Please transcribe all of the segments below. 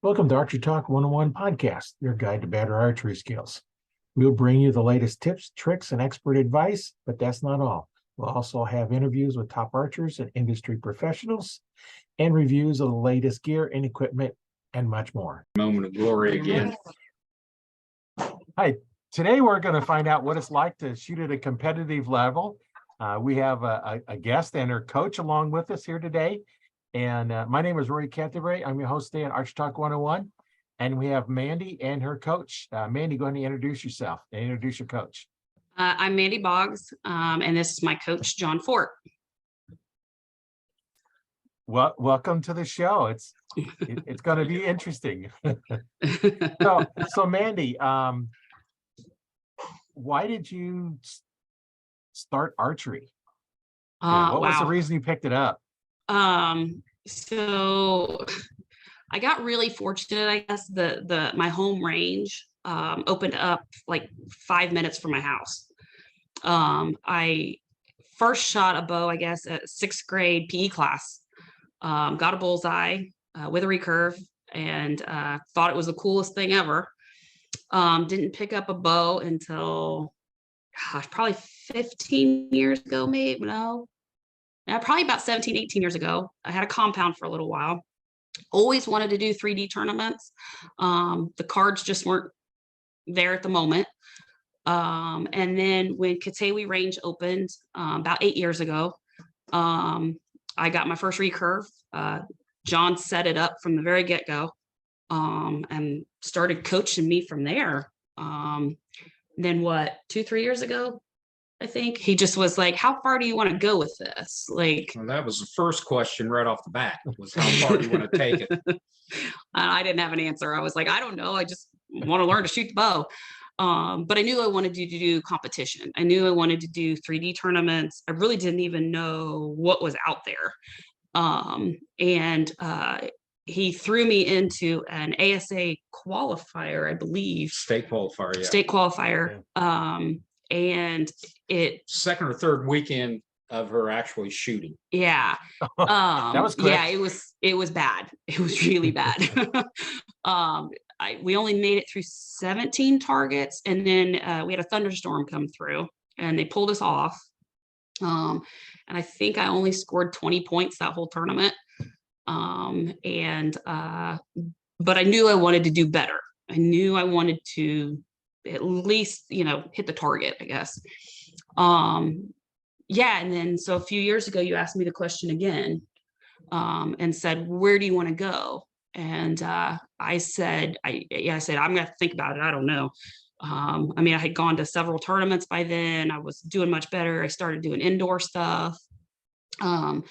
Welcome to Archery Talk 101 podcast, your guide to better archery skills. We'll bring you the latest tips, tricks, and expert advice, but that's not all. We'll also have interviews with top archers and industry professionals and reviews of the latest gear and equipment and much more. Moment of glory again. Hi, today we're going to find out what it's like to shoot at a competitive level. We have a guest and her coach along with us here today. And my name is Rory Canterbury. I'm your host today on Archery Talk 101. And we have Mandy and her coach. Mandy, go ahead and introduce yourself and introduce your coach. I'm Mandy Boggs, and this is my coach, John Fort. Well, welcome to the show. It's going to be interesting. So Mandy, why did you start archery? What was the reason you picked it up? So I got really fortunate, I guess. My home range opened up like 5 minutes from my house. I first shot a bow, I guess, at 6th grade PE class. Got a bullseye with a recurve and thought it was the coolest thing ever. Didn't pick up a bow until, probably 15 years ago, maybe. Probably about 17, 18 years ago. I had a compound for a little while. Always wanted to do 3D tournaments. The cards just weren't there at the moment. And then when Katawi Range opened about 8 years ago, I got my first recurve. John set it up from the very get-go and started coaching me from there. Then 2-3 years ago, I think he just was like, how far do you want to go with this? Like, Well, that was the first question right off the bat, was how far do you want to take it? I didn't have an answer. I was like, I don't know. I just want to learn to shoot the bow. But I knew I wanted to do competition. I knew I wanted to do 3D tournaments. I really didn't even know what was out there. He threw me into an ASA qualifier, I believe. State qualifier, yeah. State qualifier. And it second or third weekend of her actually shooting. Yeah. That was quick. Yeah, it was bad. It was really bad. We only made it through 17 targets, and then we had a thunderstorm come through and they pulled us off. And I think I only scored 20 points that whole tournament. But I knew I wanted to do better. I knew I wanted to at least, hit the target, I guess. And then so a few years ago, you asked me the question again, and said, where do you want to go? And I said, I'm gonna have to think about it. I don't know. I had gone to several tournaments by then. I was doing much better. I started doing indoor stuff. And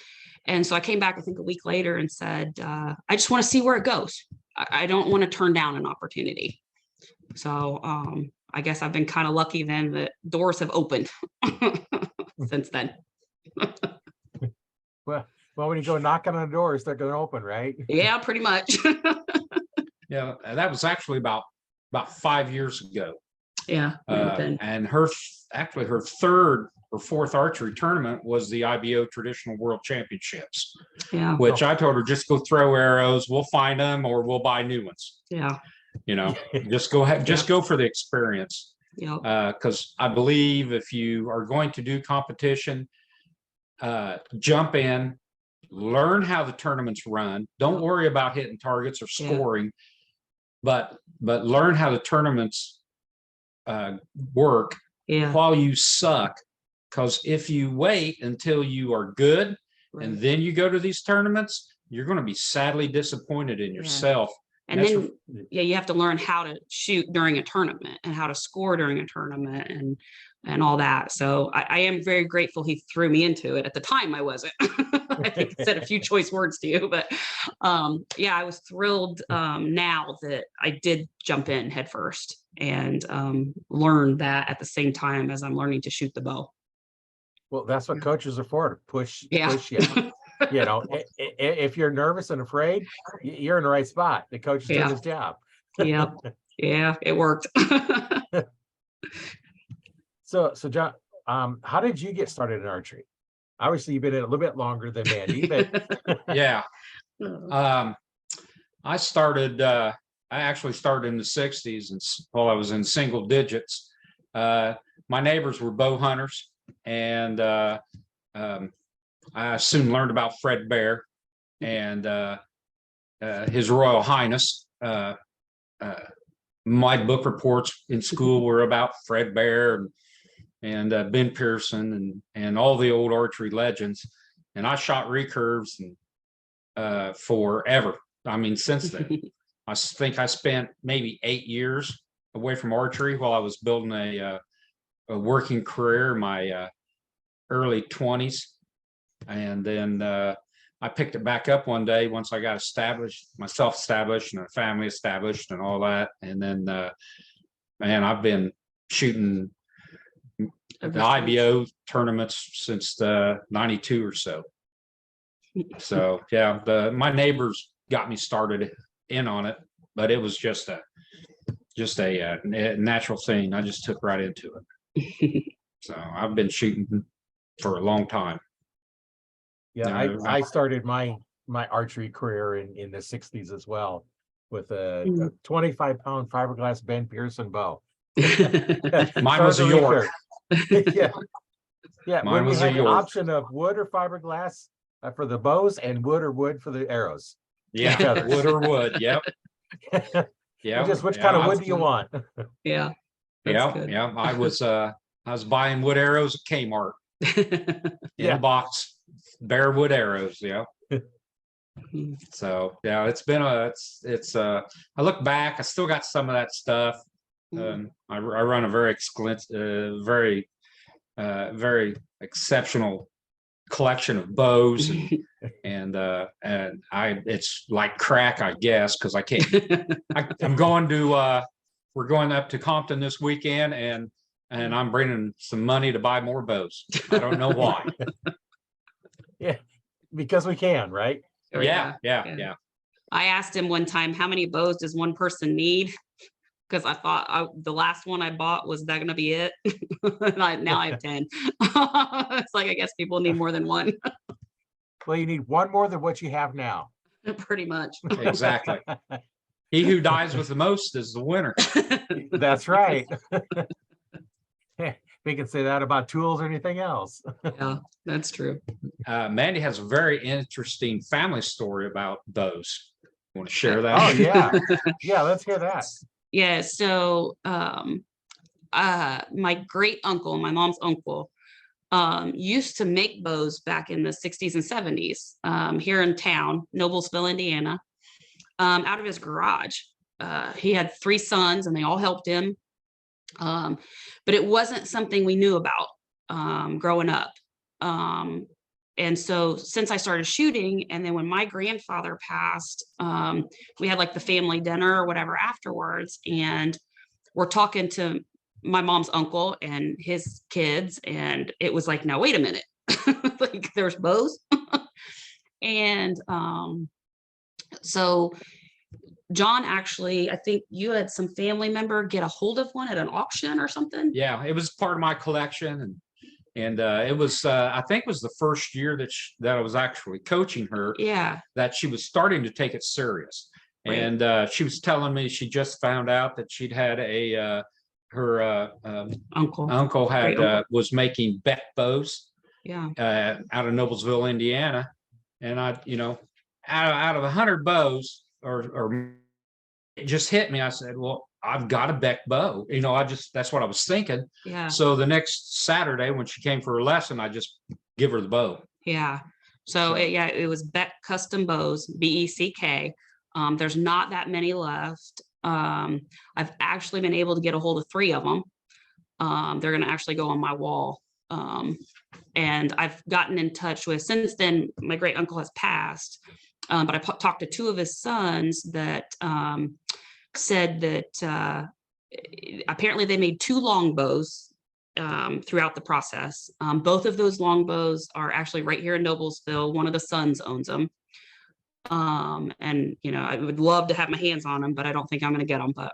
so I came back, I think a week later, and said, I just want to see where it goes. I don't want to turn down an opportunity. So I guess I've been kind of lucky then that doors have opened since then. Well, when you go knocking on the doors, they're going to open, right? Yeah, pretty much. Yeah, that was actually about 5 years ago. Yeah. And her third or fourth archery tournament was the IBO Traditional World Championships. Yeah. Which I told her, just go throw arrows. We'll find them, or we'll buy new ones. Yeah. Just go ahead, just go for the experience. Yeah. Because I believe if you are going to do competition, jump in, learn how the tournaments run. Don't worry about hitting targets or scoring, but learn how the tournaments work while you suck. Because if you wait until you are good and then you go to these tournaments, you're going to be sadly disappointed in yourself. And then, you have to learn how to shoot during a tournament and how to score during a tournament and all that. So I am very grateful he threw me into it. At the time, I wasn't. I think I said a few choice words to you, but I was thrilled now that I did jump in head first and learn that at the same time as I'm learning to shoot the bow. Well, that's what coaches are for, to push you. If you're nervous and afraid, you're in the right spot. The coach is doing his job. Yeah, it worked. So John, how did you get started in archery? Obviously, you've been in a little bit longer than Mandy, but yeah. I actually started in the 60s, and while I was in single digits. My neighbors were bow hunters, and I soon learned about Fred Bear and His Royal Highness. My book reports in school were about Fred Bear and Ben Pearson and all the old archery legends. And I shot recurves and forever. I mean, since then, I think I spent maybe 8 years away from archery while I was building a working career in my early 20s. And then I picked it back up one day once I got myself established and a family established and all that. And then, man, I've been shooting the IBO tournaments since the 92 or so. So yeah, my neighbors got me started in on it, but it was just a natural thing. I just took right into it. So I've been shooting for a long time. Yeah, I started my archery career in the 60s as well with a 25-pound fiberglass Ben Pearson bow. Mine was a York. Yeah. Yeah, Mine when we was a had the York. option of wood or fiberglass for the bows and wood for the arrows. Yeah, Feathers. wood or wood. Yep. Yeah. Just which kind of wood do you want? Yeah. Yeah. I was buying wood arrows at Kmart in a box. Bare wood arrows. Yeah. So yeah, it's been I look back, I still got some of that stuff. I run a very very exceptional collection of bows and it's like crack, I guess, because I can't. I'm going to we're going up to Compton this weekend, and I'm bringing some money to buy more bows. I don't know why. Yeah, because we can, right? Yeah. I asked him one time, how many bows does one person need? Because I thought the last one I bought was that going to be it. Now I have 10. It's like, I guess people need more than one. Well, you need one more than what you have now. Pretty much. Exactly. He who dies with the most is the winner. That's right. We can say that about tools or anything else. Yeah, that's true. Mandy has a very interesting family story about bows. You want to share that? Oh yeah. Yeah, let's hear that. Yeah, so my great uncle, my mom's uncle, used to make bows back in the 60s and 70s here in town, Noblesville, Indiana, out of his garage. He had 3 sons and they all helped him. But it wasn't something we knew about growing up. And so since I started shooting, and then when my grandfather passed, we had like the family dinner or whatever afterwards, and we're talking to my mom's uncle and his kids, and it was like, no, wait a minute, like there's bows. And so John, actually, I think you had some family member get a hold of one at an auction or something. Yeah, it was part of my collection, and it was I think it was the first year that I was actually coaching her. Yeah, that she was starting to take it serious, right. And she was telling me she just found out that she'd had her uncle was making Beck bows. Yeah, out of Noblesville, Indiana, and I, out of 100 bows, or it just hit me. I said, well, I've got a Beck bow. That's what I was thinking. yeah. So the next Saturday when she came for her lesson, I just give her the bow. Yeah. So it was Beck Custom Bows, BECK. There's not that many left. I've actually been able to get a hold of 3 of them. They're going to actually go on my wall. And I've gotten in touch with, since then, my great uncle has passed. But I talked to 2 of his sons that said that apparently they made 2 longbows throughout the process. Both of those longbows are actually right here in Noblesville. One of the sons owns them. And, I would love to have my hands on them, but I don't think I'm going to get them. But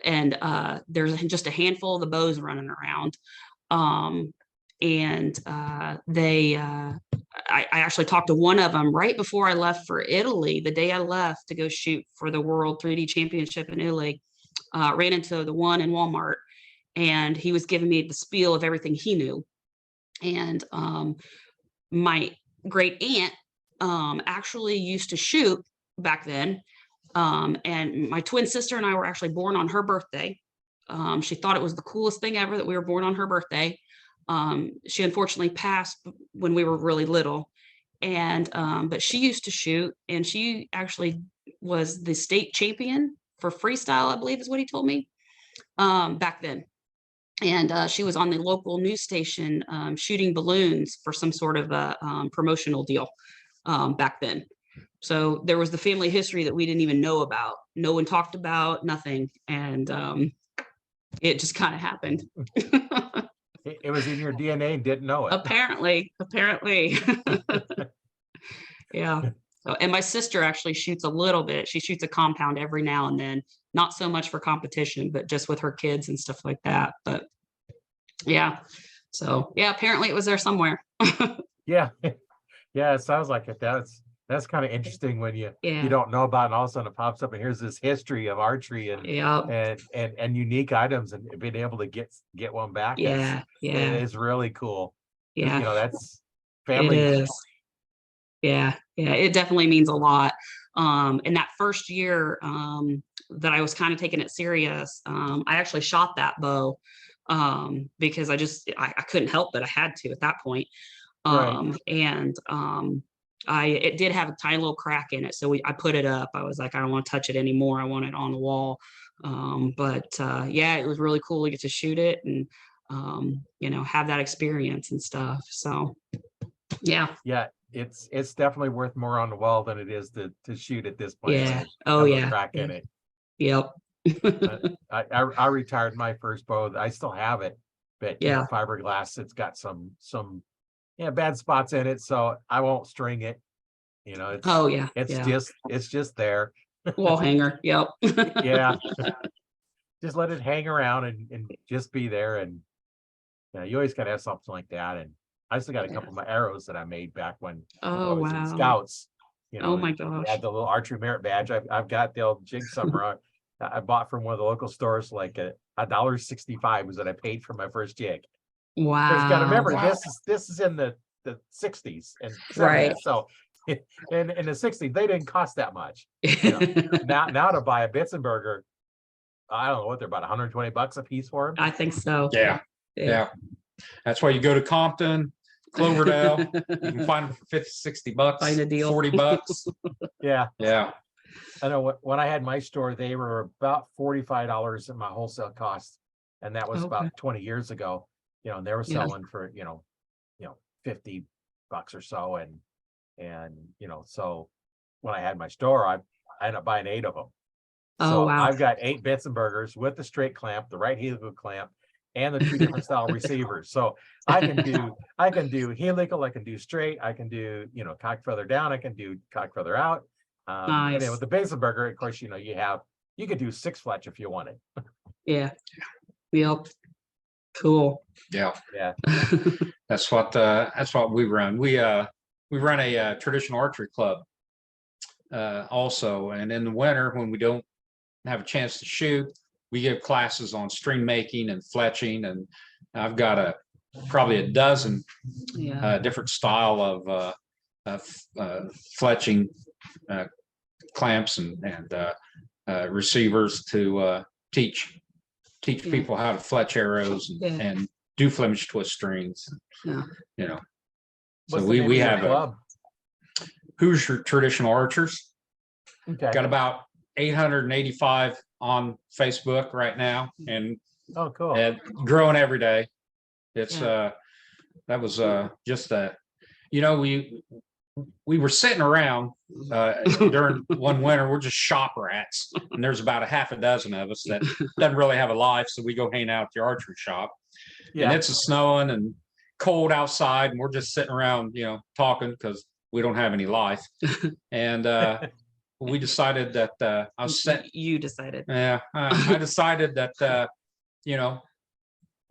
and there's just a handful of the bows running around. and I actually talked to one of them right before I left for Italy. The day I left to go shoot for the World 3D Championship in Italy, ran into the one in Walmart, and he was giving me the spiel of everything he knew. And my great aunt actually used to shoot back then. And my twin sister and I were actually born on her birthday. She thought it was the coolest thing ever that we were born on her birthday. She unfortunately passed when we were really little. And but she used to shoot, and she actually was the state champion for freestyle, I believe is what he told me, back then. And she was on the local news station shooting balloons for some sort of a promotional deal back then. So there was the family history that we didn't even know about. No one talked about, nothing. And it just kind of happened. It was in your DNA and didn't know it. Apparently. Yeah. So, and my sister actually shoots a little bit. She shoots a compound every now and then, not so much for competition, but just with her kids and stuff like that. But yeah. So yeah, apparently it was there somewhere. Yeah. Yeah, it sounds like it. That's kind of interesting when you Yeah. don't know about it, and all of a sudden it pops up and here's this history of archery and Yeah. and unique items, and being able to get one back Yeah. it Yeah. is really cool. Yeah. You know, that's It family. is. Yeah. Yeah. It definitely means a lot. In that first year that I was kind of taking it serious, I actually shot that bow because I couldn't help it. I had to at that point. Right. And it did have a tiny little crack in it. So I put it up. I was like, I don't want to touch it anymore. I want it on the wall. Yeah, it was really cool to get to shoot it and, have that experience and stuff. So, yeah. Yeah, it's definitely worth more on the wall than it is to shoot at this point. Yeah. It Oh, has a yeah. crack in it. Yep. I retired my first bow. I still have it, but Yeah. fiberglass. It's got some bad spots in it, so I won't string it. It's Oh, yeah. it's Yeah. just there. Wall hanger. Yep. Yeah, just let it hang around and just be there. And you always gotta have something like that. And I still got a couple of my arrows that I made back when I Oh, was in wow. Scouts. Oh, my I gosh. had the little archery merit badge. I've got the old jig somewhere. I bought from one of the local stores, like $1.65 was that I paid for my first jig. Because you got to remember, Wow. this is in the 60s and 70s. Right. So in the 60s, they didn't cost that much. Now to buy a Bitzenberger, I don't know what they're about $120 a piece for them. I think so. Yeah. That's why you go to Compton, Cloverdale, you can find them for 50, 60 bucks, Find a deal. 40 bucks. Yeah. Yeah. I know when I had my store, they were about $45 in my wholesale cost. And that was Okay. about 20 years ago. And they were Yeah. selling for, $50 or so. And so when I had my store, I ended up buying 8 of them. Oh, So wow. I've got 8 Bitzenbergers with the straight clamp, the right helical clamp, and the 2 different style receivers. So I can do helical, I can do straight, I can do, cock feather down, I can do cock feather out. And then Nice. with the Bitzenberger, of course, you could do 6 fletch if you wanted. Yeah. Yep. Cool. Yeah. Yeah. That's what we run. We run a traditional archery club also. And in the winter, when we don't have a chance to shoot, we give classes on string making and fletching. And I've got probably a dozen Yeah. different style of fletching clamps and receivers to teach Yeah. people how to fletch arrows and do Flemish twist strings. Yeah. What's So the name we of your have club? Hoosier Traditional Archers. Okay. Got about 885 on Facebook right now, and Oh, cool. growing every day. It's Yeah. that was just we were sitting around during one winter. We're just shop rats, and there's about a half a dozen of us that doesn't really have a life, so we go hang out at the archery shop. Yeah. And it's snowing and cold outside, and we're just sitting around, talking because we don't have any life. And we decided that I was set. You decided. Yeah, I decided that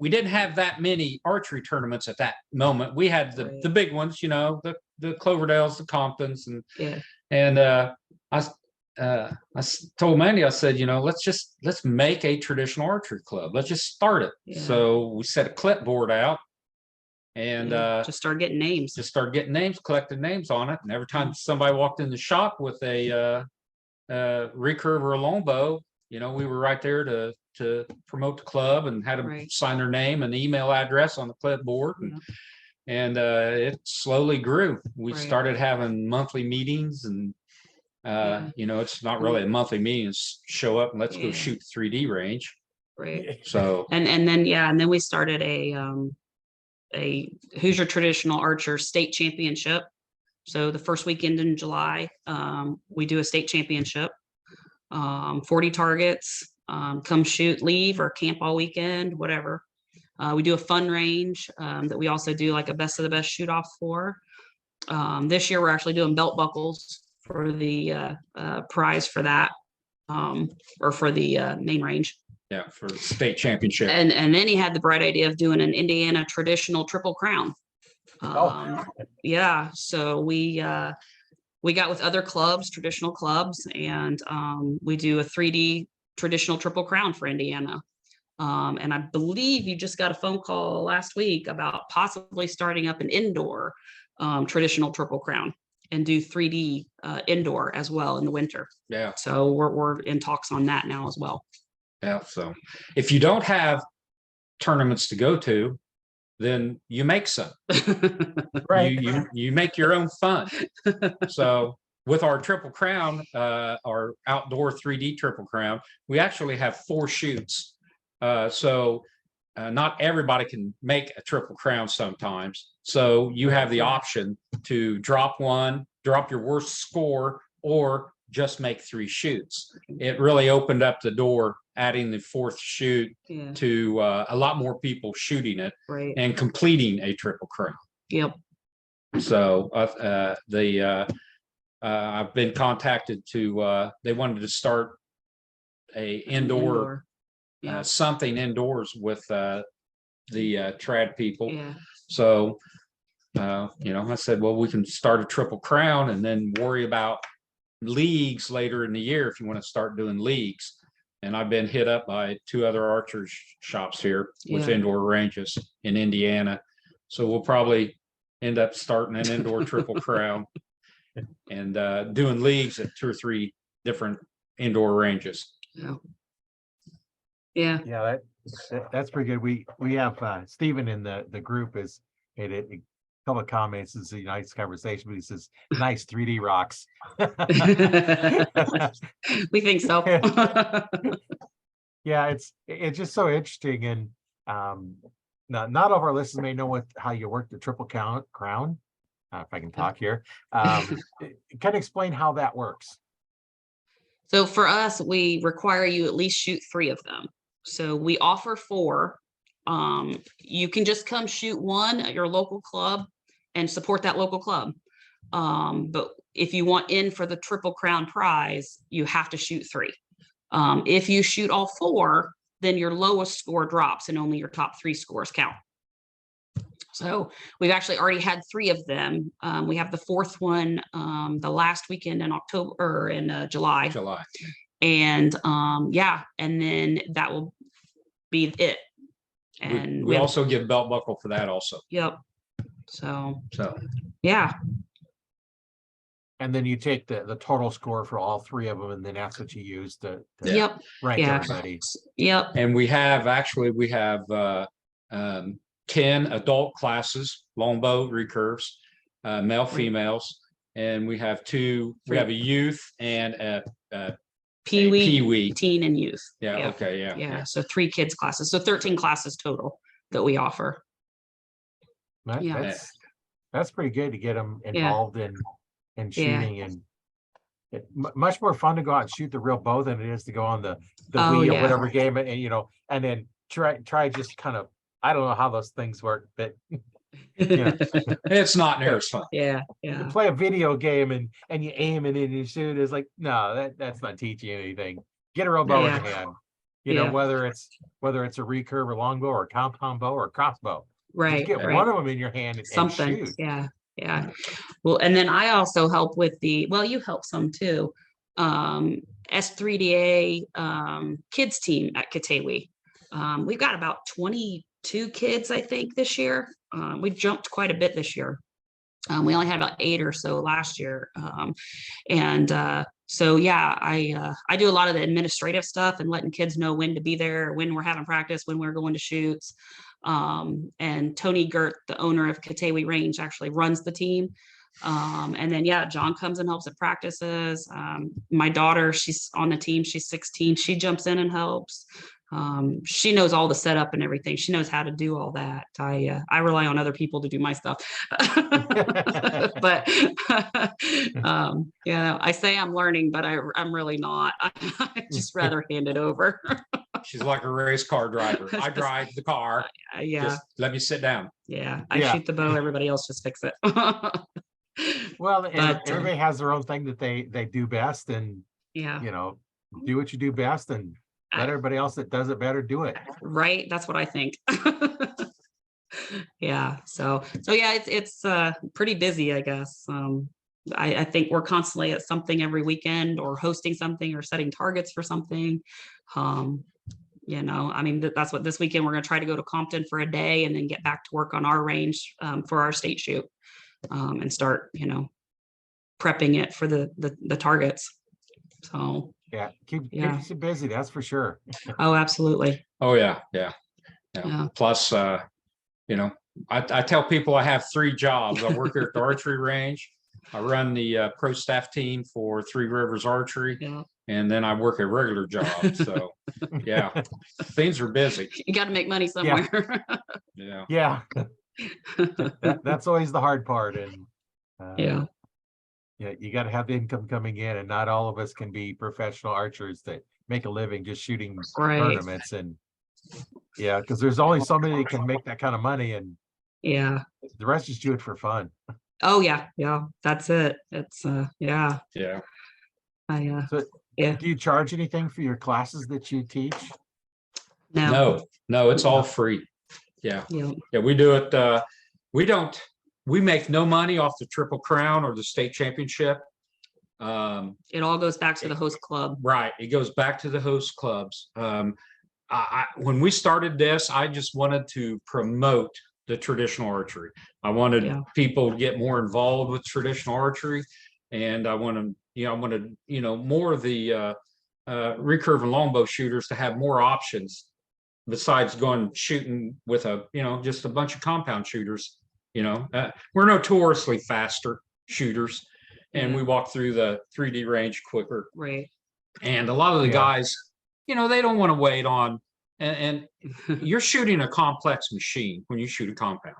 we didn't have that many archery tournaments at that moment. We had the big ones, you know, the Cloverdales, the Comptons, and I told Mandy, I said, you know, let's make a traditional archery club. Let's just start it. Yeah. So we set a clipboard out and just start getting names. Collected names on it. And every time somebody walked in the shop with a recurve or a longbow, you know, we were right there to promote the club and had them sign their name and email address on the clipboard. And it slowly grew. We started having monthly meetings, and you know, it's not really a monthly meeting. It's show up and let's go shoot 3D range. Right. So and then we started a Hoosier Traditional Archer State Championship. So the first weekend in July, we do a state championship. 40 targets, come shoot, leave, or camp all weekend, whatever. We do a fun range that we also do like a best of the best shoot off for. This year, we're actually doing belt buckles for the prize for that, or for the main range. Yeah, for the state championship. And then he had the bright idea of doing an Indiana traditional Triple Crown. Yeah, so we got with other clubs, traditional clubs, and we do a 3D traditional Triple Crown for Indiana. And I believe you just got a phone call last week about possibly starting up an indoor traditional Triple Crown and do 3D indoor as well in the winter. Yeah. So we're in talks on that now as well. Yeah. So if you don't have tournaments to go to, then you make some. You make your own fun. So with our Triple Crown, our outdoor 3D Triple Crown, we actually have 4 shoots. So not everybody can make a Triple Crown sometimes. So you have the option to drop your worst score, or just make 3 shoots. It really opened up the door, adding the 4th shoot to a lot more people shooting it and completing a Triple Crown. Yep. So I've been contacted to they wanted to start a indoor. Something indoors with the trad people. So you know, I said, well, we can start a Triple Crown and then worry about leagues later in the year if you want to start doing leagues. And I've been hit up by 2 other archer shops here with indoor ranges in Indiana. So we'll probably end up starting an indoor Triple Crown and doing leagues at 2 or 3 different indoor ranges. Yeah, that's pretty good. We have Stephen in the group is made a couple of comments. It's a nice conversation, but he says nice 3D rocks. We think so. Yeah, it's just so interesting, and not all of our listeners may know how you work the Triple Crown. If I can talk here, kind of explain how that works. So for us, we require you at least shoot 3 of them. So we offer 4. You can just come shoot 1 at your local club and support that local club. But if you want in for the Triple Crown prize, you have to shoot 3. If you shoot all 4, then your lowest score drops and only your top 3 scores count. So we've actually already had 3 of them. We have the 4th one the last weekend in October, or in July. And and then that will be it. And we also give belt buckle for that also. Yep. So and then you take the total score for all 3 of them, and then that's what you use to rank everybody. Yep. And we have 10 adult classes, longbow recurves, male, females, and we have 2. We have a youth and a Pee-wee, teen and youth. Yeah. So 3 kids classes. So 13 classes total that we offer. That's pretty good to get them involved in shooting, and much more fun to go out and shoot the real bow than it is to go on the Wii or whatever game, and you know, and then try just kind of, I don't know how those things work, but it's not near as fun. You play a video game and you aim and then you shoot. It's like, no, that's not teaching you anything. Get a real bow in hand. you know, Yeah. whether it's a recurve or longbow or compound bow or crossbow. Just Right. get Right. one of them in your hand and Something. shoot. Yeah. Yeah. Well, and then I also help with well, you help some too. S3DA kids team at Katawi. We've got about 22 kids, I think, this year. We jumped quite a bit this year. We only had about 8 or so last year. So yeah, I do a lot of the administrative stuff and letting kids know when to be there, when we're having practice, when we're going to shoots. And Tony Gert, the owner of Katawi Range, actually runs the team. And then yeah, John comes and helps at practices. My daughter, she's on the team, she's 16, she jumps in and helps. She knows all the setup and everything. She knows how to do all that. I rely on other people to do my stuff. But yeah, I say I'm learning, but I'm really not. I just rather hand it over. She's like a race car driver. I drive the car. Yeah. Just let me sit down. Yeah. I Yeah. shoot the bow, everybody else just fix it. Well, and But, everybody has their own thing that they do best, and yeah. you know, do what you do best, and let everybody else that does it better do it. Right. That's what I think. Yeah. So yeah, it's pretty busy, I guess. I think we're constantly at something every weekend, or hosting something, or setting targets for something. You know, I mean, that's what this weekend we're going to try to go to Compton for a day and then get back to work on our range for our state shoot, and start, you know, prepping it for the targets. So Yeah, keep Yeah. you busy, that's for sure. oh, absolutely. Oh yeah, yeah. Yeah. Plus, you know, I tell people I have 3 jobs. I work here at the archery range. I run the pro staff team for Three Rivers Archery, Yeah. and then I work a regular job. So yeah, things are busy. You got to make money somewhere. Yeah. Yeah, that's always the hard part, and Yeah. yeah, you got to have the income coming in, and not all of us can be professional archers that make a living just shooting Right. tournaments. And yeah, because there's only somebody that can make that kind of money, and Yeah. the rest just do it for fun. Oh yeah. Yeah. That's it. It's yeah. Yeah. So Yeah. do you charge anything for your classes that you teach? No. No, it's all free. Yeah. Yeah. Yeah, we do it. We make no money off the Triple Crown or the state championship. It all goes back to the host club. Right. It goes back to the host clubs. When we started this, I just wanted to promote the traditional archery. I wanted Yeah. people to get more involved with traditional archery, and I wanted more of the recurve and longbow shooters to have more options besides going shooting with just a bunch of compound shooters. We're notoriously faster shooters, and we walk through the 3D range quicker. Right. And a lot of the Yeah. guys, they don't want to wait on, and you're shooting a complex machine when you shoot a compound,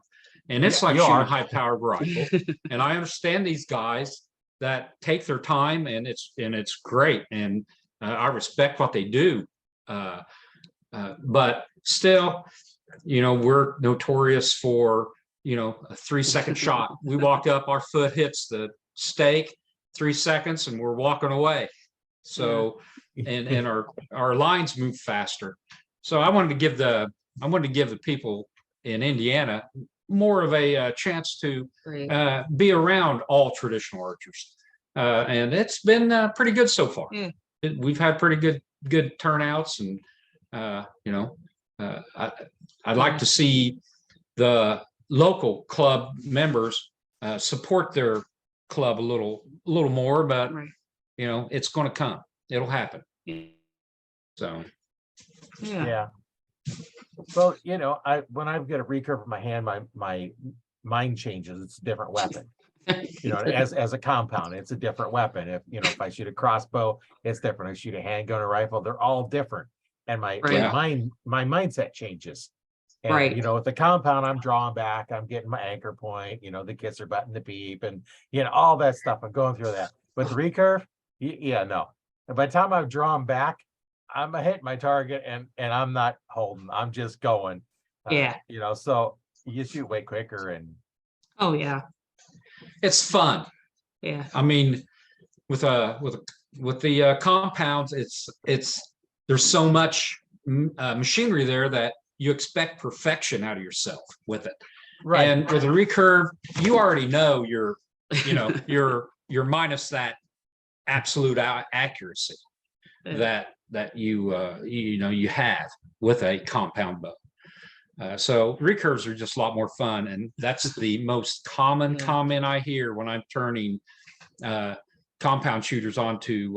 and it's Yeah, like you shooting are. a high-powered rifle. And I understand these guys that take their time, and it's great, and I respect what they do. But still, we're notorious for a 3-second shot. We walk up, our foot hits the stake, 3 seconds, and we're walking away. So, and our lines move faster. So I wanted to give the people in Indiana more of a chance to Right. be around all traditional archers, and it's been pretty good so far. Yeah. We've had pretty good turnouts, and I'd like to see the local club members support their club a little more, but Right. it's going to come. It'll happen. Yeah. So Yeah. Well, when I've got a recurve in my hand, my mind changes. It's a different weapon. As a compound, it's a different weapon. If I shoot a crossbow, it's different. I shoot a handgun or rifle, they're all different. And my Right. my mindset changes. And Right. with the compound, I'm drawing back, I'm getting my anchor point, the kids are butting the beep, and all that stuff. I'm going through that. But the recurve, no. And by the time I've drawn back, I'm hitting my target, and I'm not holding, I'm just going. Yeah. So you shoot way quicker, and Oh yeah. it's fun. Yeah. I mean, with the compounds, it's there's so much machinery there that you expect perfection out of yourself with it. Right. And with a recurve, you already know you're minus that absolute accuracy that you have with a compound bow. So recurves are just a lot more fun, and that's the most common comment I hear when I'm turning compound shooters onto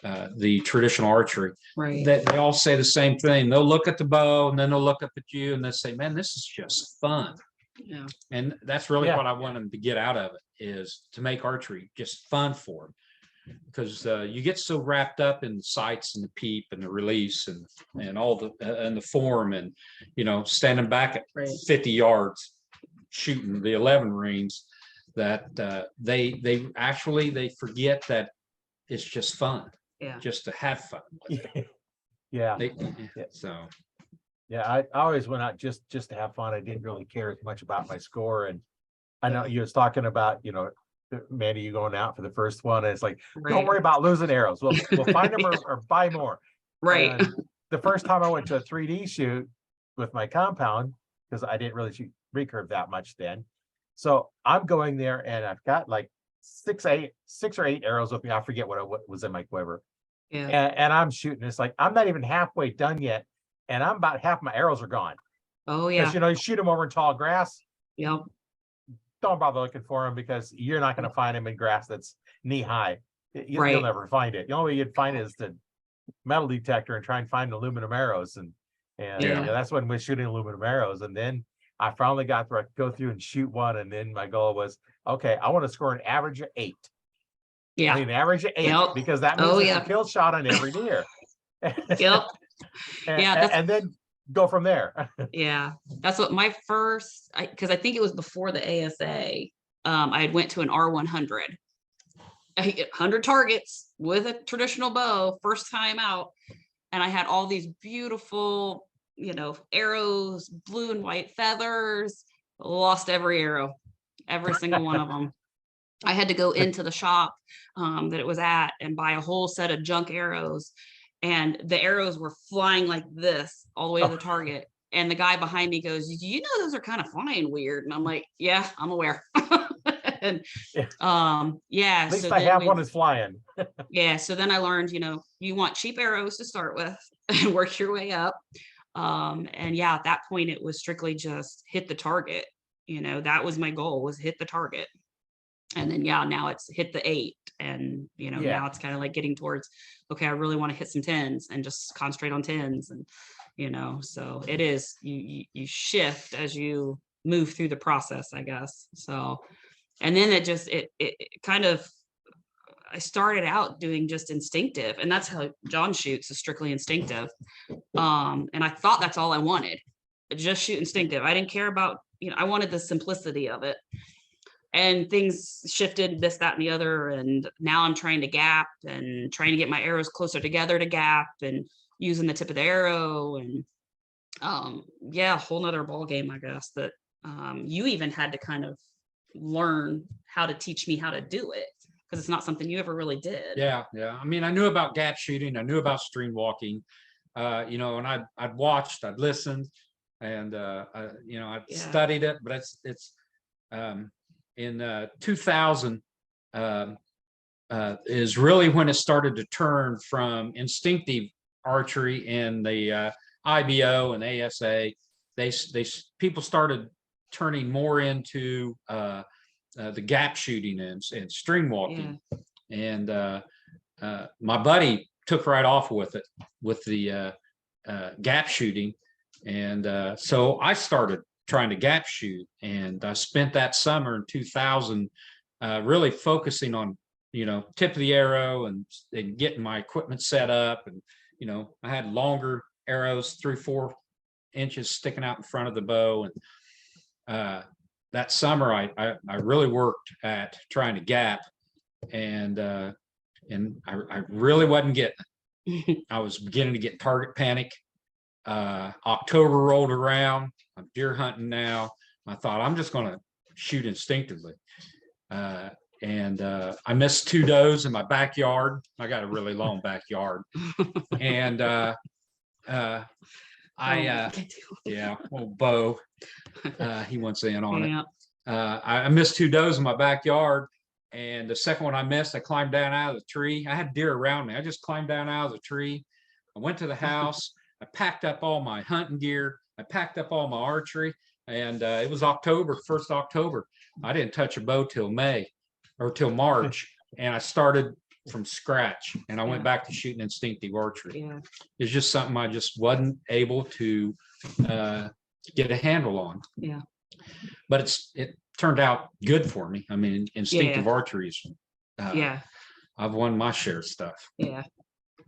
the traditional archery. Right. That they all say the same thing. They'll look at the bow and then they'll look up at you and they'll say, "Man, this is just fun." Yeah. And that's really Yeah. what I want them to get out of it, is to make archery just fun for them. Because you get so wrapped up in the sights and the peep and the release and all the and the form and standing back at 50 yards shooting the 11 rings, that they forget that it's just fun, just to have fun. Yeah. So Yeah, I always went out just to have fun. I didn't really care as much about my score. And I know you was talking about, Mandy, you going out for the first one, and it's like, don't worry about losing arrows. We'll find them or buy more. Right. And the first time I went to a 3D shoot with my compound, because I didn't really shoot recurve that much then. So I'm going there and I've got like 6 or 8 arrows with me. I forget what was in my quiver. Yeah. And I'm shooting. It's like, I'm not even halfway done yet. And I'm about half my arrows are gone. Oh yeah. Because, you shoot them over in tall grass. Yep. Don't bother looking for them, because you're not going to find them in grass that's knee high. You'll never find it. The only way you'd find it is the metal detector and try and find aluminum arrows. And that's when we're shooting aluminum arrows. And then I finally got to go through and shoot one. And then my goal was, okay, I want to score an average of 8. Yeah. I mean, an average of 8, because that means it's a kill shot on every deer. Yep. And then go from there. Yeah, that's what my first, because I think it was before the ASA. I had went to an R100. I hit 100 targets with a traditional bow, first time out, and I had all these beautiful, arrows, blue and white feathers. Lost every arrow, every single one of them. I had to go into the shop that it was at and buy a whole set of junk arrows. And the arrows were flying like this all the way to the target. And the guy behind me goes, those are kind of flying weird. And I'm like, yeah, I'm aware. And At least I have one that's flying. Yeah. So then I learned, you want cheap arrows to start with and work your way up. And at that point, it was strictly just hit the target. That was my goal, was hit the target. And then, now it's hit the 8. And, now it's kind of like getting towards, okay, I really want to hit some 10s and just concentrate on 10s. And, so it is, you shift as you move through the process, I guess. So, and then it kind of, I started out doing just instinctive, and that's how John shoots, is strictly instinctive. And I thought that's all I wanted, just shoot instinctive. I didn't care about, I wanted the simplicity of it. And things shifted, this, that, and the other. And now I'm trying to gap and trying to get my arrows closer together to gap and using the tip of the arrow. And a whole nother ball game, I guess, that you even had to kind of learn how to teach me how to do it, because it's not something you ever really did. Yeah. I mean, I knew about gap shooting. I knew about stream walking, and I'd watched, I'd listened, and I'd studied it. But it's in 2000 is really when it started to turn from instinctive archery and the IBO and ASA. People started turning more into the gap shooting and string walking. And my buddy took right off with it, with the gap shooting. And so I started trying to gap shoot, and I spent that summer in 2000 really focusing on tip of the arrow and getting my equipment set up. And I had longer arrows, 3-4 inches sticking out in front of the bow. And that summer I really worked at trying to gap, and I really wasn't getting it. I was beginning to get target panic. October rolled around. I'm deer hunting now. I thought, I'm just going to shoot instinctively. And I missed 2 does in my backyard. I got a really long backyard. And I yeah, well, Bo, he wants in on it. Yeah. I missed 2 does in my backyard, and the second one I missed, I climbed down out of the tree. I had deer around me. I just climbed down out of the tree. I went to the house. I packed up all my hunting gear. I packed up all my archery, and it was October, 1st October. I didn't touch a bow till May or till March, and I started from scratch, and I went back to shooting instinctive archery. Yeah. It's just something I just wasn't able to get a handle on. Yeah. But it turned out good for me. I mean, instinctive archery is, Yeah. I've won my share of stuff. Yeah.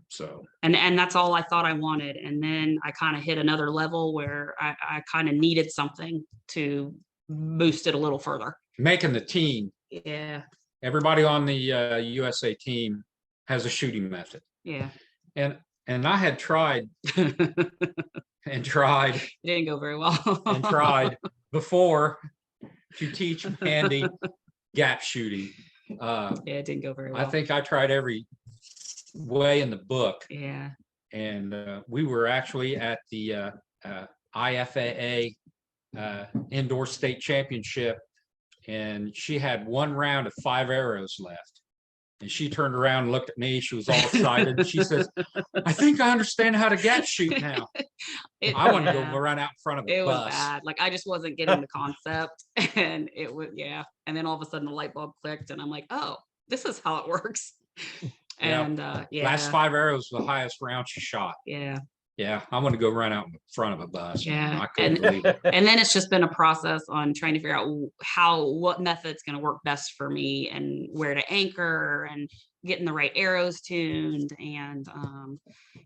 So, And that's all I thought I wanted. And then I kind of hit another level where I kind of needed something to boost it a little further. making the team, Yeah. everybody on the USA team has a shooting method. Yeah. And I had tried and tried It didn't go very well. and tried before to teach Mandy gap shooting. Yeah, it didn't go very well. I think I tried every way in the book, Yeah. and we were actually at the IFAA indoor state championship, and she had 1 round of 5 arrows left. And she turned around and looked at me. She was all excited. She says, "I think I understand how to gap shoot now." I wanted to go run out in front of a It was bus. bad. Like I just wasn't getting the concept, and it was And then all of a sudden the light bulb clicked, and I'm like, "Oh, this is how it works." Yeah. And Last 5 arrows were the highest round she shot. Yeah. Yeah, I want to go run out in front of a bus. Yeah, I couldn't believe it. And then it's just been a process on trying to figure out what method's going to work best for me and where to anchor and getting the right arrows tuned. And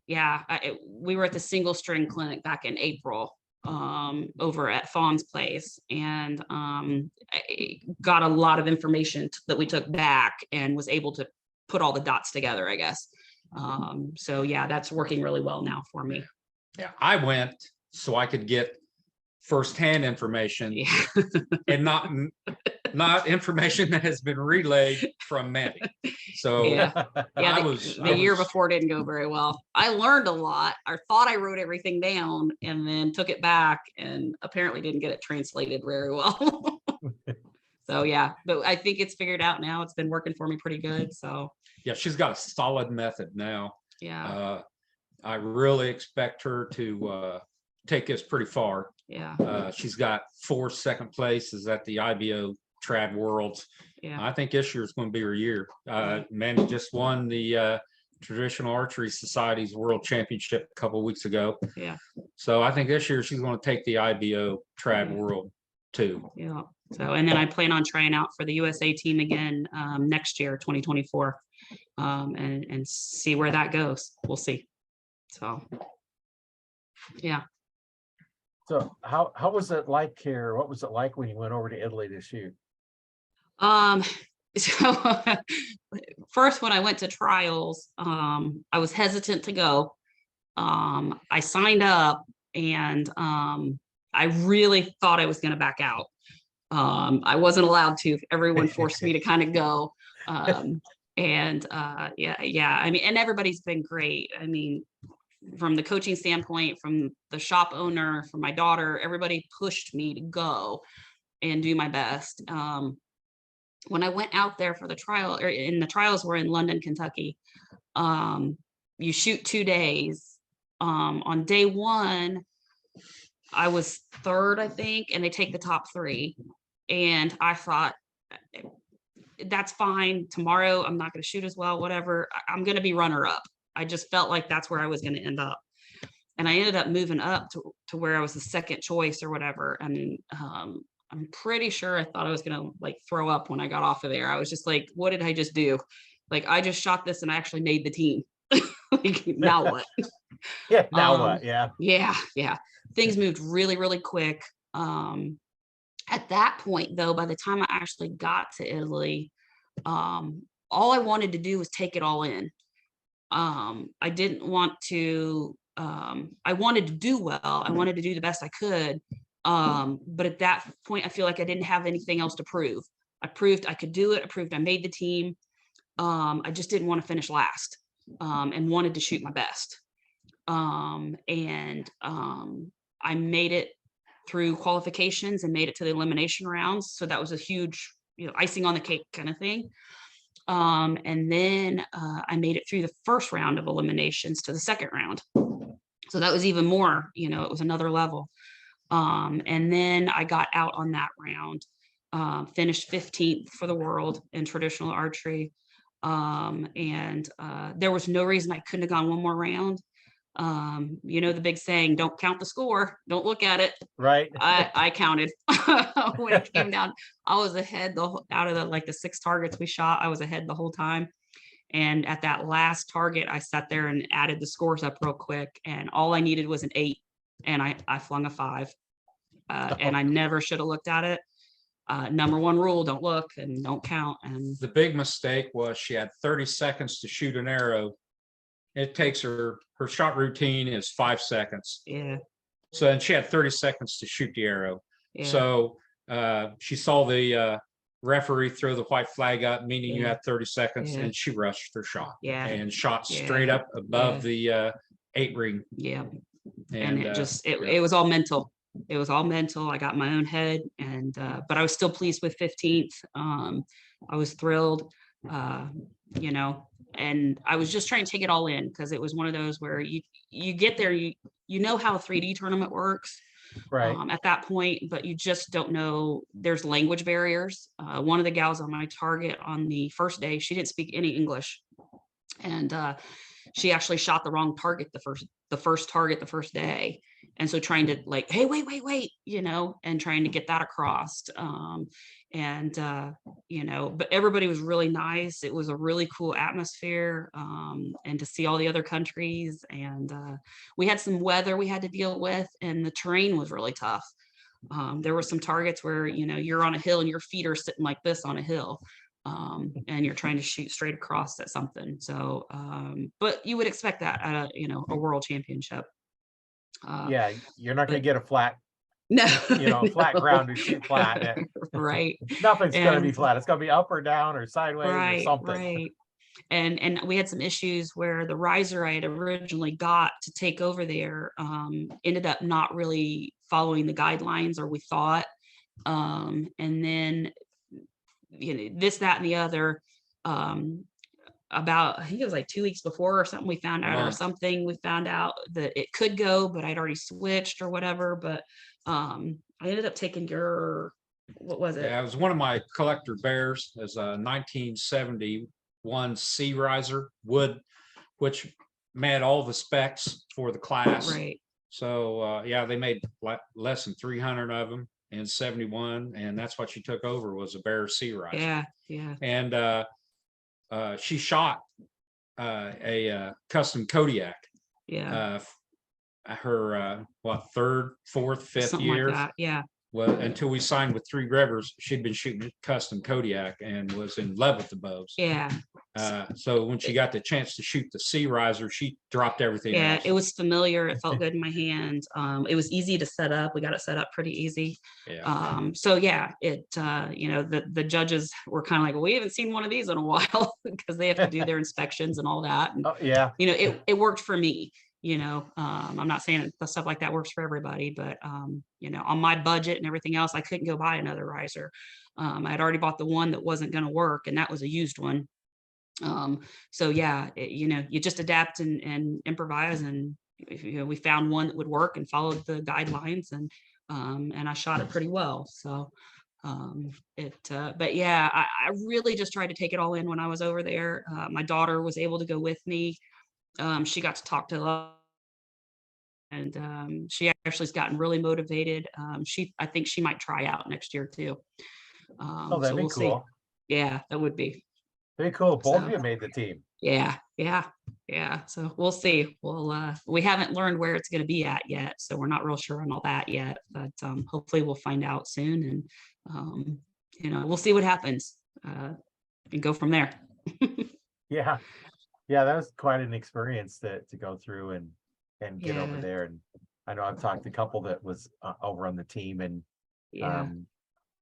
we were at the single string clinic back in April over at Fawn's place, and I got a lot of information that we took back and was able to put all the dots together, I guess. So yeah, that's working really well now for me. Yeah, I went so I could get firsthand information Yeah. and not information that has been relayed from Mandy. So Yeah. Yeah, the year was- before didn't go very well. I learned a lot. I thought I wrote everything down and then took it back and apparently didn't get it translated very well. So yeah, but I think it's figured out now. It's been working for me pretty good. So Yeah, she's got a solid method now. yeah, I really expect her to take us pretty far. yeah, She's got 4 second places at the IBO Trad Worlds. yeah, I think this year is going to be her year. Mandy just won the Traditional Archery Society's World Championship a couple of weeks ago. yeah, So I think this year she's going to take the IBO Trad World too. yeah. So, and then I plan on trying out for the USA team again next year, 2024, and see where that goes. We'll see. So, yeah. So how was it like here? What was it like when you went over to Italy to shoot? So first, when I went to trials, I was hesitant to go. I signed up and I really thought I was going to back out. I wasn't allowed to. Everyone forced me to kind of go. Yeah. I mean, and everybody's been great. I mean, from the coaching standpoint, from the shop owner, from my daughter, everybody pushed me to go and do my best. When I went out there for the trial, and the trials were in London, Kentucky, you shoot 2 days. On day 1, I was 3rd, I think, and they take the top 3. And I thought, that's fine. Tomorrow, I'm not going to shoot as well, whatever. I'm going to be runner up. I just felt like that's where I was going to end up. And I ended up moving up to where I was the 2nd choice or whatever. And I'm pretty sure I thought I was going to like throw up when I got off of there. I was just like, what did I just do? Like, I just shot this and I actually made the team. Like, now what? Yeah, now what? Yeah. Yeah. Things moved really, really quick. At that point, though, by the time I actually got to Italy, all I wanted to do was take it all in. I didn't want to, I wanted to do well. I wanted to do the best I could. But at that point, I feel like I didn't have anything else to prove. I proved I could do it. I proved I made the team. I just didn't want to finish last, and wanted to shoot my best. I made it through qualifications and made it to the elimination rounds. So that was a huge, icing on the cake kind of thing. And then I made it through the first round of eliminations to the second round. So that was even more, it was another level. And then I got out on that round, finished 15th for the world in traditional archery. There was no reason I couldn't have gone one more round. The big saying, don't count the score, don't look at it. Right. I counted when it came down. I was ahead out of the 6 targets we shot. I was ahead the whole time. And at that last target, I sat there and added the scores up real quick. And all I needed was an 8. And I flung a 5. And I never should have looked at it. Number 1 rule, don't look and don't count. And The big mistake was she had 30 seconds to shoot an arrow. It takes her shot routine is 5 seconds. yeah. So and she had 30 seconds to shoot the arrow. Yeah. So she saw the referee throw the white flag up, meaning you Yeah. had 30 seconds, Yeah. and she rushed her shot Yeah. and shot Yeah. straight up above Yeah. the 8 ring. Yeah. And it just, yeah. it was all mental. It was all mental. I got my own head, and but I was still pleased with 15th. I was thrilled, and I was just trying to take it all in, because it was one of those where you get there, you know how a 3D tournament works. Right. At that point, but you just don't know. There's language barriers. One of the gals on my target on the first day, she didn't speak any English, and she actually shot the wrong target the first target the first day. And so trying to hey, wait, and trying to get that across. But everybody was really nice. It was a really cool atmosphere, and to see all the other countries. And we had some weather we had to deal with, and the terrain was really tough. There were some targets where, you're on a hill and your feet are sitting like this on a hill. And you're trying to shoot straight across at something. So, but you would expect that at a world championship. Yeah, you're not going to get a flat, No, flat ground to shoot flat. Right. Nothing's going to be And- flat. It's going to be up or down or sideways or something. Right. And we had some issues where the riser I had originally got to take over there ended up not really following the guidelines, or we thought. And then this, that, and the other, about, I think it was like 2 weeks before or something, we found out that it could go, but I'd already switched or whatever. But I ended up taking what was it? Yeah, it was one of my collector bears. As a 1971 Sea Riser wood, which met all the specs for the class. Right. So yeah, they made less than 300 of them in 71, and that's what she took over, was a Bear Sea Riser. Yeah. Yeah. And she shot a custom Kodiak. Yeah. Her third, fourth, fifth Something year. like that. Yeah. Well, until we signed with Three Rivers, she'd been shooting custom Kodiak and was in love with the bows. Yeah. So when she got the chance to shoot the Sea Riser, she dropped everything Yeah. else. It was familiar. It felt good in my hand. It was easy to set up. We got it set up pretty easy. Yeah. So yeah, the judges were kind of like, well, we haven't seen one of these in a while, because they have to do their inspections and all that. And, Oh, yeah. it worked for me. I'm not saying the stuff like that works for everybody, but on my budget and everything else, I couldn't go buy another riser. I had already bought the one that wasn't going to work, and that was a used one. So yeah, you just adapt and improvise, and we found one that would work and followed the guidelines, and I shot it pretty well. So but yeah, I really just tried to take it all in when I was over there. My daughter was able to go with me. She got to talk to and she actually has gotten really motivated. I think she might try out next year too. Oh, that'd be we'll see. cool. Yeah, that would be. Very cool. Both So- of you made the team. Yeah. So we'll see. We haven't learned where it's going to be at yet, so we're not real sure on all that yet. But hopefully we'll find out soon, and we'll see what happens and go from there. Yeah. Yeah, that was quite an experience to go through and get over Yeah. there. And I know I've talked to a couple that was over on the team, and Yeah.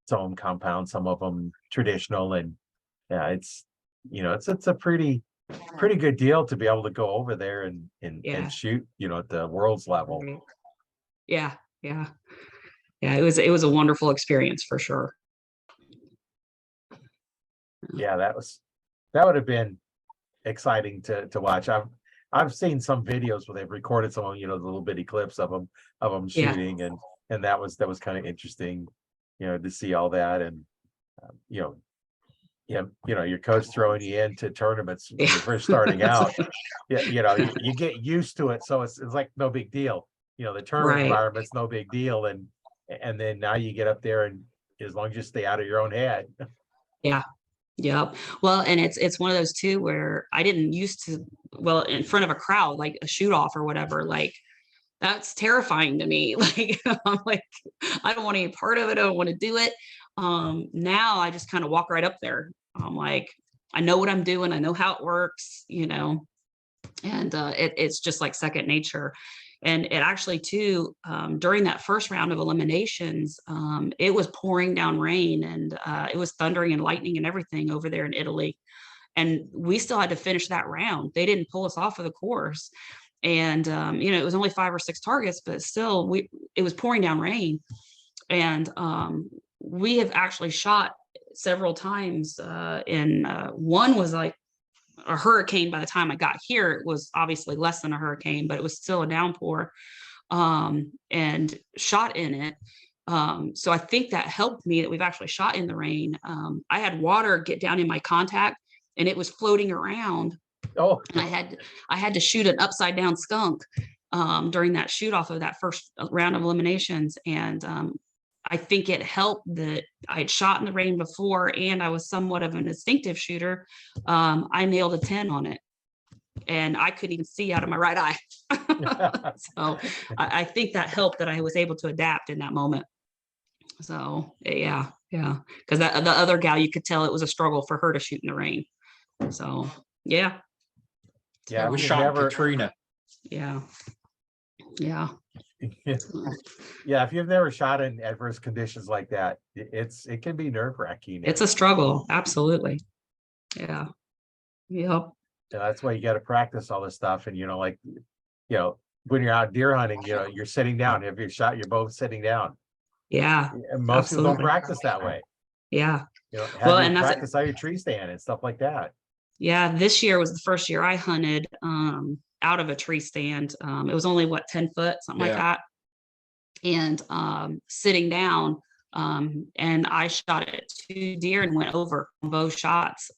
some of them compound, some of them traditional, and yeah, it's it's a pretty pretty good deal to be able to go over there Yeah. and shoot, at the world's level. Right. Yeah, yeah. Yeah, it was a wonderful experience for sure. Yeah, that would have been exciting to watch. I've seen some videos where they've recorded some, the little bitty clips of them Yeah. shooting, and that was kind of interesting, to see all that. And you know, your coach throwing you into tournaments when Yeah. you're first starting out. Yeah, you get used to it, so it's like no big deal. The tournament Right. environment's no big deal, and then now you get up there, and as long as you stay out of your own head. Yeah. Yep. Well, and it's one of those too where I didn't used to, well, in front of a crowd, like a shoot off or whatever, like that's terrifying to me. Like I'm like, I don't want any part of it. I don't want to do it. Now I just kind of walk right up there. I'm like, I know what I'm doing. I know how it works, and it's just like second nature. And it actually too, during that first round of eliminations, it was pouring down rain, and it was thundering and lightning and everything over there in Italy. And we still had to finish that round. They didn't pull us off of the course. And it was only 5 or 6 targets, but still it was pouring down rain. And we have actually shot several times, in one was like a hurricane. By the time I got here, it was obviously less than a hurricane, but it was still a downpour, and shot in it. So I think that helped me that we've actually shot in the rain. I had water get down in my contact, and it was floating around. Oh, And I had to shoot an upside down skunk during that shoot off of that first round of eliminations. And I think it helped that I'd shot in the rain before, and I was somewhat of an instinctive shooter. I nailed a 10 on it, and I couldn't even see out of my right eye. So I think that helped that I was able to adapt in that moment. So yeah, because the other gal, you could tell it was a struggle for her to shoot in the rain. So yeah. Yeah, We we shot never. Katrina. Yeah. Yeah, if you've never shot in adverse conditions like that, it can be nerve-wracking. It's a struggle. Absolutely. Yeah. Yep. That's why you got to practice all this stuff. And when you're out deer hunting, you're sitting down. If you're shot, you're both sitting down. Yeah. And most people don't Absolutely. practice that way. Yeah. Have you and that's practice how you tree stand and stuff like that. Yeah, this year was the first year I hunted out of a tree stand. It was only 10 foot, something like Yeah. that. And sitting down, and I shot at 2 deer and went over both shots.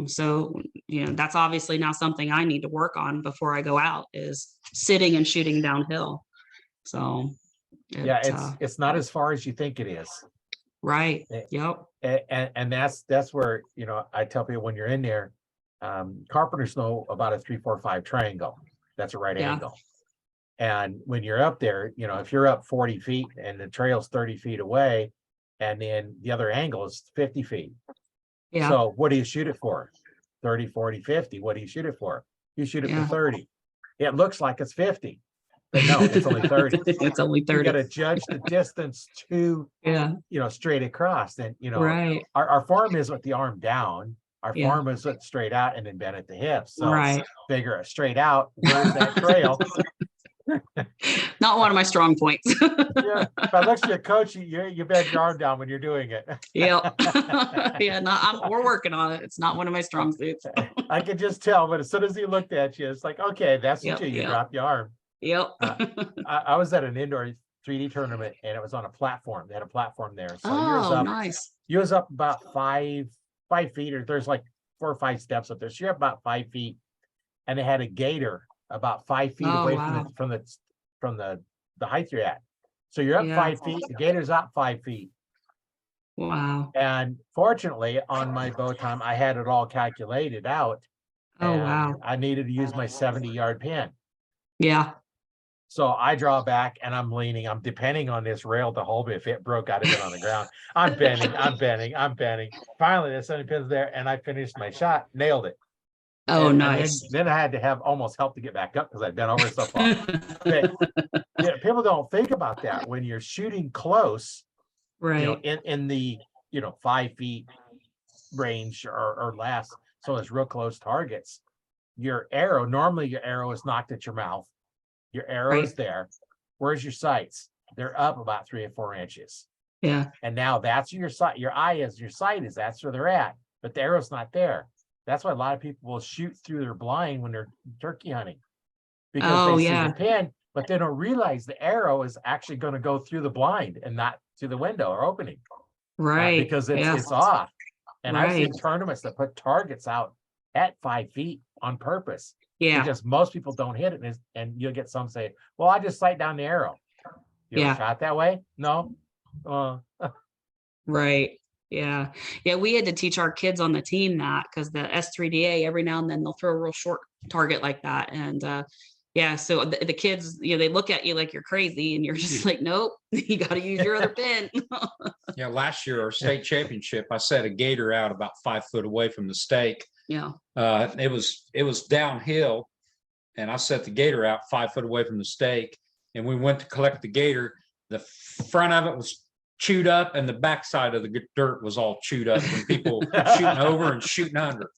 So that's obviously now something I need to work on before I go out, is sitting and shooting downhill. So Yeah, it's not as far as you think it is. right. Yep. And that's where I tell people, when you're in there, carpenters know about a 3-4-5 triangle. That's a right Yeah. angle. And when you're up there, if you're up 40 feet and the trail's 30 feet away, and then the other angle is 50 feet. Yeah. So what do you shoot it for? 30, 40, 50. What do you shoot it for? You shoot it Yeah. for 30. It looks like it's 50, but no, it's only 30. It's only You 30. got to judge the distance to, Yeah. straight across. And, Right. our form is with the arm down. Our Yeah. form is with straight out and then bent at the hips. So Right. figure a straight out. Where's that trail? Not one of my strong points. Yeah, if I look at your coach, you bend your arm down when you're doing it. Yep. Yeah, we're working on it. It's not one of my strong suits. I can just tell, but as soon as he looked at you, it's like, okay, that's Yep, what you yep. drop your arm. Yep. I was at an indoor 3D tournament, and it was on a platform. They had a platform there. So Nice. you was up about 5 feet, or there's like 4 or 5 steps up there. So you're up about 5 feet, and they had a gator about 5 feet Oh, away wow. from the height you're at. So you're up Yeah. 5 feet, the gator's up 5 feet. Wow. And fortunately, on my bow time, I had it all calculated out. Oh, and wow. I needed to use my 70-yard pin. Yeah. So I draw back, and I'm leaning. I'm depending on this rail to hold me. If it broke, I'd have been on the ground. I'm bending. Finally, the 70 pin's there, and I finished my shot, nailed it. Oh, And nice. then I had to have almost help to get back up because I'd been over so far. But people don't think about that when you're shooting close, Right. in the 5 feet range or less. So it's real close targets. your arrow, normally your arrow is knocked at your mouth. Your arrow is there. Where's your sights? They're up about 3 or 4 inches. Yeah. And now that's your sight, your eye is, your sight is, that's where they're at, but the arrow's not there. That's why a lot of people will shoot through their blind when they're turkey hunting. Because they see the pin, but they don't realize the arrow is actually going to go through the blind and not to the window or opening. Right. Because it's off. And I've seen Right. tournaments that put targets out at 5 feet on purpose. Yeah. Because most people don't hit it. And you'll get some say, well, I just sight down the arrow. You ever shot that way? No. Right. Yeah. Yeah. We had to teach our kids on the team that, because the S3DA, every now and then they'll throw a real short target like that. And yeah, so the kids, they look at you like you're crazy, and you're just like, nope, you got to use your other pin. Yeah, last year, our state championship, I set a gator out about 5 foot away from the stake. Yeah. It was downhill, and I set the gator out 5 foot away from the stake, and we went to collect the gator. The front of it was chewed up, and the backside of the dirt was all chewed up from people shooting over and shooting under.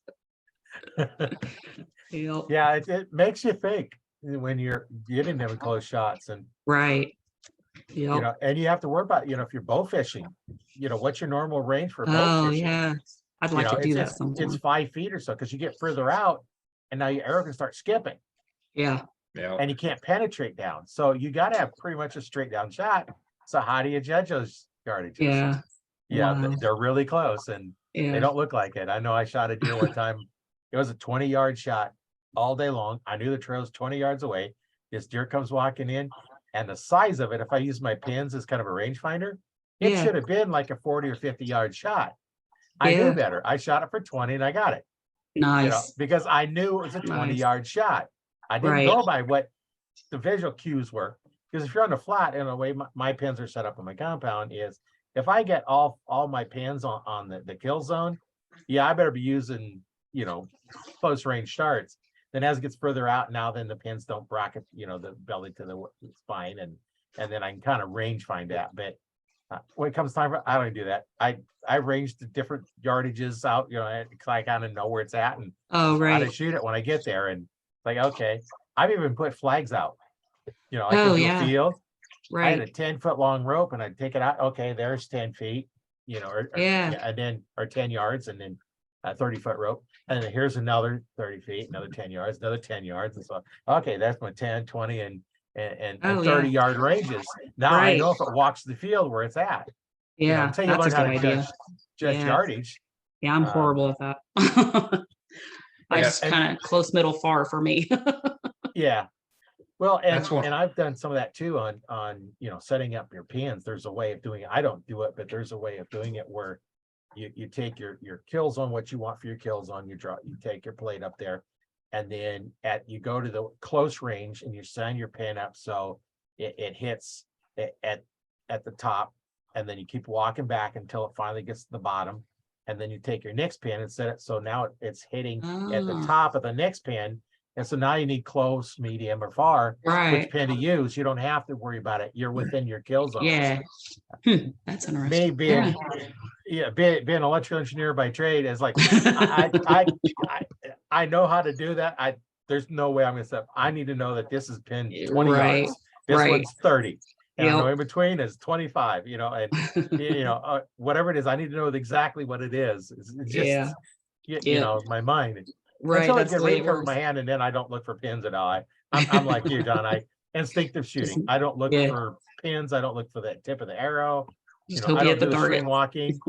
Yep. Yeah, it makes you think when you're getting them close shots, and Right. Yep. and you have to worry about, if you're bow fishing, what's your normal range for bow Oh fishing? yeah. I'd like to do that sometime. It's 5 feet or so, because you get further out and now your arrow can start skipping Yeah. Yeah. and you can't penetrate down. So you got to have pretty much a straight down shot. So how do you judge those yardages? Yeah. Yeah, Wow. they're really close and they Yeah. don't look like it. I know I shot a deer one time. It was a 20-yard shot all day long. I knew the trail was 20 yards away. This deer comes walking in, and the size of it, if I use my pins as kind of a rangefinder, it Yeah. should have been like a 40 or 50-yard shot. I knew better. I shot it for 20 and I got it. Nice. Because I knew it was a 20-yard shot. I didn't go by what the visual cues were. Because if you're on the flat, and the way my pins are set up on my compound is, if I get all my pins on the kill zone, I better be using, close range starts. Then as it gets further out now, then the pins don't bracket, the belly to the spine, and then I can kind of range find that. But when it comes time for, I don't do that. I range the different yardages out, because I kind of know where it's at and how to shoot it when I get there. And like, okay, I've even put flags out, like in the field. I had a 10-foot long rope, and I'd take it out. Okay, there's 10 feet, and then, or 10 yards, and then a 30-foot rope. And then here's another 30 feet, another 10 yards, another 10 yards. And so, okay, that's my 10, 20, and 30-yard ranges. Now I know if it walks the field where it's at. Yeah. Until you learn how to judge yardage. Yeah, I'm horrible at that. I just kind of close, middle, far for me. Yeah. Well, and I've done some of that too on setting up your pins. There's a way of doing it. I don't do it, but there's a way of doing it where you take your kill zone, what you want for your kill zone, you take your plate up there, and then you go to the close range and you sign your pin up so it hits at the top, and then you keep walking back until it finally gets to the bottom, and then you take your next pin and set it so now it's hitting at the top of the next pin. And so now you need close, medium, or far, which pin to use. You don't have to worry about it. You're within your kill zone. Yeah. That's interesting. Me being an electrical engineer by trade is like, I know how to do that. There's no way I'm gonna set. I need to know that this is pin 20 yards. This one's 30. And I know in between is 25, and whatever it is, I need to know exactly what it is. It's just my mind. Until I get recurve in my hand, and then I don't look for pins at all. I'm like you, John. Instinctive shooting. I don't look for pins. I don't look for the tip of the arrow. Just I don't do the string walking.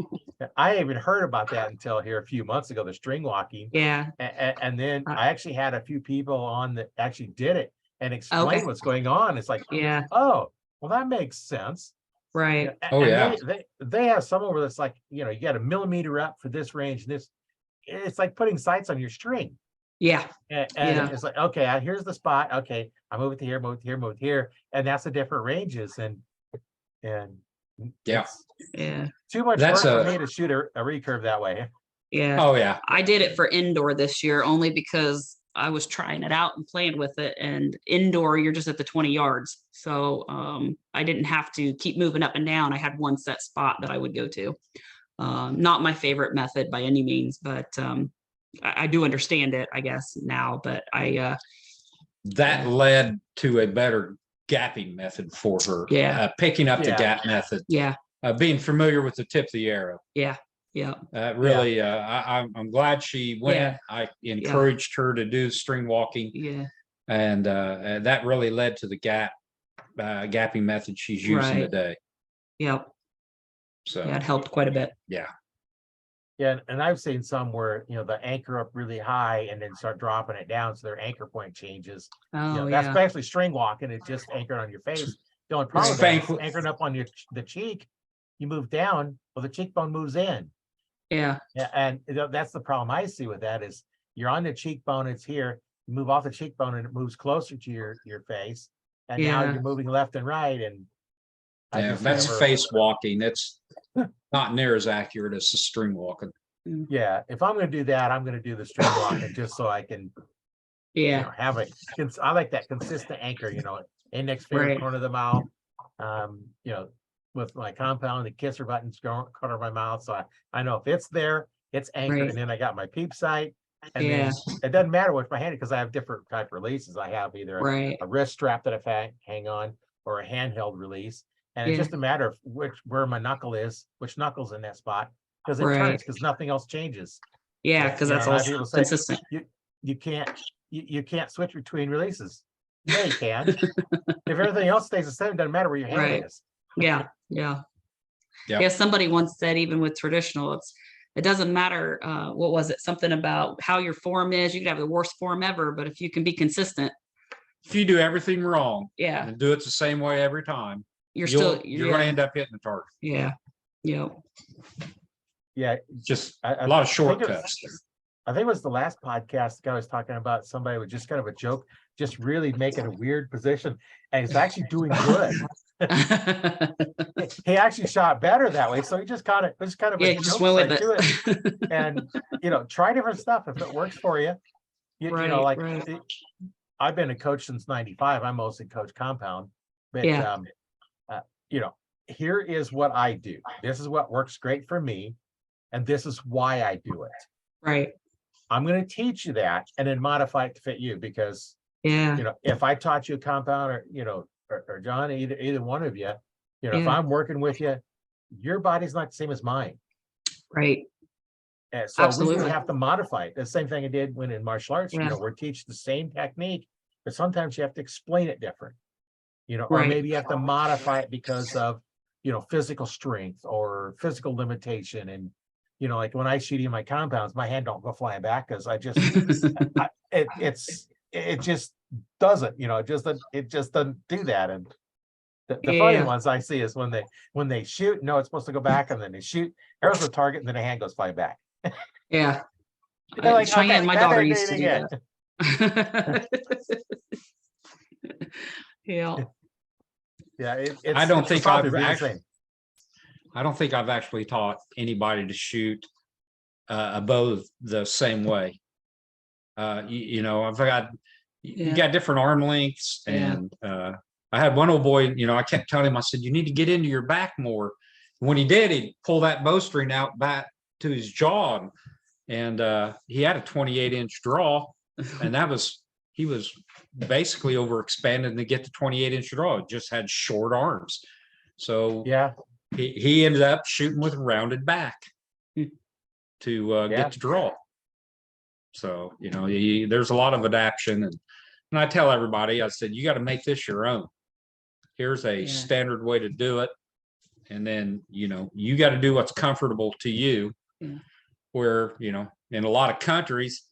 I even heard about that until here a few months ago, the string walking. Yeah. And then I actually had a few people on that actually did it and explained what's going on. It's like, oh, well, that makes sense. Right. They have some over that's like, you got a millimeter up for this range. This, it's like putting sights on your string. Yeah. And it's like, okay, here's the spot. Okay, I move it to here, move it to here, move it here. And that's the different ranges. And too much work for me to shoot a recurve that way. Yeah. Oh yeah. I did it for indoor this year only because I was trying it out and playing with it. And indoor, you're just at the 20 yards. So I didn't have to keep moving up and down. I had one set spot that I would go to. Not my favorite method by any means, but I do understand it, I guess now, but That led to a better gapping method for her. Yeah. Picking up the Yeah. gap method, yeah, being familiar with the tip of the arrow. yeah, yeah, Really, I'm glad she went. Yeah. I encouraged her to do string walking, yeah, and that really led to the gapping method she's using Right. today. yeah, So yeah, it helped quite a bit. yeah, Yeah, and I've seen some where, the anchor up really high and then start dropping it down, so their anchor point changes. Oh, That's yeah, basically string walking, it just anchored on your face. The only problem with Right. that is anchoring up on the cheek, you move down, well, the cheekbone moves in. yeah, Yeah, and that's the problem I see with that is you're on the cheekbone, it's here, you move off the cheekbone and it moves closer to your face. And now Yeah. you're moving left and right, and I yeah, just that's never- face walking. It's not near as accurate as the string walking. Yeah, if I'm gonna do that, I'm gonna do the string walking just so I can, yeah, have I like that consistent anchor, index finger, Right. corner of the mouth. With my compound, the kisser buttons corner of my mouth, so I know if it's there, it's anchored, Right. and then I got my peep sight. And Yeah. then it doesn't matter which my hand, because I have different type releases. I have either right, a wrist strap that I hang on or a handheld release. And it's Yeah. just a matter of where my knuckle is, which knuckle's in that spot, because it Right. turns, because nothing else changes. yeah, because You that's know, a lot all of people say, consistent. You can't switch between releases. Yeah, you can. If everything else stays the same, doesn't matter where your hand Right. is. Yeah, yeah. Yep. Yeah, somebody once said even with traditional, it doesn't matter, what was it? Something about how your form is. You could have the worst form ever, but if you can be consistent, If you do everything wrong yeah, and do it the same way every time, you're you're still, going to end up hitting the target. yeah, yeah, Yeah, Just I a lot of think it was- shortcuts. I think it was the last podcast, the guy was talking about somebody with just kind of a joke, just really making a weird position, and he's actually doing good. He actually shot better that way, so he just kind of, it was kind of Yeah, a just joke went with side to it. it. And, try different stuff if it works for you. Right, Like, right. I've been a coach since 95. I mostly coach compound, but, Yeah. Here is what I do. This is what works great for me, and this is why I do it. Right, I'm going to teach you that and then modify it to fit you, because, yeah, if I taught you a compound, or John, either one of you, if Yeah. I'm working with you, your body's not the same as mine. right, And so we Absolutely. have to modify it. The same thing I did when in martial arts, Yeah. we're teaching the same technique, but sometimes you have to explain it different, or Right. maybe you have to modify it because of, physical strength or physical limitation. And, like when I shoot in my compounds, my hand don't go flying back, because I just, it just doesn't, it just doesn't do that. And the funny Yeah. ones I see is when they shoot, no, it's supposed to go back, and then they shoot, arrows the target, and then the hand goes flying back. yeah. They're like, Cheyenne, okay, my that daughter ain't used to do doing that. Yeah, Yeah, I don't it's think probably I've be the actually- same. I don't think I've actually taught anybody to shoot a bow the same way. I've got you Yeah. got different arm lengths, Yeah. and I had one old boy. I kept telling him, I said, you need to get into your back more. When he did, he'd pull that bowstring out back to his jaw, and he had a 28-inch draw, and he was basically overexpanded to get the 28-inch draw. It just had short arms, so Yeah, he ended up shooting with a rounded back Hmm. to Yeah. get the draw. So, there's a lot of adaptation. And I tell everybody, I said, you got to make this your own. Here's a Yeah. standard way to do it. And then, you got to do what's comfortable to you. Yeah. Where, in a lot of countries,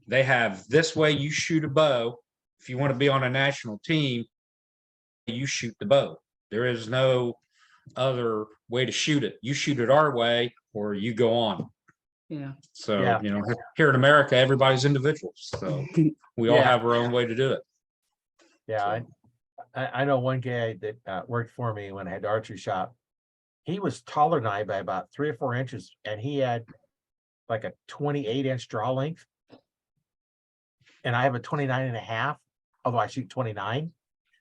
they have this way you shoot a bow. If you want to be on a national team, you shoot the bow. There is no other way to shoot it. You shoot it our way, or you go on. yeah, So, Yeah. here in America, everybody's individuals. So we all Yeah. have our own way to do it. yeah. I know one guy that worked for me when I had the archery shop. He was taller than I by about 3 or 4 inches, and he had like a 28-inch draw length. And I have a 29.5, although I shoot 29.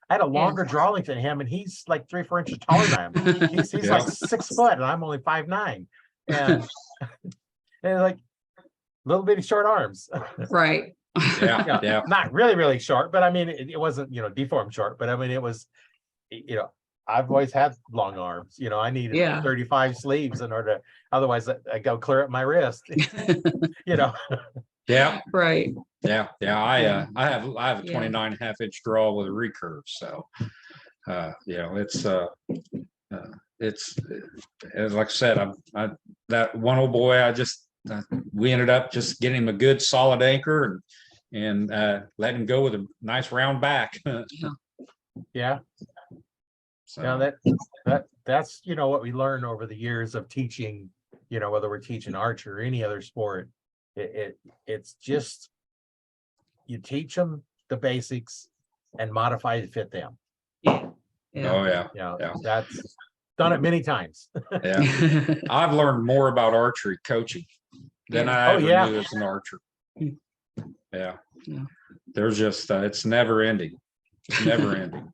I had a longer draw length than him, and he's like 3 or 4 inches taller than him. He's Yeah. like 6 foot, and I'm only 5'9". And, and like, little bitty short arms. Right. Yeah, yeah. Not really, really short, but I mean, it wasn't, deformed short, but I mean, it was, I've always had long arms, I needed Yeah. 35 sleeves in order to, otherwise I go clear up my wrist, Yeah, Right. yeah. Yeah. I have a Yeah. 29.5 inch draw with a recurve. So, it's like I said, that one old boy, we ended up just getting him a good solid anchor and letting him go with a nice round back. yeah. So, Now that's what we learn over the years of teaching, whether we're teaching archer or any other sport. It's just you teach them the basics and modify to fit them. Yeah. Yeah. oh yeah, yeah. That's done it many times. Yeah. I've learned more about archery coaching than Yeah. I Oh, ever yeah. knew as an archer. Mm. Yeah. Yeah. There's just it's never ending. It's never ending.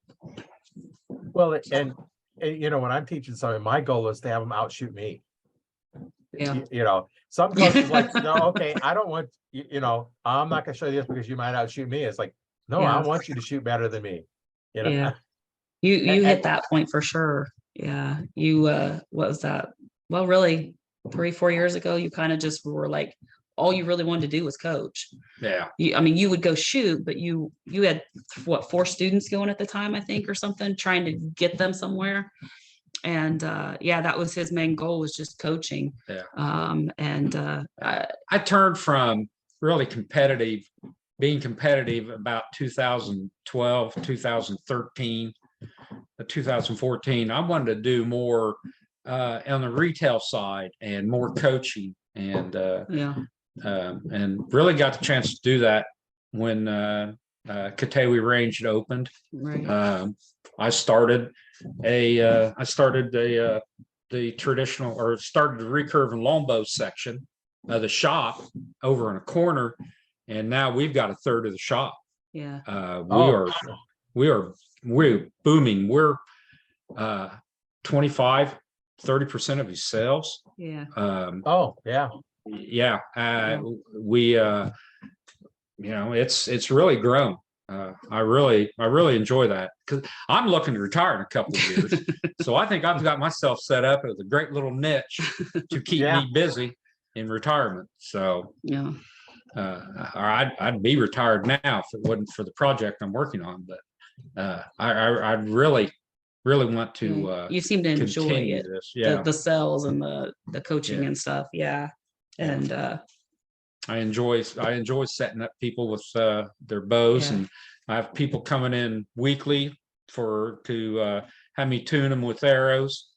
Well, and when I'm teaching something, my goal is to have them outshoot me. Yeah. Some coaches like, no, okay, I don't want I'm not gonna show you this because you might outshoot me. It's like, no, I Yeah. want you to shoot better than me. Yeah. You hit that point for sure. Yeah. You what was that? Well, really 3-4 years ago, you kind of just were like, all you really wanted to do was coach. Yeah. I mean, you would go shoot, but you had what, 4 students going at the time, I think, or something, trying to get them somewhere. And that was his main goal, was just coaching. Yeah. I I turned from really being competitive about 2012, 2013, 2014. I wanted to do more on the retail side and more coaching, and really got the chance to do that when Katawi Range had opened. right. I started the traditional, or started the recurve and longbow section of the shop over in a corner, and now we've got a third of the shop. Yeah. We're booming. We're 25-30% of his sales. Yeah. Yeah. Yeah. It's really grown. I really enjoy that, because I'm looking to retire in a couple of years. So I think I've got myself set up as a great little niche to keep me busy in retirement. So Yeah. I'd be retired now if it wasn't for the project I'm working on. But I really want to. You seem to enjoy it. This. Yeah. The sales and the coaching and stuff. Yeah. And I enjoy setting up people with their bows, and I have people coming in weekly to have me tune them with arrows.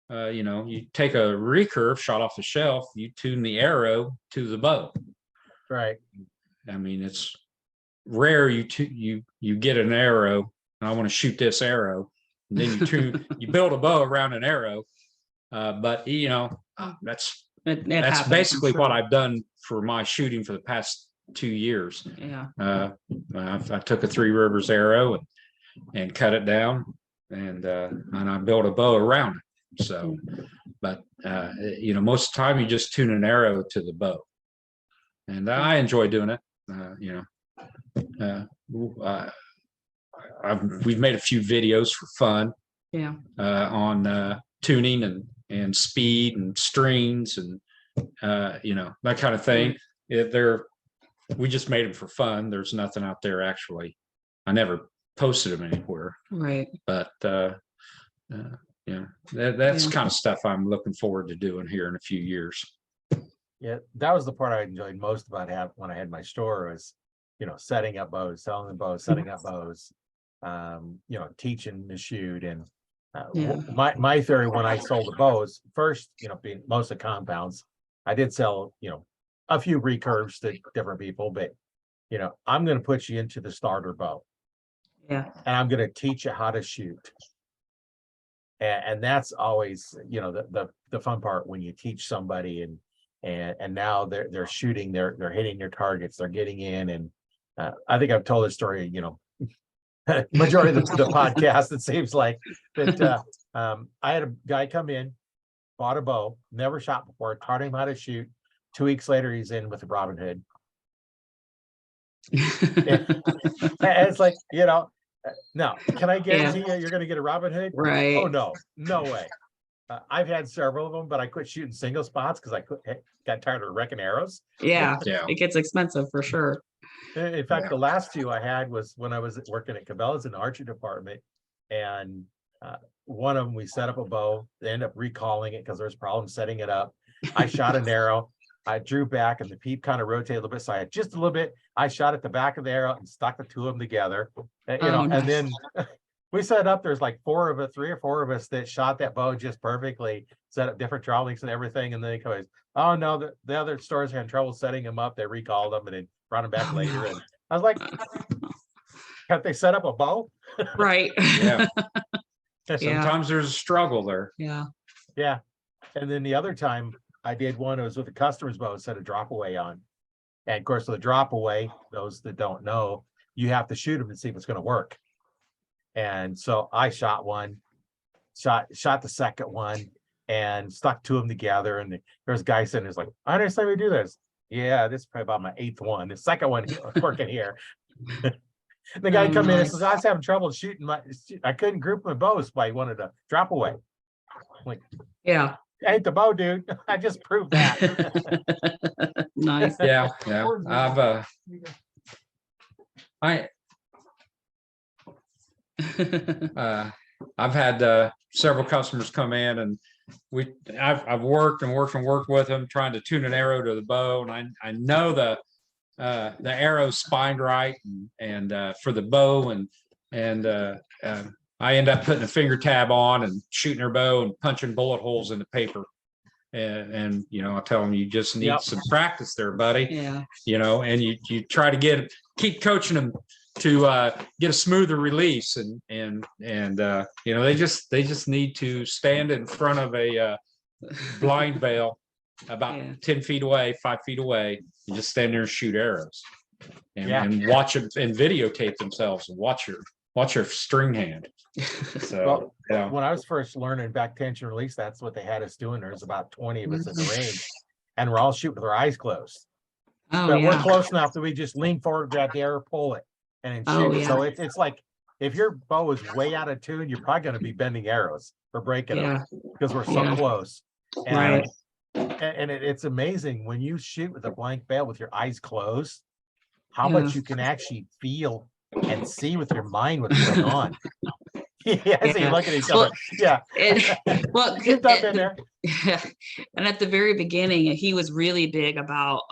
You take a recurve shot off the shelf, you tune the arrow to the bow. Right. I mean, it's rare you get an arrow and I want to shoot this arrow, and then you build a bow around an arrow. But that's happens, basically sure. what I've done for my shooting for the past 2 years. Yeah. I took a Three Rivers arrow and cut it down, and I built a bow around it. So, but most of the time you just tune an arrow to the bow, and I enjoy doing it. We've made a few videos for fun. Yeah. On tuning and speed and strings and that kind of thing. We just made them for fun. There's nothing out there actually. I never posted them anywhere. Right. But that's kind of stuff I'm looking forward to doing here in a few years. Yeah, that was the part I enjoyed most about when I had my store, was setting up bows, selling the bows, setting up bows, teaching to shoot. And my theory when I sold the bows first, being most of compounds, I did sell a few recurves to different people, but I'm going to put you into the starter bow. Yeah. And I'm going to teach you how to shoot. And that's always the fun part, when you teach somebody and now they're shooting, they're hitting their targets, they're getting in. And I think I've told this story, majority of the podcast, it seems like. But I had a guy come in, bought a bow, never shot before, taught him how to shoot, 2 weeks later, he's in with the Robin Hood. And it's like, no, can I guarantee you're going to get a Robin Hood? Right. Oh, no way. I've had several of them, but I quit shooting single spots because got tired of wrecking arrows. Yeah. Yeah. It gets expensive for sure. In fact, the last two I had was when I was working at Cabela's in the archery department, and one of them we set up a bow. They ended up recalling it because there was problems setting it up. I shot an arrow. I drew back, and the peep kind of rotated a little bit, so I had just a little bit. I shot at the back of the arrow and stuck the two of them together. And nice. then we set up. There's like 3 or 4 of us that shot that bow just perfectly. Set up different draw links and everything, and then they come, oh no, the other stores had trouble setting them up. They recalled them and then brought them back later. And I was like, have they set up a bow? Right. Yeah. Sometimes there's a struggle there. Yeah. Yeah. And then the other time I did one, it was with a customer's bow, set a drop away on. And of course, the drop away, those that don't know, you have to shoot them to see if it's going to work. And so I shot one, shot the second one, and stuck 2 of them together. And there's a guy sitting there's like, I understand we do this. Yeah, this is probably about my 8th one. The second one working here. The guy come in and says, I was having trouble shooting I couldn't group my bows, but I wanted to drop away. I'm like, yeah. Ain't the bow, dude. I just proved that. Nice. Yeah. I've had several customers come in, and I've worked with them trying to tune an arrow to the bow, and I know the arrow's spined right and for the bow, and I end up putting a finger tab on and shooting their bow and punching bullet holes in the paper. And I tell them, you just need some practice there, buddy. Yeah. And you try to keep coaching them to get a smoother release, and they just need to stand in front of a blind veil about 10 feet away, 5 feet away, and just stand there and shoot arrows, and watch them and videotape themselves and watch your string hand. So when I was first learning back tension release, that's what they had us doing. There's about 20 of us at the range, and we're all shooting with our eyes closed. But we're close enough that we just lean forward, grab the arrow, pull it, and then shoot. So it's like, if your bow is way out of tune, you're probably going to be bending arrows or breaking them because we're so close. And, and it's amazing when you shoot with a blank veil with your eyes closed, how much you can actually feel and see with your mind what's going on. So you look at each other. Get up in there. And at the very beginning, he was really big about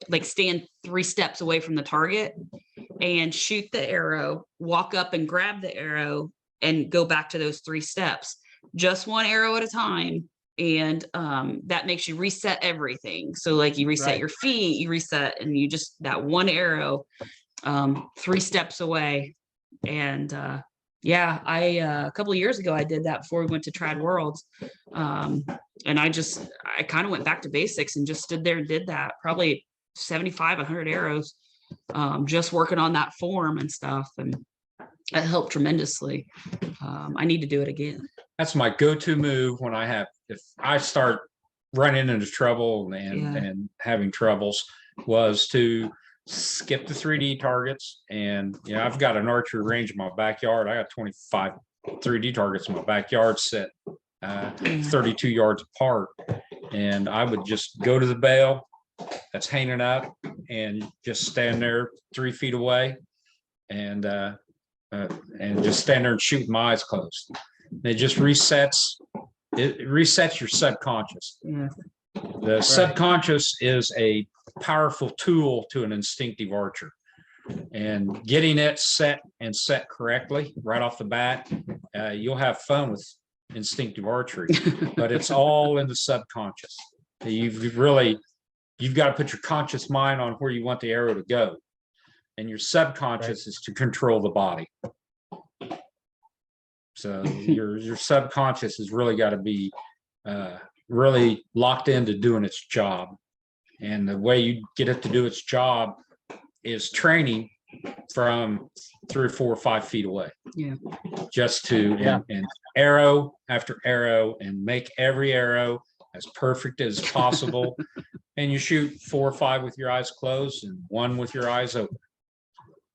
like stand 3 steps away from the target and shoot the arrow, walk up and grab the arrow and go back to those 3 steps, just 1 arrow at a time. And that makes you reset everything. So like you reset your feet, you reset, and you just that 1 arrow 3 steps away. And a couple of years ago I did that before we went to Trad Worlds, and I kind of went back to basics and just stood there and did that, probably 75-100 arrows, just working on that form and stuff, and it helped tremendously. I need to do it again. That's my go-to move if I start running into trouble and having troubles, was to skip the 3D targets. And I've got an archery range in my backyard. I got 25 3D targets in my backyard set 32 yards apart, and I would just go to the bail that's hanging up and just stand there 3 feet away, and just stand there and shoot with my eyes closed. It just resets your subconscious. The subconscious is a powerful tool to an instinctive archer, and getting it set correctly right off the bat, you'll have fun with instinctive archery. But it's all in the subconscious. You've got to put your conscious mind on where you want the arrow to go, and your subconscious is to control the body. So your subconscious has really got to be really locked into doing its job. And the way you get it to do its job is training from 3 or 4 or 5 feet away. Just to and arrow after arrow, and make every arrow as perfect as possible. And you shoot 4 or 5 with your eyes closed and 1 with your eyes open.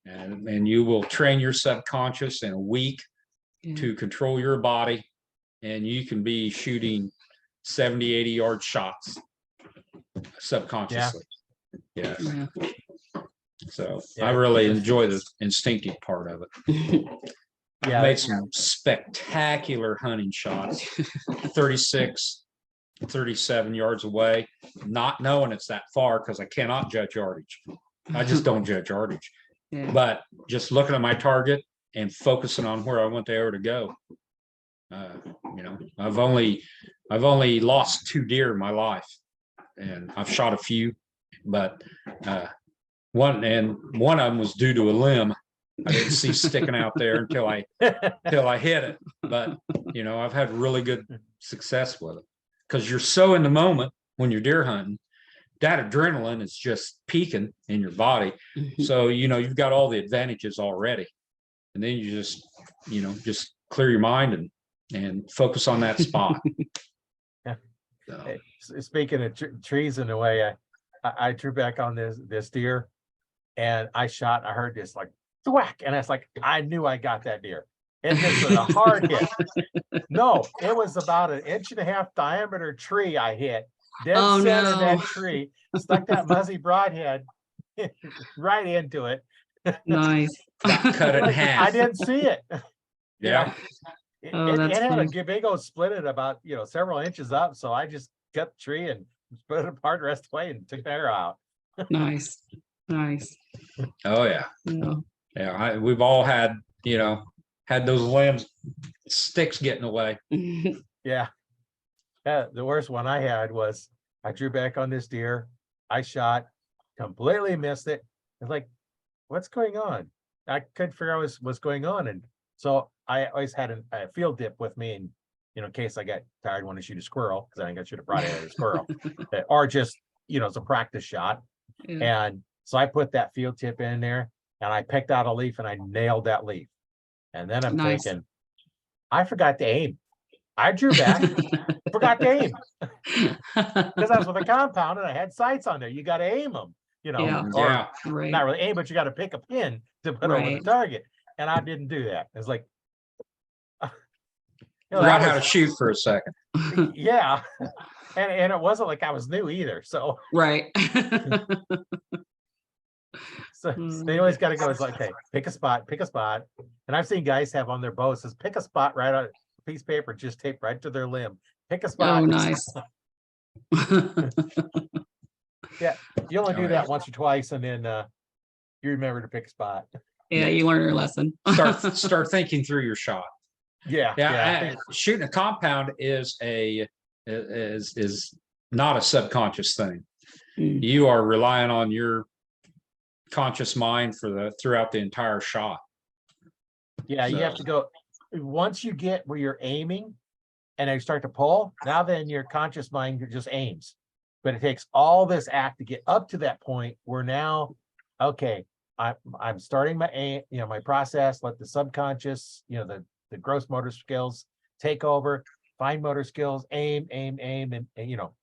And you will train your subconscious in a week to control your body. And you can be shooting 70, 80-yard shots subconsciously. Yeah. So I really enjoy the instinctive part of it. I've made some spectacular hunting shots, 36, 37 yards away, not knowing it's that far because I cannot judge yardage. I just don't judge yardage. But just looking at my target and focusing on where I want the arrow to go. You know, I've only lost 2 deer in my life, and I've shot a few, but one of them was due to a limb I didn't see sticking out there until I hit it. But you know, I've had really good success with it because you're so in the moment when you're deer hunting. That adrenaline is just peaking in your body. So, you know, you've got all the advantages already. And then you just, you know, just clear your mind and focus on that spot. So. Hey, speaking of trees in a way, I drew back on this deer and I heard this like thwack. And it's like, I knew I got that deer. And this was a hard hit. No, it was about 1.5 inch diameter tree I hit. Dead center of that tree, stuck that muzzy broadhead right into it. Nice. Cut it in half. I didn't see it. Yeah. You know, it had a big old split it about, you know, several inches up. So I just cut the tree and split it apart the rest of the way and took the arrow out. Nice. Nice. Oh yeah. Yeah. We've all had, you know, had those limbs, sticks getting away. Yeah. The worst one I had was I drew back on this deer. I shot, completely missed it. I was like, what's going on? I couldn't figure out what's going on. And so I always had a field dip with me, and you know, in case I got tired, want to shoot a squirrel, because I think I should have brought it a squirrel, or just, you know, it's a practice shot. And so I put that field tip in there and I picked out a leaf and I nailed that leaf. And then I'm thinking, I forgot to aim. I drew back, forgot to aim because I was with a compound and I had sights on there. You got to aim them, you know, or not really aim, but you got to pick a pin to put over the target. And I didn't do that. It's like, you know, forgot how to shoot for a second. Yeah, and it wasn't like I was new either. So So they always got to go. It's like, hey, pick a spot. And I've seen guys have on their bow, it says pick a spot right on a piece of paper, just taped right to their limb. Pick a spot. Oh, nice. Yeah, you only do that once or twice, and then you remember to pick a spot. Yeah, you learn your lesson. Start thinking through your shot. Yeah. Shooting a compound is not a subconscious thing. You are relying on your conscious mind throughout the entire shot. Yeah, you have to go once you get where you're aiming and you start to pull. Now then your conscious mind just aims, but it takes all this act to get up to that point where now, okay, I'm starting my aim, you know, my process. Let the subconscious, you know, the gross motor skills take over. Fine motor skills, aim, and you know,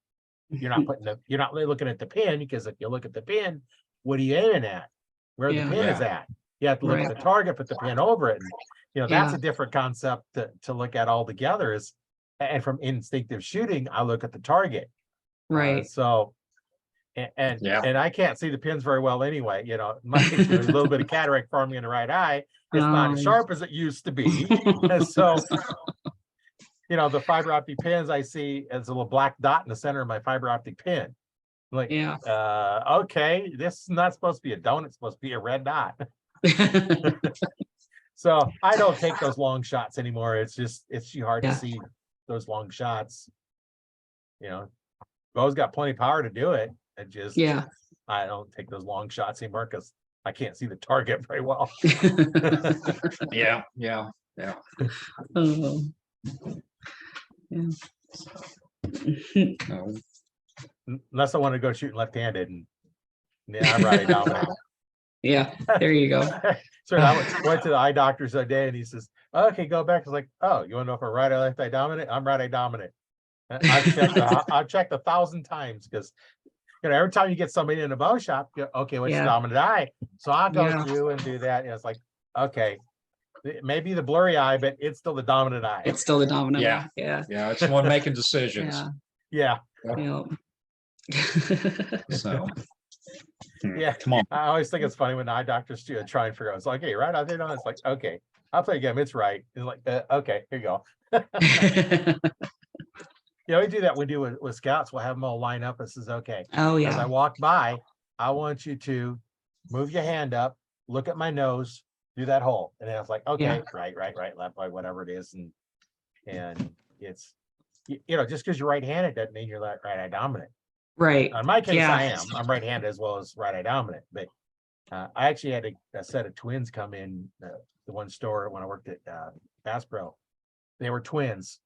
you're not looking at the pin, because if you look at the pin, what are you aiming at? Where the pin is at? You have to look at the target, put the pin over it. And, you know, that's a different concept to look at altogether. And from instinctive shooting, I look at the target. So, and I can't see the pins very well anyway. You know, there's a little bit of cataract forming in the right eye. It's not as sharp as it used to be. And so, you know, the fiber optic pins I see as a little black dot in the center of my fiber optic pin. Like, okay, this is not supposed to be a donut, it's supposed to be a red dot. So I don't take those long shots anymore. It's too hard to see those long shots. You know, bow's got plenty of power to do it. It just, I don't take those long shots anymore because I can't see the target very well. Yeah. Unless I want to go shooting left-handed, and I'm right dominant. Yeah, there you go. So I went to the eye doctor the other day, and he says, "Okay, go back." I was like, "Oh, you want to know if I'm right or left eye dominant? I'm right eye dominant." I've checked 1,000 times because every time you get somebody in a bow shop, okay, what's the Yeah. dominant eye? So I'll go Yeah. through and do that. And it's like, okay, maybe the blurry eye, but it's still the dominant eye. It's still the dominant. Yeah. Yeah. Yeah, it's the one making decisions. Yeah. Yeah. Yeah. So Yeah. come on. I always think it's funny when eye doctors try and figure out. It's like, hey, right out there, it's like, okay, I'll play a game. It's right. It's like, okay, here you go. Yeah, we do that. We do with scouts. We'll have them all line up. This is okay. Oh As I yeah. walk by, I want you to move your hand up, look at my nose, do that hole. And then I was like, okay, right, left, right, whatever it is. And it's, just because you're right-handed doesn't mean you're right eye dominant. Right. In my case, Yeah. I am. I'm right-handed as well as right eye dominant. But I actually had a set of twins come in the one store when I worked at Bass Pro. They were twins.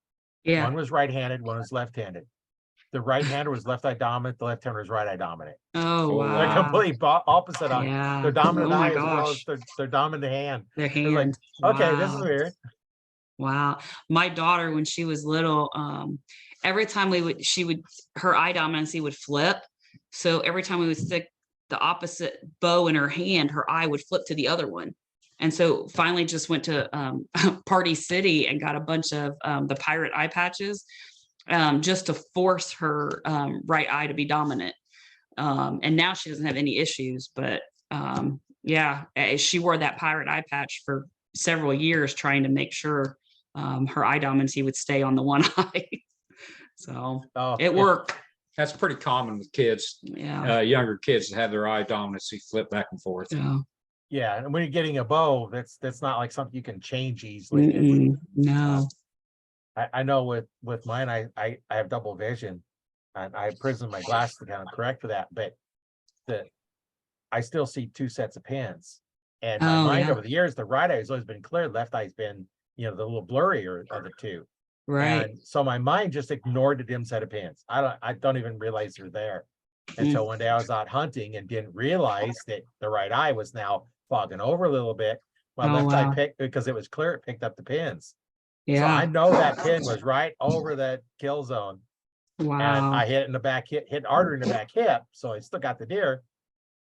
Yeah. One was right-handed, one was left-handed. The right-hander was left eye dominant, the left-hander was right eye dominant. Oh They're wow. complete opposite on Yeah. their dominant Oh my eye as well gosh. as their dominant hand. Their It's like, hand. okay, this is Wow. weird. Wow. My daughter, when she was little, every time her eye dominancy would flip. So every time we would stick the opposite bow in her hand, her eye would flip to the other one. And so finally just went to Party City and got a bunch of the pirate eye patches just to force her right eye to be dominant. And now she doesn't have any issues, but yeah, she wore that pirate eye patch for several years trying to make sure her eye dominancy would stay on the one eye. So Oh, it worked. That's pretty common with kids, Yeah. younger kids that have their eye dominancy flip back and forth. Yeah. yeah. And when you're getting a bow, that's not like something you can change easily. No. I know with mine, I have double vision and I have prism my glasses to kind of correct for that, but I still see two sets of pins. And my mind over the years, the right eye has always been clear, left eye's been, the little blurrier of the two. Right. And so my mind just ignored the dim set of pins. I don't even realize they're there until one day I was out hunting and didn't realize that the right eye was now fogging over a little bit. My left eye picked, because it was clear, it picked up the pins. So I Yeah. know that pin was right over that kill zone. And Wow. I hit it in the back hip, hit artery in the back hip. So I still got the deer.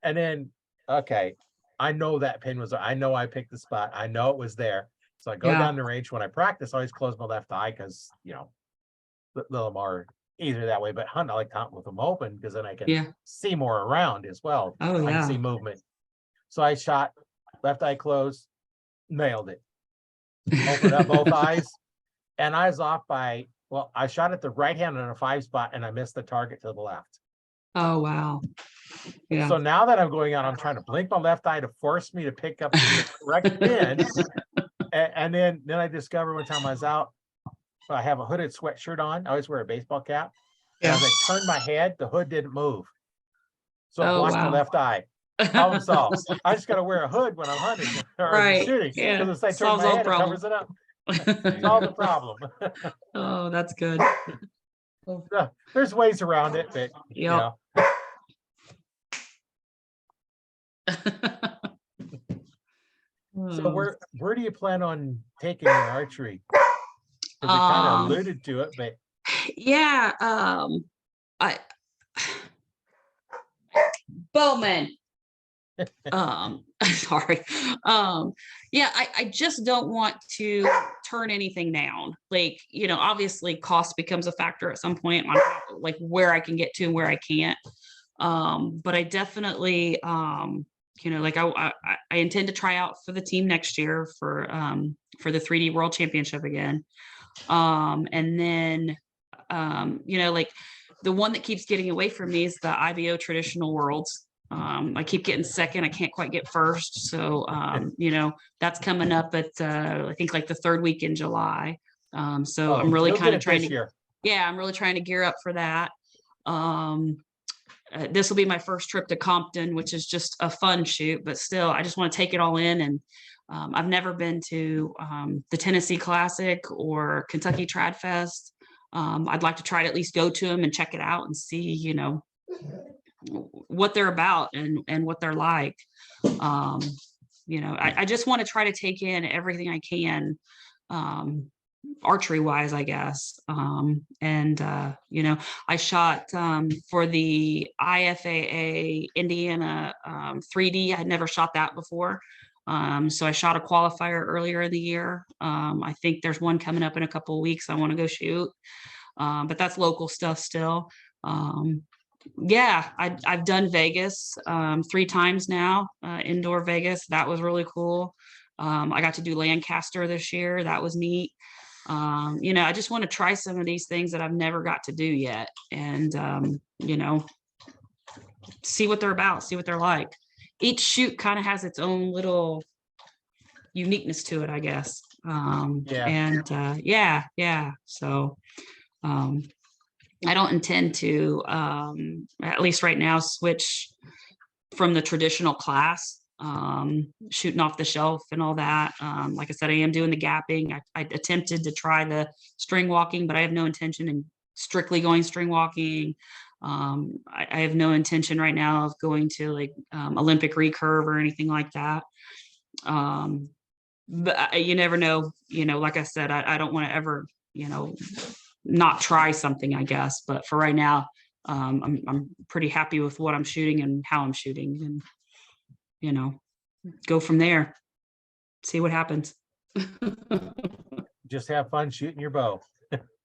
And then, okay, I know that pin was, I know I picked the spot. I know it was there. So I go Yeah. down the range. When I practice, I always close my left eye because, a little more easier that way. But hunt, I like to hunt with them open because then I can Yeah. see more around as well. Oh I can yeah. see movement. So I shot, left eye closed, nailed it. Opened up both eyes. And I was off by, well, I shot at the right hand on a 5 spot and I missed the target to the left. Oh wow. Yeah. So now that I'm going out, I'm trying to blink my left eye to force me to pick up the correct pin. And then I discovered one time I was out, I have a hooded sweatshirt on. I always wear a baseball cap. And Yeah. as I turned my head, the hood didn't move. So it Oh, blocked my wow. left eye. Problem solved. I just got to wear a hood when I'm hunting or Right. shooting. Yeah. Because if I turn Solves my all head, it problems. covers it up. Solve the problem. Oh, that's good. There's ways around it, but Yep. So where do you plan on taking your archery? 'Cause we kind of alluded to it, but Yeah, I Bowman. Sorry. Yeah, I just don't want to turn anything down. Like, obviously cost becomes a factor at some point on like where I can get to and where I can't. But I definitely like I intend to try out for the team next year for the 3D World Championship again. And then like the one that keeps getting away from me is the IBO Traditional Worlds. I keep getting second. I can't quite get first. So, that's coming up at, I think like the 3rd week in July. So I'm really kind of trying to, I'm really trying to gear up for that. This will be my first trip to Compton, which is just a fun shoot, but still, I just want to take it all in. And I've never been to the Tennessee Classic or Kentucky Trad Fest. I'd like to try to at least go to them and check it out and see, what they're about and what they're like. I just want to try to take in everything I can archery wise, I guess. You know, I shot for the IFAA Indiana 3D. I'd never shot that before. So I shot a qualifier earlier in the year. I think there's one coming up in a couple of weeks I want to go shoot. But that's local stuff still. Yeah, I've done Vegas 3 times now, indoor Vegas. That was really cool. I got to do Lancaster this year. That was neat. You know, I just want to try some of these things that I've never got to do yet, and you know, see what they're about, see what they're like. Each shoot kind of has its own little uniqueness to it, I guess. Yeah. So I don't intend to, at least right now, switch from the traditional class, shooting off the shelf and all that. Like I said, I am doing the gapping. I attempted to try the string walking, but I have no intention in strictly going string walking. I have no intention right now of going to like Olympic recurve or anything like that. But you never know, you know, like I said, I don't want to ever, you know, not try something, I guess. But for right now, I'm pretty happy with what I'm shooting and how I'm shooting, and, you know, go from there, see what happens. Just have fun shooting your bow.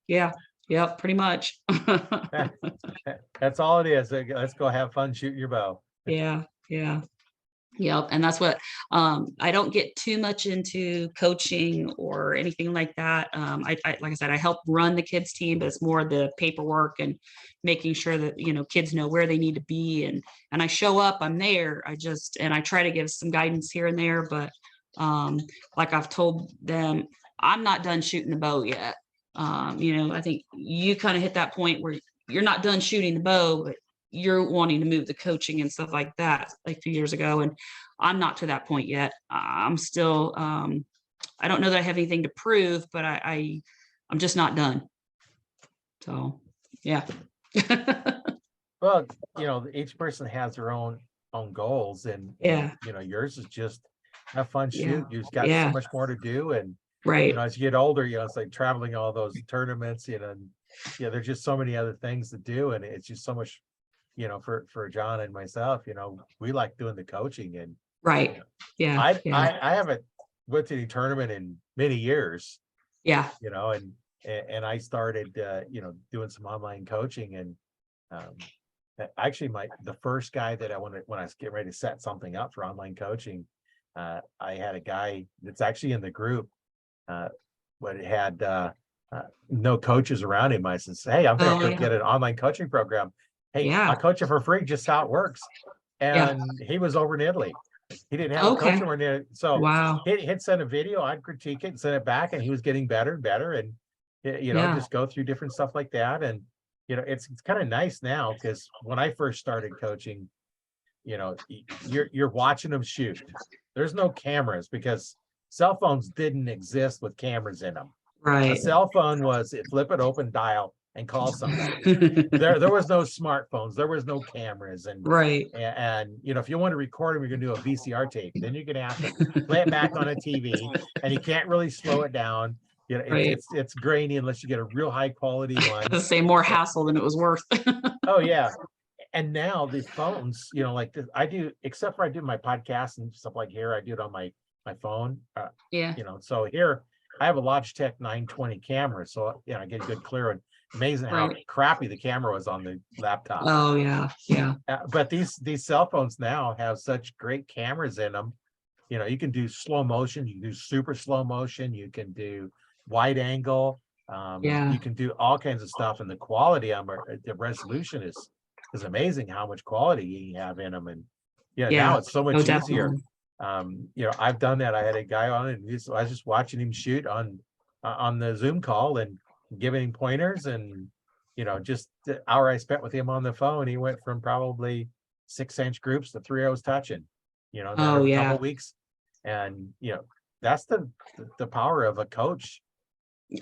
Yeah. Yep. Pretty much. That's all it is. Let's go have fun shooting your bow. Yeah. Yep. And that's what, I don't get too much into coaching or anything like that. Like I said, I help run the kids team, but it's more the paperwork and making sure that, you know, kids know where they need to be. And I show up, I'm there. And I try to give some guidance here and there, but like I've told them, I'm not done shooting the bow yet. You know, I think you kind of hit that point where you're not done shooting the bow, but you're wanting to move the coaching and stuff like that, like a few years ago. And I'm not to that point yet. I'm still, I don't know that I have anything to prove, but I'm just not done. So, yeah. Well, you know, each person has their own goals, and Yeah. you know, yours is just have fun Yeah. shoot. You've got so much more to do, and you Right. know, as you get older, you know, it's like traveling all those tournaments, you know, and yeah, there's just so many other things to do, and it's just so much, you know, for John and myself, you know, we like doing the coaching, and Right. you know, Yeah. I haven't went to any tournament in many years, Yeah. you know, and I started you know, doing some online coaching, and actually the first guy that when I was getting ready to set something up for online coaching, I had a guy that's actually in the group, but it had no coaches around him. I said, hey, I'm Oh, gonna yeah. get an online coaching program. Hey, Yeah. I'll coach you for free, just how it works. Yeah. And he was over in Italy. He didn't have a Okay. coach over there. So Wow. he'd send a video, I'd critique it and send it back, and he was getting better and better. And you know, Yeah. just go through different stuff like that. And you know, it's kind of nice now, because when I first started coaching, you know, you're watching them shoot. There's no cameras, because cell phones didn't exist with cameras in them. A Right. cell phone was flip it open, dial, and call somebody. There was no smartphones, there was no cameras, Right. and you know, if you want to record them, you're gonna do a VCR tape. Then you're gonna have to play it back on a TV, and you can't really slow it down. You know, Right. it's grainy unless you get a real high quality one. To say more hassle than it was worth. Oh yeah. And now the phones, you know, like I do, except for I do my podcast and stuff like here, I do it on my phone. Yeah. You know, so here I have a Logitech 920 camera, so you know, I get a good clear. And amazing how Right. crappy the camera was on the laptop. Oh yeah. Yeah. But these cell phones now have such great cameras in them. You know, you can do slow motion, you can do super slow motion, you can do wide angle, Yeah. you can do all kinds of stuff, and the quality on the resolution is amazing how much quality you have in them. And yeah, now it's so much Oh, easier. definitely. You know, I've done that. I had a guy on it, and I was just watching him shoot on the Zoom call and giving him pointers, and you know, just the hour I spent with him on the phone, he went from probably 6-inch groups to 3 hours touching, you know, in a matter Oh of a yeah. couple of weeks. And you know, that's the power of a coach.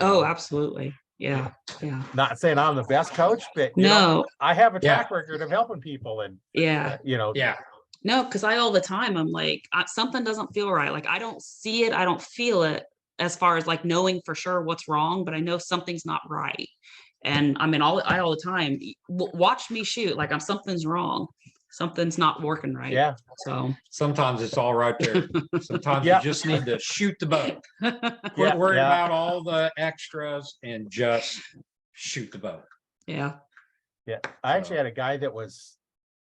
Oh, absolutely. Yeah. Yeah. Not saying I'm the best coach, but you know, No. I have a Yeah. track record of helping people, and Yeah. you know, Yeah. No, because all the time I'm like, something doesn't feel right. Like I don't see it, I don't feel it, as far as like knowing for sure what's wrong, but I know something's not right. And I mean, all the time, watch me shoot, like something's wrong. Something's not working right. Yeah. So Sometimes it's all right there. Sometimes Yeah. you just need to shoot the bow. Yeah, Quit worrying yeah. about all the extras and just shoot the bow. yeah. Yeah, I actually had a guy that was,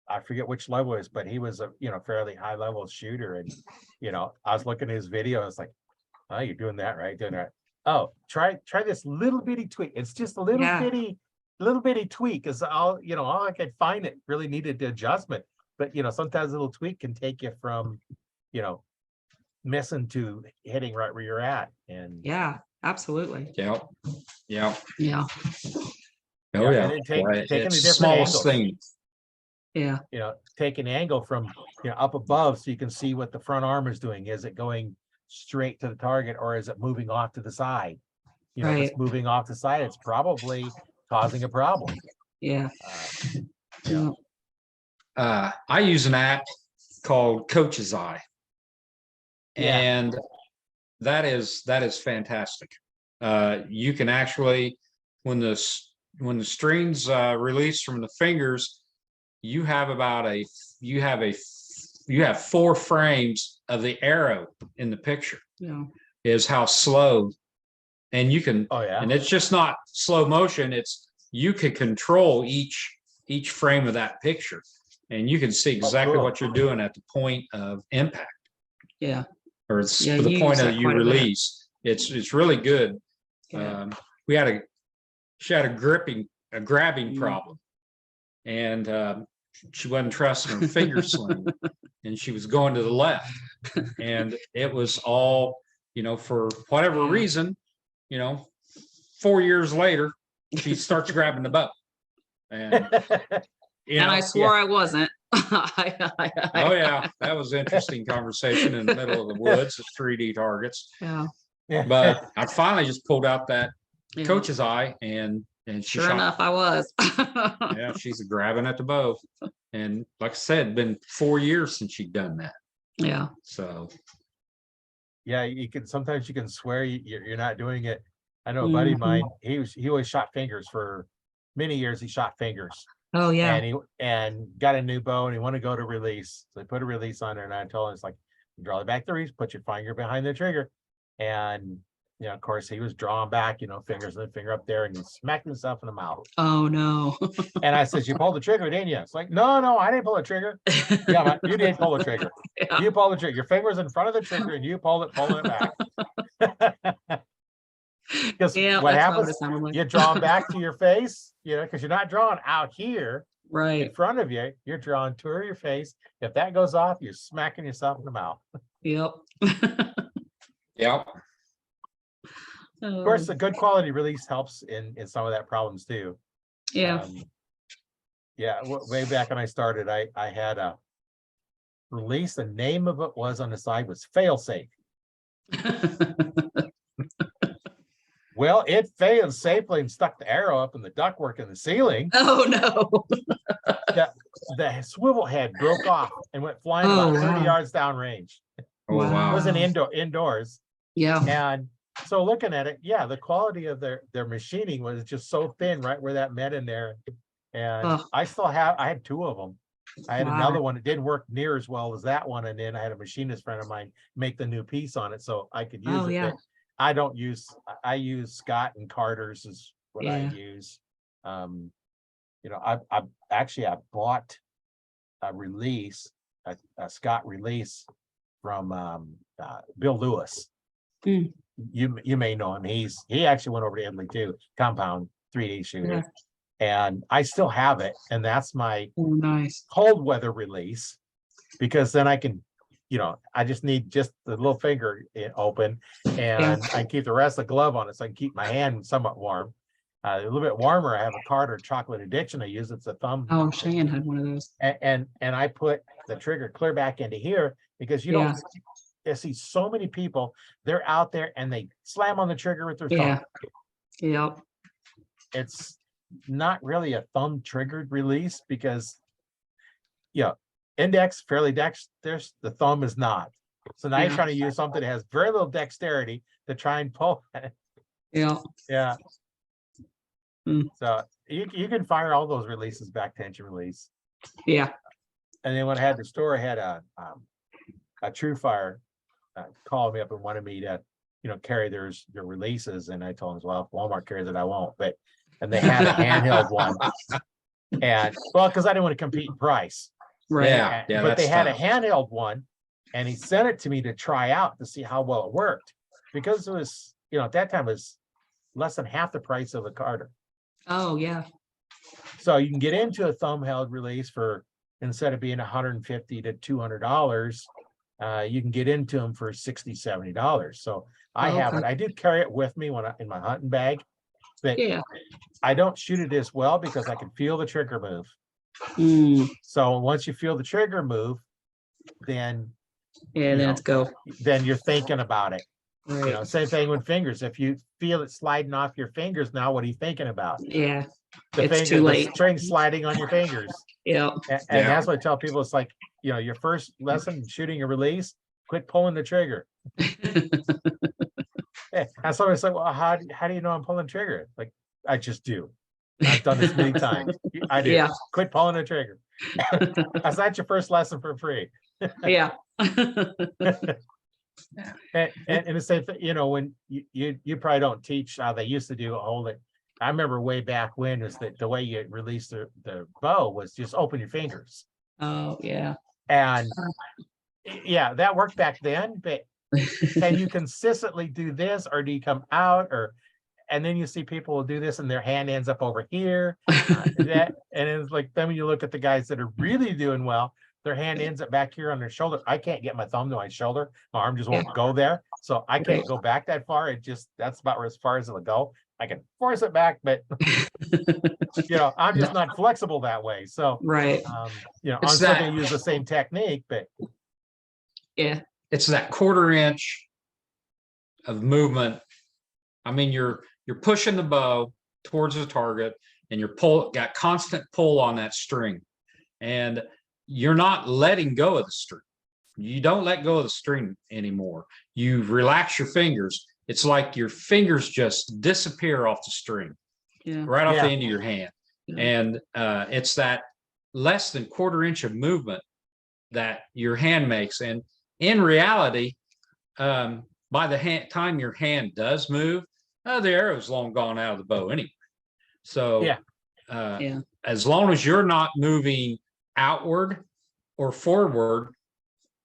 I forget which level it is, but he was a, fairly high level shooter. And, I was looking at his video. I was like, oh, you're doing that right, doing that. Oh, try this little bitty tweak. It's just a little Yeah. bitty tweak is all, all I could find it really needed the adjustment. But, sometimes a little tweak can take you from, missing to hitting right where you're at. And Yeah, absolutely. Yep. Yep. Yeah. Oh Yeah, yeah. and then taking Right. the different It's the smallest angles. thing. Yeah. Take an angle from, up above so you can see what the front arm is doing. Is it going straight to the target or is it moving off to the side? If Right. it's moving off the side, it's probably causing a problem. Yeah. Yeah. I use an app called Coach's Eye. Yeah. And that is fantastic. You can actually, when the strings release from the fingers, you have 4 frames of the arrow in the picture Yeah. is how slow, and you can, Oh yeah. and it's just not slow motion. It's, you can control each frame of that picture, and you can see exactly cool. what you're doing at the point of impact, Yeah. or Yeah, the you point use of that you quite a bit. release. It's really good. Yeah. She had a grabbing Mm. problem, and she wasn't trusting her finger sling, and she was going to the left, and it was all, for whatever Yeah. reason, 4 years later, she starts grabbing the bow, and And I swore I wasn't. oh yeah, that was an interesting conversation in the middle of the woods, 3D targets. Yeah. But I finally just pulled out that Yeah. Coach's Eye, and she Sure shot. enough, I was. Yeah, she's grabbing at the bow, and like I said, been 4 years since she'd done that. Yeah. So Yeah, sometimes you can swear you're not doing it. I know a buddy of mine, he always shot fingers for many years. He shot fingers. Oh yeah. And got a new bow and he wanted to go to release. So they put a release on there, and I told him, it's like, draw back the release, put your finger behind the trigger. And of course he was drawing back, fingers and the finger up there, and he smacked himself in the mouth. Oh no. And I said, you pulled the trigger, didn't you? It's like, no, I didn't pull the trigger. Yeah, man, you did pull the trigger. Yeah. You pulled the trigger. Your finger was in front of the trigger and you pulling it back. Because Yeah, what that's happens, what it sounded like. you draw them back to your face, because you're not drawing out here in Right. front of you. You're drawing toward your face. If that goes off, you're smacking yourself in the mouth. Yep. yeah, Of course, a good quality release helps in some of that problems too. Yeah. Yeah, way back when I started, I had a release. The name of it was on the side was fail safe. Well, it failed safely and stuck the arrow up in the ductwork in the ceiling. Oh no. The swivel head broke off and went flying Oh, about 30 wow. yards downrange. oh It wow, wasn't indoors. Yeah. And so looking at it, yeah, the quality of their machining was just so thin right where that met in there. And Ugh. I had 2 of them. I had Wow. another one that didn't work near as well as that one. And then I had a machinist friend of mine make the new piece on it so I could use Oh, it. yeah. But I use Scott and Carter's is what I Yeah. use. I bought a release, a Scott release from Bill Lewis. Hmm. You may know him. He actually went over to Italy too, compound 3D shooter. Yeah. And I still have it, and that's my Oh, nice. cold weather release, because then I can, I just need just the little finger open, and I keep the rest of the glove on it so I can keep my hand somewhat warm. A little bit warmer, I have a Carter chocolate addiction I use. It's a thumb. Oh, Cheyenne had one of those. And I put the trigger clear back into here, because you don't I see so many people, they're out there and they slam on the trigger with their Yeah. thumb. Yep. It's not really a thumb triggered release, because index fairly dexterous, the thumb is not. So now you're Yeah. trying to use something that has very little dexterity to try and pull. Yeah. Yeah. Hmm. So you can fire all those releases back tension release. Yeah. And then when I had the store, I had a True Fire called me up and wanted me to, carry their releases. And I told them, well, if Walmart carries it, I won't. And they had a handheld one. And well, because I didn't want to compete in price. Right. Yeah, But that's they had tough. a handheld one, and he sent it to me to try out to see how well it worked. Because it was, at that time it was less than half the price of a Carter. Oh, yeah. So you can get into a thumb held release for, instead of being $150 to $200, you can get into them for $60, $70. So I have it. Okay. I do carry it with me in my hunting bag, but Yeah. I don't shoot it as well because I can feel the trigger move. Mm. So once you feel the trigger move, then Yeah, you know, let's go. then you're thinking about it. Right. Same thing with fingers. If you feel it sliding off your fingers, now what are you thinking about? Yeah. The It's too late. the string sliding on your fingers. Yeah. And Yeah. that's what I tell people. It's like, your first lesson shooting a release, quit pulling the trigger. And somebody's like, well, how do you know I'm pulling the trigger? Like, I just do. I've done this many times. I do. Yeah. Quit pulling the trigger. That's not your first lesson for free. Yeah. And the same thing, when you probably don't teach how they used to do hold it. I remember way back when was that the way you release the bow was just open your fingers. Oh, yeah. And yeah, that worked back then, but can you consistently do this, or do you come out, and then you see people will do this and their hand ends up over here. And it's like, then when you look at the guys that are really doing well, their hand ends up back here on their shoulder. I can't get my thumb to my shoulder. My arm just won't go there. So I can't go back that far. That's about as far as it'll go. I can force it back, but I'm just not flexible that way. So, Right. I'm It's still that- going to use the same technique, but Yeah. It's that 1/4 inch of movement. I mean, you're pushing the bow towards the target, and you're got constant pull on that string, and you're not letting go of the string. You don't let go of the string anymore. You relax your fingers. It's like your fingers just disappear off the string, Yeah. right off Yeah. the end of your hand. Yeah. And it's that less than 1/4 inch of movement that your hand makes. And in reality, by the time your hand does move, the arrow's long gone out of the bow anyway. So Yeah. Yeah. as long as you're not moving outward or forward,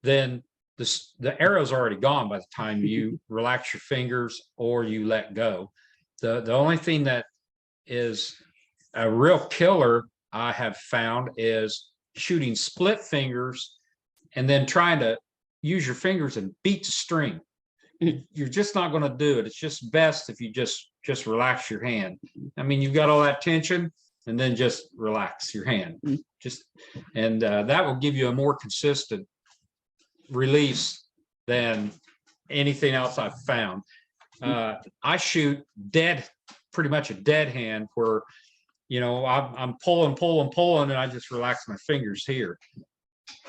then the arrow's already gone by the time you relax your fingers or you let go. The only thing that is a real killer I have found is shooting split fingers and then trying to use your fingers and beat the string. You're just not going to do it. It's just best if you just relax your hand. I mean, you've got all that tension, and then just relax your hand. That will give you a more consistent release than anything else I've found. I shoot pretty much a dead hand where, I'm pulling, and I just relax my fingers here.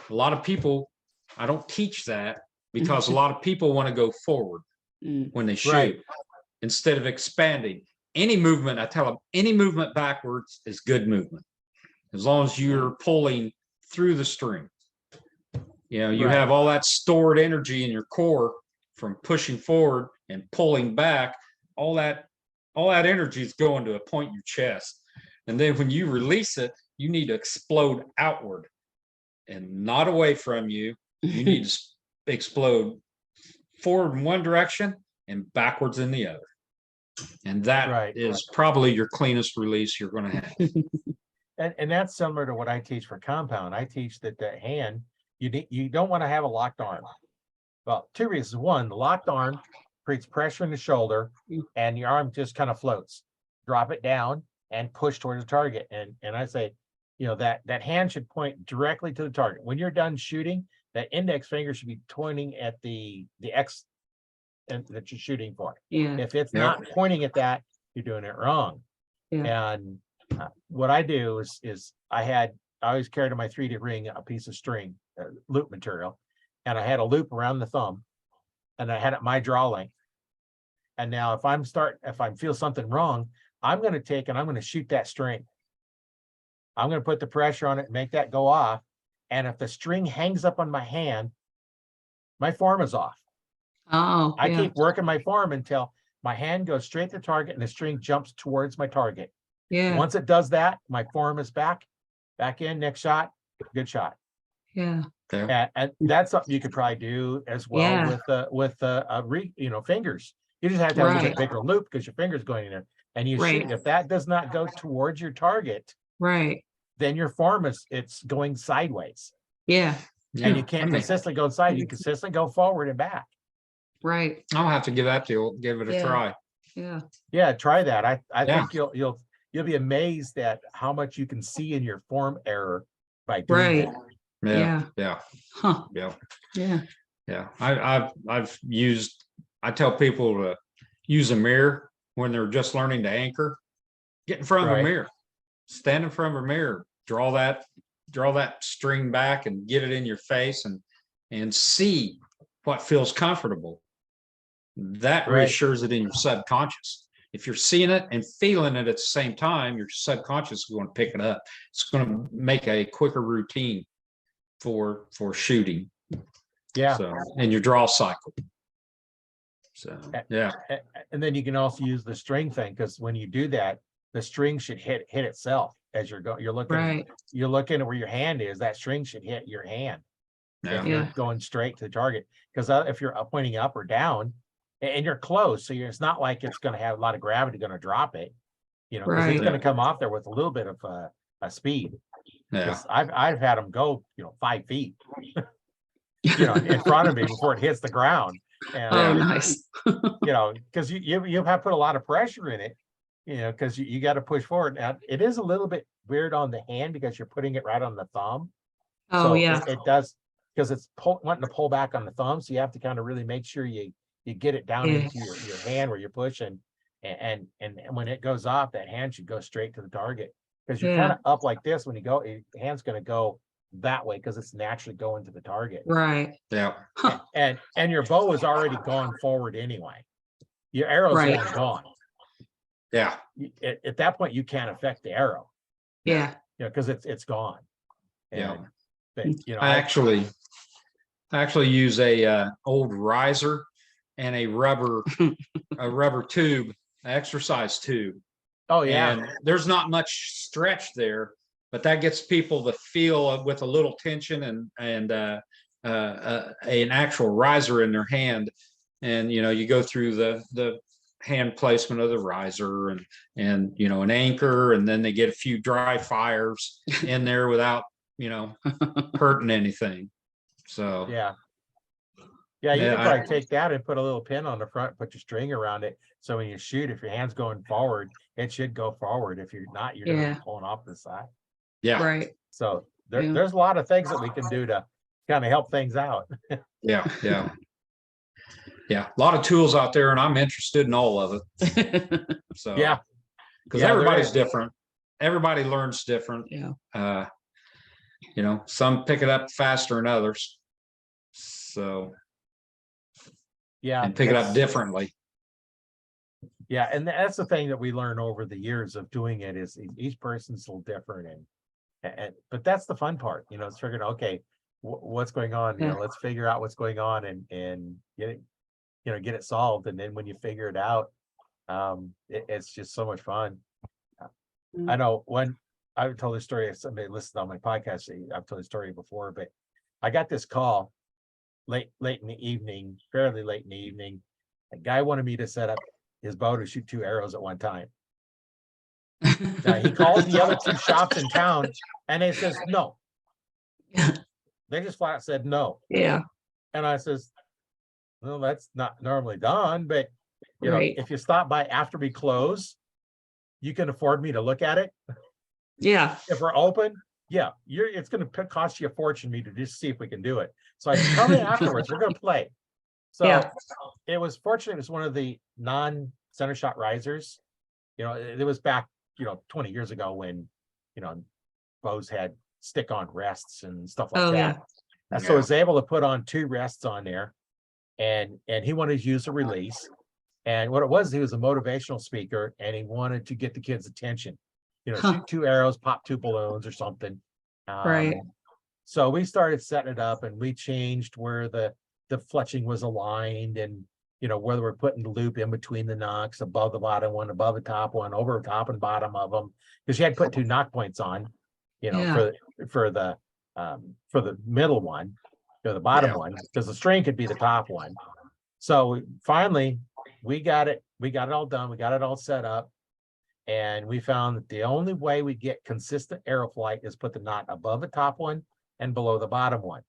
A lot of people, I don't teach that because a lot of people want to go forward when they shoot Right. instead of expanding. Any movement, I tell them, any movement backwards is good movement, as long as you're pulling through the string. You Right. have all that stored energy in your core from pushing forward and pulling back. All that energy is going to a point in your chest. And then when you release it, you need to explode outward and not away from you. You need to explode forward in one direction and backwards in the other. And that is probably your cleanest release you're going to have. And that's similar to what I teach for compound. I teach that the hand, you don't want to have a locked arm. Well, 2 reasons. One, the locked arm creates pressure in the shoulder, and your arm just kind of floats. Drop it down and push towards the target. And I say, that hand should point directly to the target. When you're done shooting, that index finger should be pointing at the X that you're shooting for. Yeah. If it's not pointing at that, you're doing it wrong. Yeah. And what I do is I always carried in my 3D ring a piece of string, loop material, and I had a loop around the thumb, and I had it my draw length. And now if I feel something wrong, I'm going to take and I'm going to shoot that string. I'm going to put the pressure on it and make that go off. And if the string hangs up on my hand, my form is off. Oh, I yeah. keep working my form until my hand goes straight to the target and the string jumps towards my target. Yeah. Once it does that, my form is back in, next shot, good shot. Yeah. And that's something you could probably do as well Yeah. with fingers. You just have to have a little bit Right. bigger loop because your finger's going in there and you Right. shoot. If that does not go towards your target, Right. then your form it's going sideways. Yeah. And you can't consistently go side. You consistently go forward and back. Right. I'll have to give it a Yeah. try. Yeah. Yeah, try that. I Yeah. think you'll be amazed at how much you can see in your form error by doing Right. that. Yeah. Yeah. Yeah. Huh. Yeah. Yeah. Yeah. I tell people to use a mirror when they're just learning to anchor. Get in front of a Right. mirror, stand in front of a mirror, draw that string back and get it in your face and see what feels comfortable. That Right. reassures it in your subconscious. If you're seeing it and feeling it at the same time, your subconscious is going to pick it up. It's going to make a quicker routine for shooting. Yeah. So, and your draw cycle. So, yeah. And then you can also use the string thing, because when you do that, the string should hit itself as you're going. You're looking at where your hand is. That string should hit your hand Yeah. if you're going straight to the target. Because if you're pointing up or down, and you're close, so it's not like it's going to have a lot of gravity going to drop it. Because it's Right. going to come off there with a little bit of a speed. Yeah. 'Cause I've had them go 5 feet, in front of me before it hits the ground. And Oh, nice. because you have put a lot of pressure in it, because you got to push forward. Now it is a little bit weird on the hand because you're putting it right on the thumb. Oh, So yeah. it does, because it's wanting to pull back on the thumb. So you have to kind of really make sure you get it down Yeah. into your hand where you're pushing. And when it goes off, that hand should go straight to the target, because you're kind Yeah. of up like this. When you go, your hand's going to go that way because it's naturally going to the target. Right. Yeah. Huh. And your bow is already gone forward anyway. Your arrow's Right. already gone. Yeah. At that point, you can't affect the arrow, Yeah. because it's gone. Yeah. But I actually use a old riser and a rubber tube, exercise tube. oh yeah, And there's not much stretch there, but that gets people to feel with a little tension and an actual riser in their hand. And you go through the hand placement of the riser and an anchor, and then they get a few dry fires in there without hurting anything. So yeah. You can probably take that and put a little pin on the front, put your string around it. So when you shoot, if your hand's going forward, it should go forward. If you're not, you're going to be pulling off the side. yeah. Right. So there's a lot of things that we can do to kind of help things out. Yeah. Yeah. Yeah. A lot of tools out there, and I'm interested in all of it. So Yeah. because Yeah, there everybody's is. different. Everybody learns different. Yeah. Some pick it up faster than others. So Yeah. and pick it up differently. Yeah. And that's the thing that we learn over the years of doing it, is each person's a little different. But that's the fun part, it's figuring, okay, what's going on? Yeah. Let's figure out what's going on and get it solved. And then when you figure it out, it's just so much fun. I know when I've told this story, somebody listened on my podcast, I've told the story before, but I got this call late in the evening, fairly late in the evening. A guy wanted me to set up his bow to shoot 2 arrows at one time. Now, he called the other 2 shops in town and they says no. They just flat said no. Yeah. And I says, well, that's not normally done, but Right. if you stop by after we close, you can afford me to look at it. Yeah. If we're open, it's going to cost you a fortune me to just see if we can do it. So I said, come in afterwards. We're going to play. So Yeah. it was fortunate. It was one of the non-center shot risers. It was back, 20 years ago when, bows had stick-on rests and stuff like Oh, that. yeah. And so I was able to put on 2 rests on there, and he wanted to use a release. And what it was, he was a motivational speaker and he wanted to get the kids' attention. Huh. Shoot 2 arrows, pop 2 balloons or something. Right. So we started setting it up and we changed where the fletching was aligned and, whether we're putting the loop in between the knocks, above the bottom one, above the top one, over the top and bottom of them. Because you had to put 2 knock points on, Yeah. for the middle one, the bottom Yeah. one, because the string could be the top one. So finally, we got it all done. We got it all set up. And we found that the only way we get consistent arrow flight is put the knot above the top one and below the bottom one.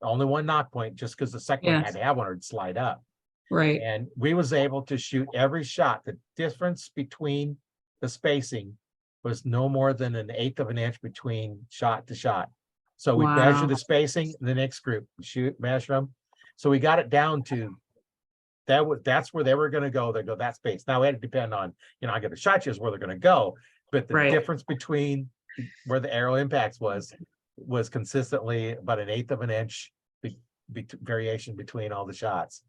Only one knock point, just because the second one had to have one or it'd slide up. Right. And we was able to shoot every shot. The difference between the spacing was no more than 1/8 of an inch between shot to shot. So we measure Wow. the spacing, the next group, shoot, measure them. So we got it down to that's where they were going to go. They go that space. Now we had to depend on, I got a shot is where they're going to go, but the Right. difference between where the arrow impacts was consistently about 1/8 of an inch variation between all the shots.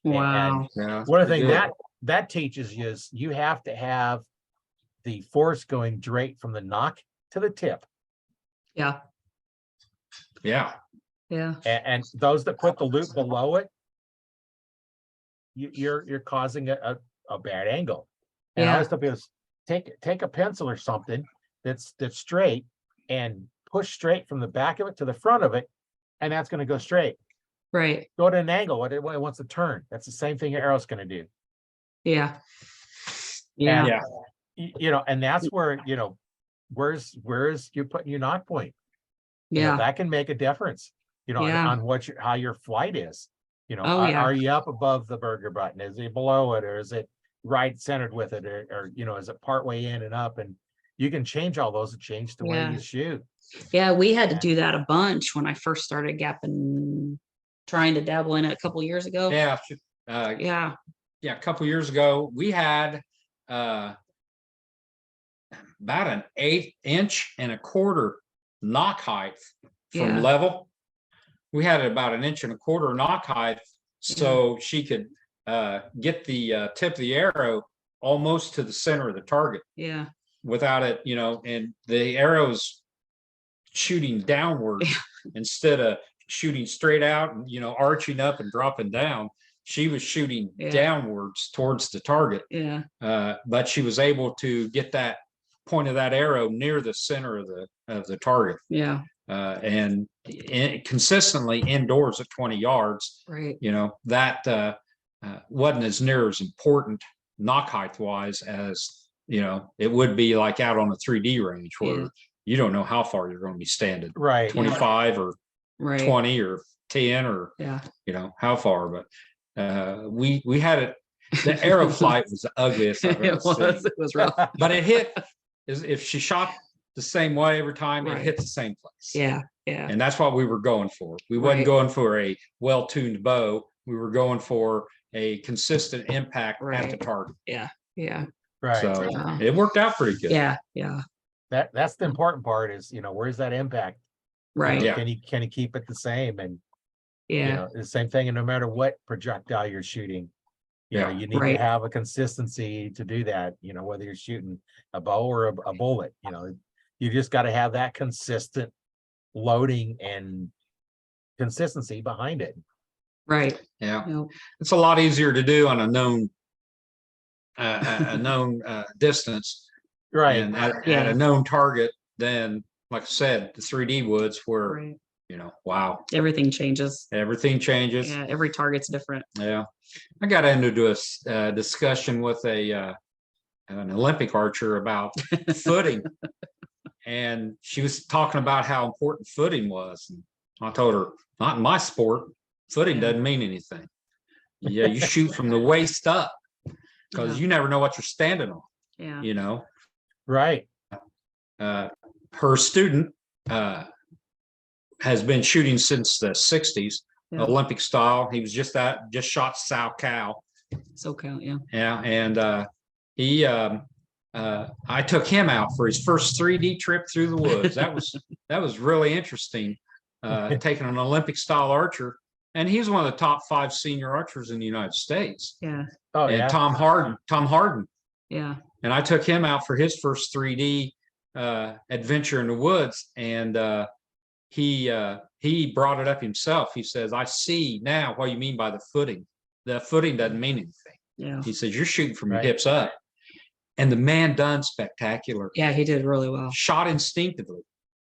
Wow. Yeah. One of the things Good. that teaches you is you have to have the force going straight from the knock to the tip. Yeah. Yeah. Yeah. And those that put the loop below it, you're causing a bad angle. And I Yeah. always tell people, take a pencil or something that's straight and push straight from the back of it to the front of it, and that's going to go straight. Right. Go at an angle, it wants to turn. That's the same thing your arrow's going to do. Yeah. Yeah. Yeah. And that's where, where's you putting your knock point? Yeah. That can make a difference, Yeah. on how your flight is. Oh, yeah. Are you up above the burger button? Is it below it, or is it right centered with it, or is it part way in and up? And you can change all those and change the way Yeah. you shoot. Yeah, we had to do that a bunch when I first started gapping, trying to dabble in it a couple years ago. Yeah. Yeah. Yeah. A couple years ago, we had about 1/8 inch and a quarter knock height from Yeah. level. We had about 1.25 inches knock height, so she could get the tip of the arrow almost to the center of the target Yeah. without it, and the arrow's shooting downward instead of shooting straight out and arching up and dropping down. She was shooting downwards towards the target. Yeah. But she was able to get that point of that arrow near the center of the target. Yeah. And consistently indoors at 20 yards, Right. that wasn't as near as important knock height wise as, it would be like out on a 3D range where you don't know how far you're going to be standing, Right. 25 or Right. 20 or 10 or, how far. But we had it. The arrow flight was the ugliest I've ever seen. It was rough. But it hit, if she shot the same way every time, it Right. hit the same place. Yeah. Yeah. And that's what we were going for. We wasn't Right. going for a well-tuned bow. We were going for a consistent impact at the Right. target. Yeah. Yeah. Right. So Yeah. it worked out pretty good. Yeah. Yeah. That's the important part is, where's that impact? Right. Yeah. Can you keep it the same? And, Yeah. the same thing. And no matter what projectile you're shooting, Yeah. you need Right. to have a consistency to do that, whether you're shooting a bow or a bullet, you just got to have that consistent loading and consistency behind it. Right. Yeah. Yep. It's a lot easier to do on a known distance Right. and at a known target than, like I said, the 3D woods where, Right. wow, Everything changes. everything changes. Yeah. Every target's different. Yeah. I got into a discussion with an Olympic archer about footing. And she was talking about how important footing was. And I told her, not in my sport, footing Yeah. doesn't mean anything. Yeah, you shoot from the waist up because Yeah. you never know what you're standing on, Yeah. Right. Her student has been shooting since the 60s, Yeah. Olympic style. He was just shot Sal Cal. So count. Yeah. Yeah, and he I took him out for his first 3D trip through the woods. That was really interesting. Taking an Olympic style archer and he's one of the top 5 senior archers in the United States. Yeah. Oh, And yeah. Tom Harden. Yeah. And I took him out for his first 3D adventure in the woods, and he brought it up himself. He says, "I see now what you mean by the footing. The footing doesn't mean anything." Yeah. He says, "You're shooting from your Right. hips up," and the man done spectacular. Yeah, he did really well. Shot instinctively.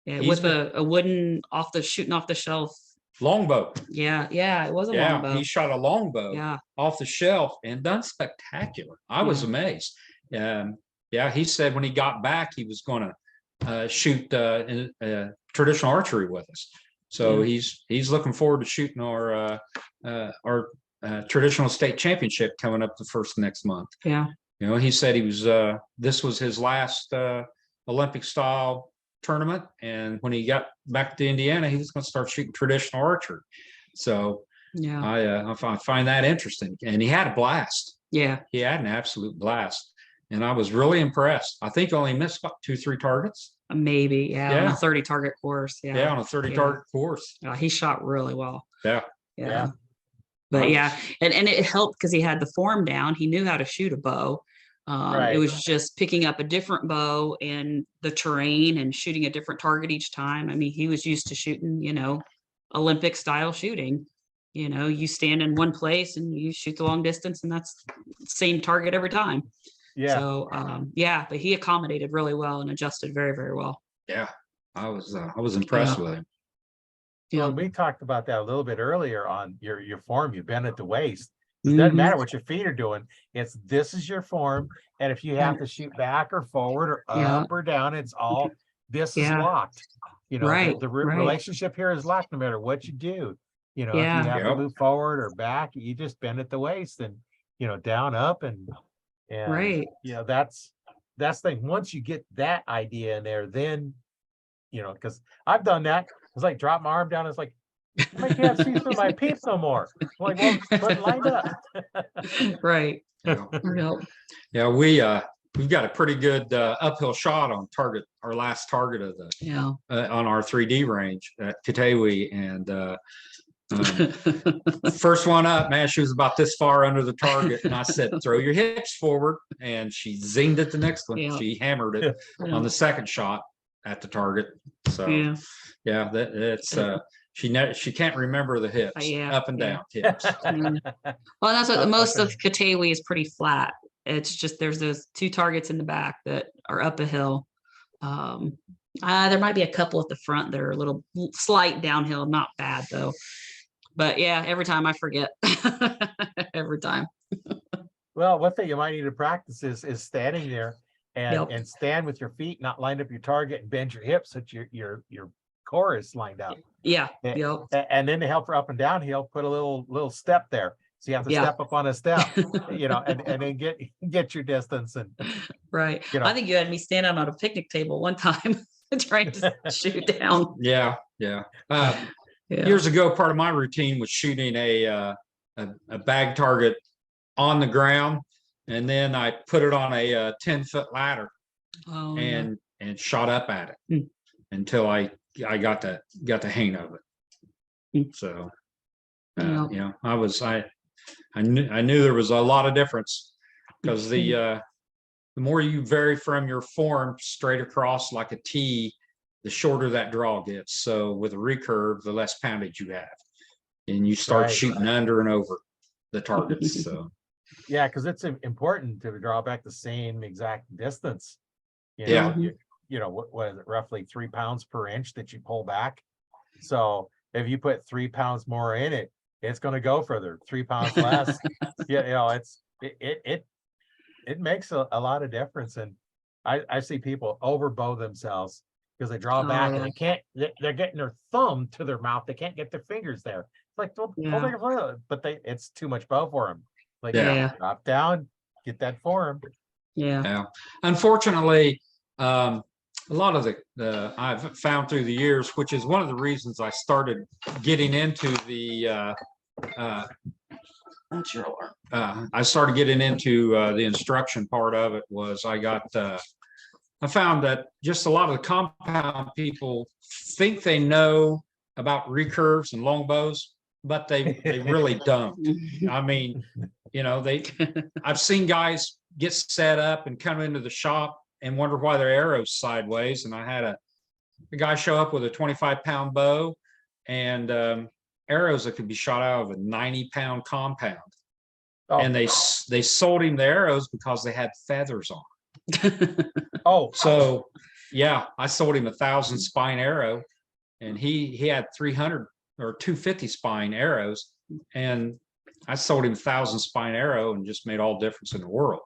Yeah, He's with a wooden shooting off the shelf. Longbow. Yeah, yeah, it was a Yeah, longbow. he shot a longbow Yeah, off the shelf and done spectacular. I was Yeah. amazed. Yeah, he said when he got back, he was going to shoot traditional archery with us. So Yeah. he's looking forward to shooting our traditional state championship coming up the first next month. yeah, You know, he said he was this was his last Olympic style tournament, and when he got back to Indiana, he was going to start shooting traditional archery. So yeah, I find that interesting, and he had a blast. yeah. He had an absolute blast, and I was really impressed. I think only missed about 2-3 targets. Maybe, yeah, on Yeah. a 30 target course. Yeah, Yeah, on a 30 Yeah. target course. He shot really well. Yeah. Yeah. Yeah. But yeah, and it helped because he had the form down. He knew how to shoot a bow. It Right. was just picking up a different bow and the terrain and shooting a different target each time. I mean, he was used to shooting, Olympic style shooting. You stand in one place and you shoot the long distance, and that's the same target every time. Yeah. So but he accommodated really well and adjusted very, very well. Yeah, I was impressed with him. Well, Yeah. we talked about that a little bit earlier on your form. You bend at the waist. It Mhm. doesn't matter what your feet are doing. This is your form. And if you have to shoot back or forward or Yeah. up or down, it's all, this is Yeah. locked. Right, The right. relationship here is locked no matter what you do. If Yeah. you have to Yep. move forward or back, you just bend at the waist and, down, up and Right. that's the thing. Once you get that idea in there, then, because I've done that. It's like drop my arm down. It's like, I can't see through my peeps no more. I'm like, well, but lined up. Right. Yeah, Yep. yeah, we've got a pretty good uphill shot on target. Our last target of the Yeah. on our 3D range at Katawi, and first one up, man, she was about this far under the target, and I said, "Throw your hips forward," and she zinged it the next one. Yeah. She hammered it on the second shot at the target. So Yeah. yeah, that's she can't remember the hips, Yeah, up and yeah. down hips. Well, that's what Oh, most of okay. Katawi is pretty flat. It's just there's those 2 targets in the back that are up a hill. There might be a couple at the front that are a little slight downhill, not bad though. But yeah, every time I forget. Every time. Well, one thing you might need to practice is standing there Yep. and stand with your feet, not lined up your target, and bend your hips so that your core is lined up. Yeah. And, Yep. and then to help her up and downhill, put a little step there. So you have to Yeah. step up on a step, and then get your distance and Right. You know. I think you had me stand on a picnic table one time trying to shoot down. Yeah. Yeah. Years ago, part of my routine was shooting a bag target on the ground, and then I put it on a 10-foot ladder Oh, yeah. and shot up at it Mm. until I got the hang of it. Mm. So, Yeah. I knew there was a lot of difference, because the more you vary from your form straight across like a T, the shorter that draw gets. So with a recurve, the less poundage you have, and you start Right. shooting under and over the targets. So yeah, because it's important to draw back the same exact distance. Yeah. What is it, roughly 3 pounds per inch that you pull back. So if you put 3 pounds more in it, it's going to go further. 3 pounds less, it makes a lot of difference. And I see people overbow themselves because they draw back and yeah. they can't. They're getting their thumb to their mouth. They can't get their fingers there. It's like, Yeah. but it's too much bow for them. Like, Yeah. drop down, get that form. Yeah. yeah, unfortunately, a lot of the I've found through the years, which is one of the reasons I started getting into the That's your alarm. I started getting into the instruction part of it, was I found that just a lot of the compound people think they know about recurves and longbows, but they really don't. I mean, you know, I've seen guys get set up and come into the shop and wonder why their arrow's sideways. And I had a guy show up with a 25-pound bow and arrows that could be shot out of a 90-pound compound. Oh, And they sold him the arrows because they had feathers on. oh, So yeah, I sold him 1,000 spine arrow, and he had 300 or 250 spine arrows, and I sold him 1,000 spine arrow and just made all difference in the world.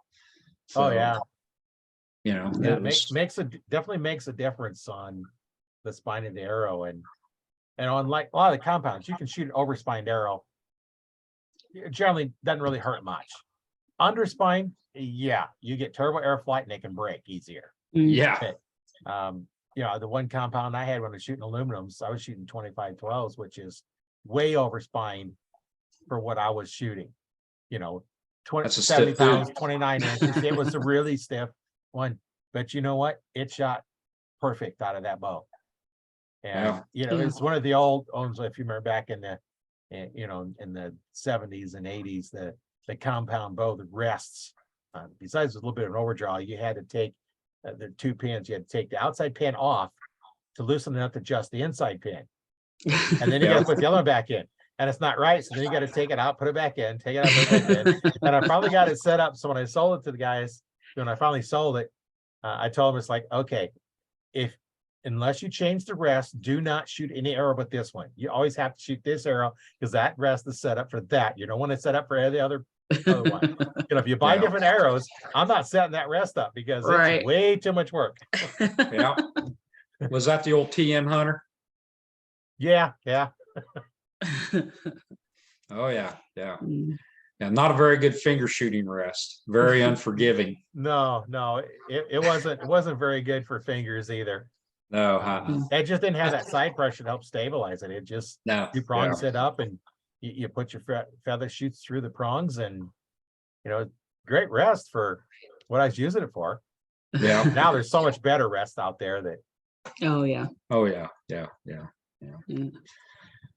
So, oh, yeah. you know, Yeah, it was, definitely makes a difference on the spine of the arrow, and on like a lot of the compounds, you can shoot an overspined arrow. It generally doesn't really hurt much. Underspine, yeah, you get turbo air flight and they can break easier. yeah, You know, the one compound I had when I was shooting aluminums, I was shooting 25-12s, which is way overspined for what I was shooting. You know, 20, That's a 70 stiff pounds, dude. 29 inches. It was a really stiff one, but you know what? It shot perfect out of that bow. And Yeah. you know, Yeah. it's one of the old owns, if you remember back in the you know, in the 70s and 80s, the compound bow, the rests, besides a little bit of an overdraw, you had to take the two pins, you had to take the outside pin off to loosen enough to adjust the inside pin. And then you got Yeah. to put the other one back in. And it's not right. So then you got to take it out, put it back in, take it out, put it back in. And I finally got it set up. So when I sold it to the guys, when I finally sold it, I told them, it's like, okay, unless you change the rest, do not shoot any arrow but this one. You always have to shoot this arrow because that rest is set up for that. You don't want to set up for any other one. You know, if you buy Yeah. different arrows, I'm not setting that rest up because Right. it's way too much work. Yeah. Was that the old TM Hunter? Yeah, yeah. Oh yeah, yeah. Yeah, not a very good finger shooting rest. Very unforgiving. No, it wasn't very good for fingers either. No, It just didn't have that side pressure to help stabilize it. It just, no. you prongs it up and you put your feather shoots through the prongs, and you know, great rest for what I was using it for. Yeah. Now there's so much better rest out there that Oh, yeah. Oh yeah, yeah, yeah, Mm.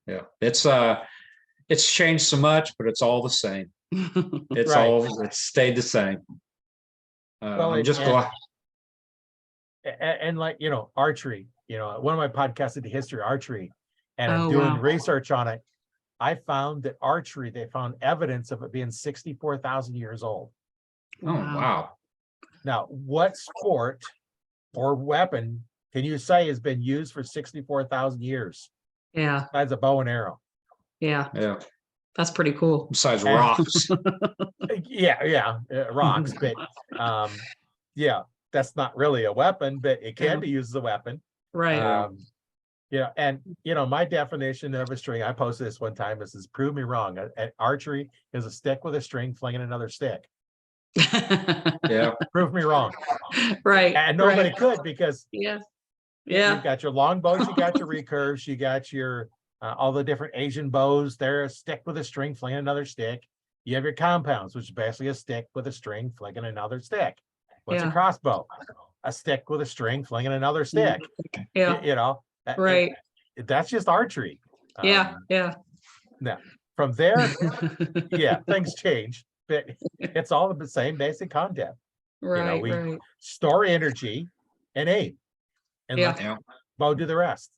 yeah. It's changed so much, but it's all the same. It's Right. it's stayed the same. Well, I'm just and- glad. and like, you know, archery, you know, one of my podcasts is the history of archery, and I'm Oh, doing wow. research on it. I found that archery, they found evidence of it being 64,000 years old. Oh wow. Now, what sport or weapon can you say has been used for 64,000 years Yeah, besides a bow and arrow? yeah. Yeah. That's pretty cool. Besides And- rocks. Yeah, rocks, but yeah, that's not really a weapon, but it can Yeah. be used as a weapon. Right. Yeah, and you know, my definition of a string, I posted this one time, this is prove me wrong. Archery is a stick with a string flinging another stick. Yeah. Prove me wrong. Right. And nobody right. could, because Yeah. you've Yeah. got your long bows, you got your recurves, you got your all the different Asian bows. They're a stick with a string flinging another stick. You have your compounds, which is basically a stick with a string flinging another stick. What's a Yeah. crossbow? A stick with a string flinging another stick. Yeah. You know, Right. that's just archery. Yeah. Yeah. From there, yeah, things change, but it's all the same basic concept. Right. we- Right. Store energy and aim, and Yeah. let Yeah. bow do the rest.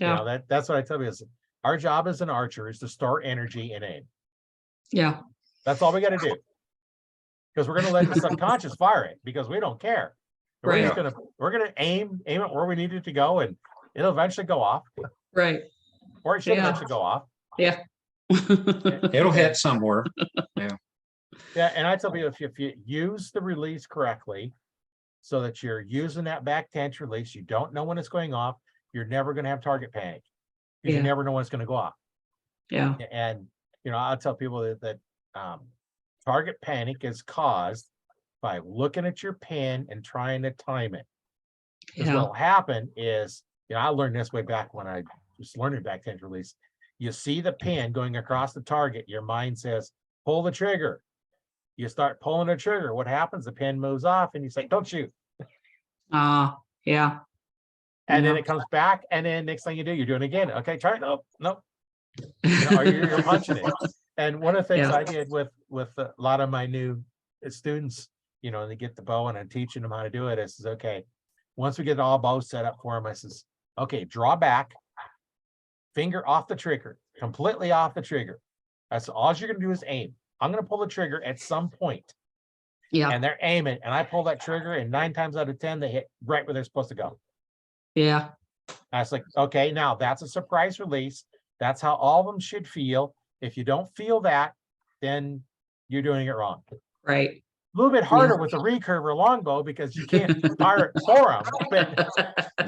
Yeah. You know, that's what I tell you is our job as an archer is to store energy and aim. Yeah. That's all we got to do. Because we're going to let the subconscious fire it because we don't care. Right. We're gonna aim it where we need it to go, and it'll eventually go off, Right. or it should Yeah. eventually go off. Yeah. It'll hit somewhere. Yeah, and I tell people, if you use the release correctly, so that you're using that back tension release, you don't know when it's going off, you're never going to have target panic because you Yeah. never know when it's going to go off. Yeah. And you know, I'll tell people that target panic is caused by looking at your pin and trying to time it. Because Yeah. what'll happen is, you know, I learned this way back when I was learning back tension release. You see the pin going across the target, your mind says, pull the trigger. You start pulling the trigger. What happens? The pin moves off and you say, don't shoot. Yeah. And then Yeah. it comes back, and then next thing you do, you're doing it again. Okay, try it. Nope. or you're punching it. And one of the things Yeah. I did with a lot of my new students, they get the bow and I'm teaching them how to do it. I says, okay, once we get all bows set up for them, I says, okay, draw back, finger off the trigger, completely off the trigger. That's all you're gonna do is aim. I'm gonna pull the trigger at some point, Yeah. and they're aiming, and I pull that trigger, and 9 times out of 10 they hit right where they're supposed to go. Yeah. I was like, okay, now that's a surprise release. That's how all of them should feel. If you don't feel that, then you're doing it wrong. Right. A little bit harder with a recurve or longbow because you can't fire it for them. But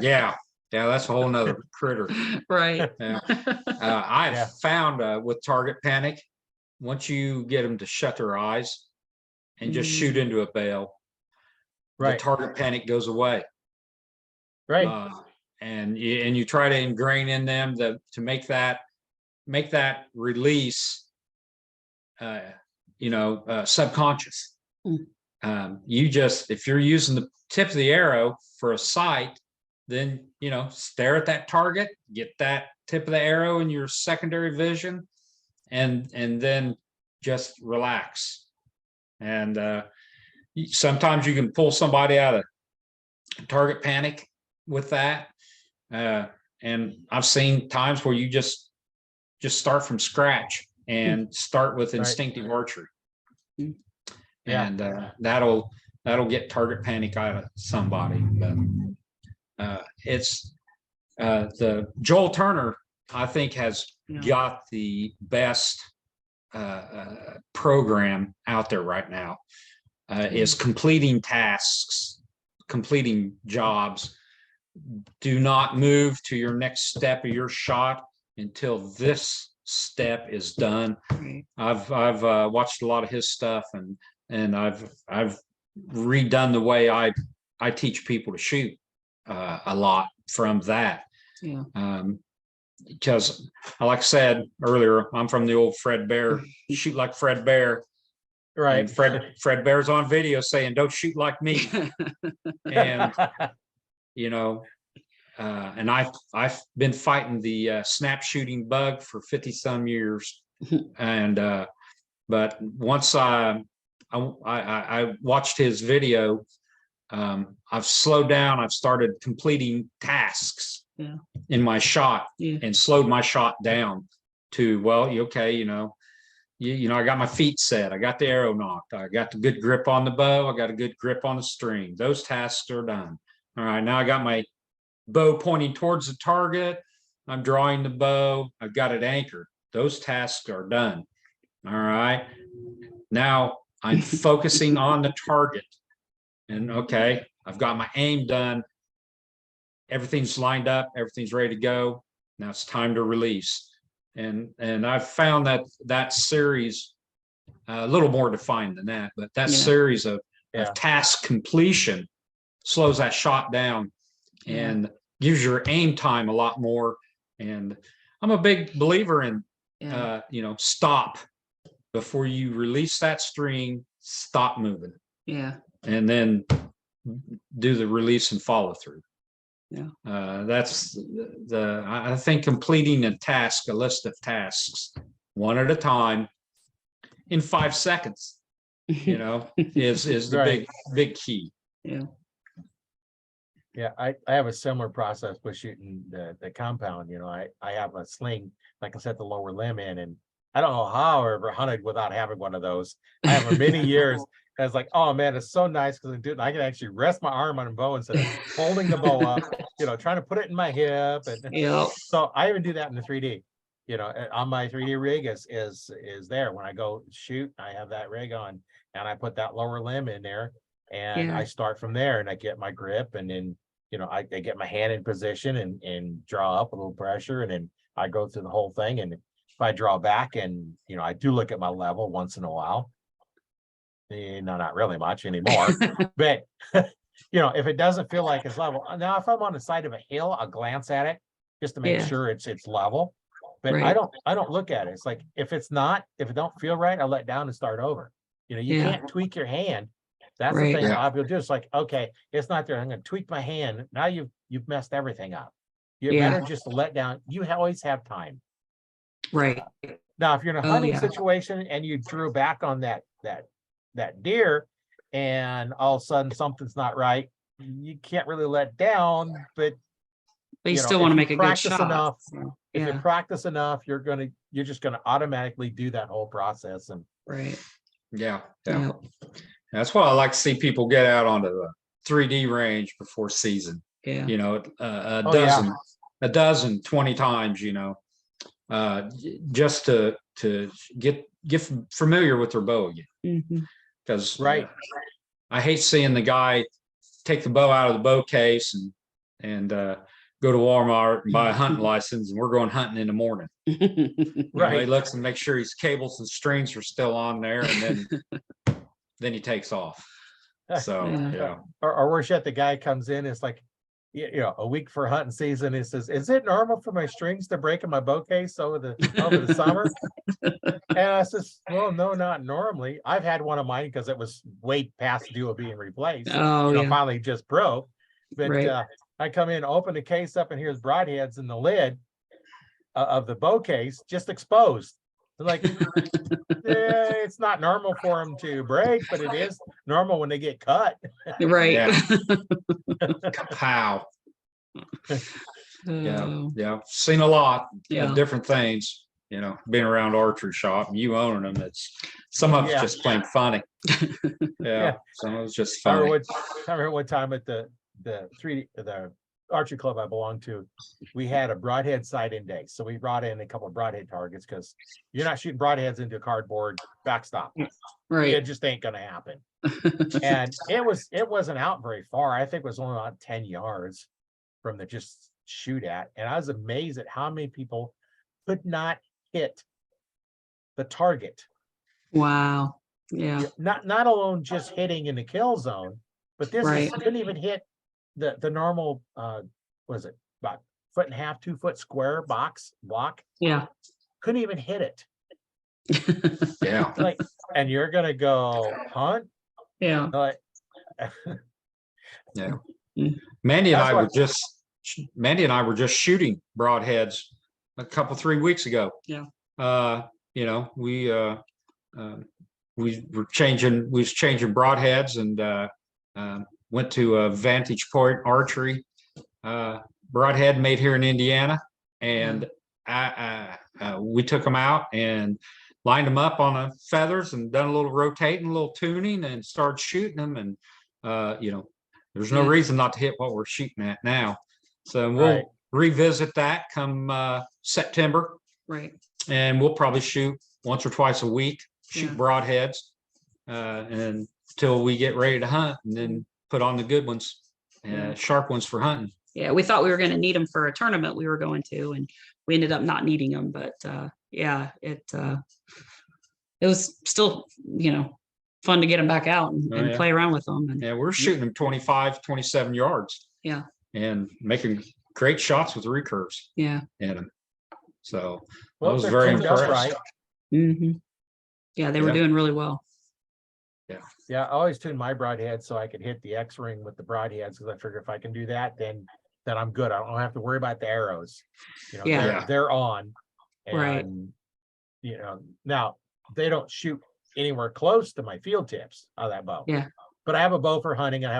Yeah, that's a whole nother critter. Right. Yeah. I Yeah. have found with target panic, once you get them to shut their eyes and just shoot into a bale, the right, target panic goes away. right, And you try to ingrain in them to make that release, subconscious. If you're using the tip of the arrow for a sight, then stare at that target, get that tip of the arrow in your secondary vision, and then just relax. And sometimes you can pull somebody out of target panic with that. And I've seen times where you just start from scratch and start with instinctive archery. Yeah. And that'll get target panic out of somebody. But it's the Joel Turner, I think, has got the best program out there right now. Is completing tasks, completing jobs. Do not move to your next step of your shot until this step is done. Right. I've watched a lot of his stuff, and I've redone the way I teach people to shoot a lot from that. Yeah. Because, like I said earlier, I'm from the old Fred Bear, shoot like Fred Bear. right. And Fred Bear's on video saying, "Don't shoot like me." And and I've been fighting the snap shooting bug for 50 some years. And but once I watched his video, I've slowed down. I've started completing tasks in my shot and slowed my shot down to, I got my feet set. I got the arrow knocked. I got the good grip on the bow. I got a good grip on the string. Those tasks are done. All right, now I got my bow pointing towards the target. I'm drawing the bow. I've got it anchored. Those tasks are done. All right. Now I'm focusing on the target. And okay, I've got my aim done. Everything's lined up. Everything's ready to go. Now it's time to release. And I've found that series a little more defined than that, but that series of task completion slows that shot down and gives your aim time a lot more. And I'm a big believer in stop before you release that string. Stop moving, and then do the release and follow through. That's I think completing a list of tasks one at a time in 5 seconds, is the big key. Yeah, I have a similar process with shooting the compound. I have a sling, like I said, the lower limb in, and I don't know how I ever hunted without having one of those. I have for many years. I was like, oh man, it's so nice because I can actually rest my arm on a bow instead of holding the bow up, trying to put it in my hip. And so I even do that in the 3D. On my 3D rig is there. When I go shoot, I have that rig on and I put that lower limb in there and I start from there and I get my grip and then, I get my hand in position and draw up a little pressure and then I go through the whole thing. And if I draw back and, I do look at my level once in a while. No, not really much anymore. But if it doesn't feel like it's level, now if I'm on the side of a hill, I'll glance at it just to make sure it's level. But I don't look at it. It's like if it don't feel right, I'll let down and start over. You can't tweak your hand. That's the thing a lot of people do. It's like, okay, it's not there. I'm gonna tweak my hand. Now you've messed everything up. You better just let down. You always have time. Right. Now, if you're in a Oh, hunting yeah. situation and you drew back on that deer, and all of a sudden something's not right, you can't really let down. But But you you know, still want if to you make a good practice shot. enough, So, if you yeah. practice enough, you're just gonna automatically do that whole process. And Right. Yeah. Yeah. That's why I like to see people get out onto the 3D range before season. Yeah. You know, Oh, yeah. a dozen, 20 times, you know, just to get familiar with their bow again. Mhm. Because Right. I hate seeing the guy take the bow out of the bow case and go to Walmart and buy a hunting license, and we're going hunting in the morning. You know, he Right. looks and makes sure his cables and strings are still on there, and then he takes off. So Yeah. yeah. Or worse yet, the guy comes in, it's like, you know, a week for hunting season. He says, "Is it normal for my strings to break in my bow case over the summer?" And I says, "Well, no, not normally. I've had one of mine because it was way past due of being replaced. Oh, yeah. Finally just broke. But Right. I come in, open the case up, and here's broadheads in the lid of the bow case just exposed. They're like, yeah, it's not normal for them to break, but it is normal when they get cut." Right. Yeah. Pow. Oh, Yeah. Seen a lot Yeah. of different things, you know, being around archery shop and you owning them. Some of it's Yeah. just plain funny. Yeah. Some of it's just I funny. remember one time at the archery club I belonged to, we had a broadhead sight-in day. So we brought in a couple of broadhead targets because you're not shooting broadheads into a cardboard backstop. It Right. just ain't gonna happen. And it wasn't out very far. I think it was only about 10 yards from the just shoot at. And I was amazed at how many people could not hit the target. Wow. Yeah. Not alone just hitting in the kill zone, but this Right. is couldn't even hit the normal was it about 1.5 2 foot square block. Yeah. Couldn't even hit it. Yeah. Like, and you're gonna go hunt? Yeah. Like, Yeah. Mm. Mandy and That's I what- were just shooting broadheads a couple 3 weeks ago. Yeah. You know, we was changing broadheads and went to a Vantage Point Archery broadhead made here in Indiana, and we took them out and lined them up on the feathers and done a little rotating, a little tuning, and started shooting them. And you know, there's no Yeah. reason not to hit what we're shooting at now. So we'll Right. revisit that come September, Right. and we'll probably shoot once or twice a week, shoot Yeah. broadheads, and until we get ready to hunt, and then put on the good ones, Yeah. sharp ones for hunting. Yeah. We thought we were going to need them for a tournament we were going to, and we ended up not needing them. But yeah, it was still, fun to get them back out and, Oh, yeah. play around with them. And Yeah, we're shooting them 25, 27 yards. Yeah. And making great shots with recurves yeah. in them. So well, I was they're very tuned up impressed. hmm Yeah, they were Yeah. doing really well. Yeah, I always tune my broadhead so I could hit the X ring with the broadheads, because I figure if I can do that, then I'm good. I don't have to worry about the arrows. Yeah. They're on. And Right. now they don't shoot anywhere close to my field tips out of that bow. Yeah. But I have a bow for hunting. I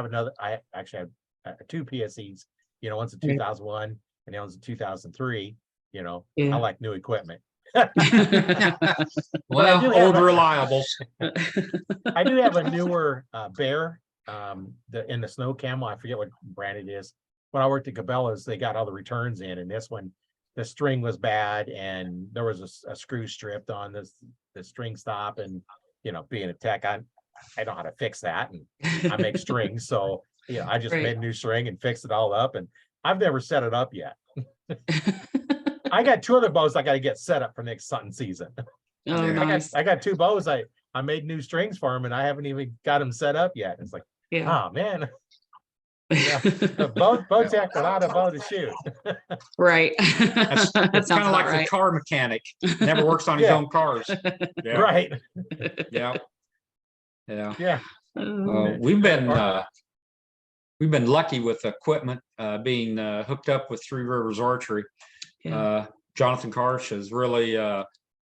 actually have two PSEs, one's a Right. 2001 and the other's a 2003. I Yeah. like new equipment. Well, I do have old a- reliables. I do have a newer Bear, in the snow camel. I forget what brand it is. When I worked at Cabela's, they got all the returns in, and this one, the string was bad, and there was a screw stripped on the string stop. And being a tech, I know how to fix that, and I make strings, so I just Right. made a new string and fixed it all up, and I've never set it up yet. I got two other bows I got to get set up for next hunting season. Oh, Yeah. nice. I got two bows. I made new strings for them, and I haven't even got them set up yet. It's like, Yeah. oh man, bow tech without a bow to shoot. Right. That's That it's sounds kind of like about the right. car mechanic. Never works on his Yeah. own cars. Yeah. Right. Yeah. Yeah. Yeah. We've been lucky with equipment being hooked up with Three Rivers Archery. Yeah. Jonathan Karsh has really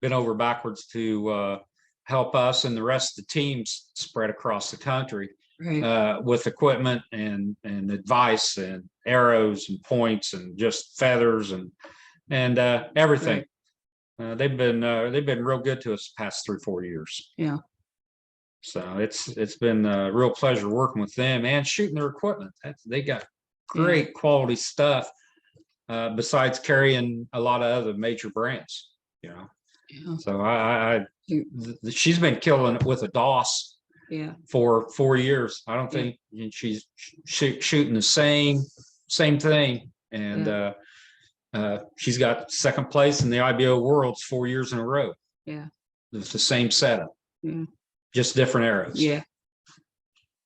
been over backwards to help us and the rest of the teams spread across the country Right. with equipment and advice and arrows and points and just feathers and everything. They've been real good to us the past 3 or 4 years. Yeah. So it's been a real pleasure working with them and shooting their equipment. They got great quality stuff. Besides carrying a lot of other major brands, you know. Yeah. So she's been killing it with a DOS for 4 years. I don't think she's shooting the same thing. And she's got second place in the IBO Worlds 4 years in a row. Yeah. It's the same setup. Just different arrows. Yeah.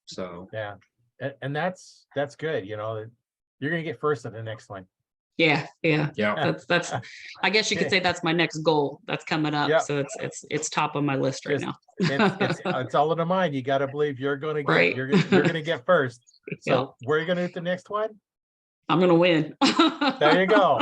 So yeah. And that's good. You know, you're going to get first at the next one. Yeah. yeah. That's I guess you could say that's my next goal that's coming up. Yep. So it's top of my list right now. It's all in the mind. You got to believe you're going to get Right. you're going to get first. So where are you going to do the next one? I'm gonna win. There you go.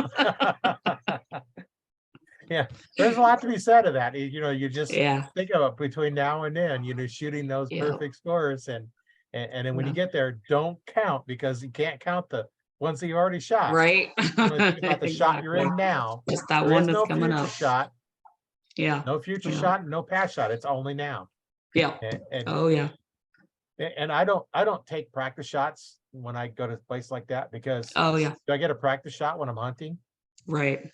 Yeah, there's a lot to be said of that. You know, you just think of it between now and then, you know, shooting those perfect scores and then when you get there, don't count because you can't count the ones that you already shot. Right. You know, think about the shot you're in now. Just that There one is that's no coming future up. shot. Yeah. No future shot, no past shot. It's only now. Yeah. And Oh yeah. And I don't take practice shots when I go to a place like that because Oh yeah. do I get a practice shot when I'm hunting? Right.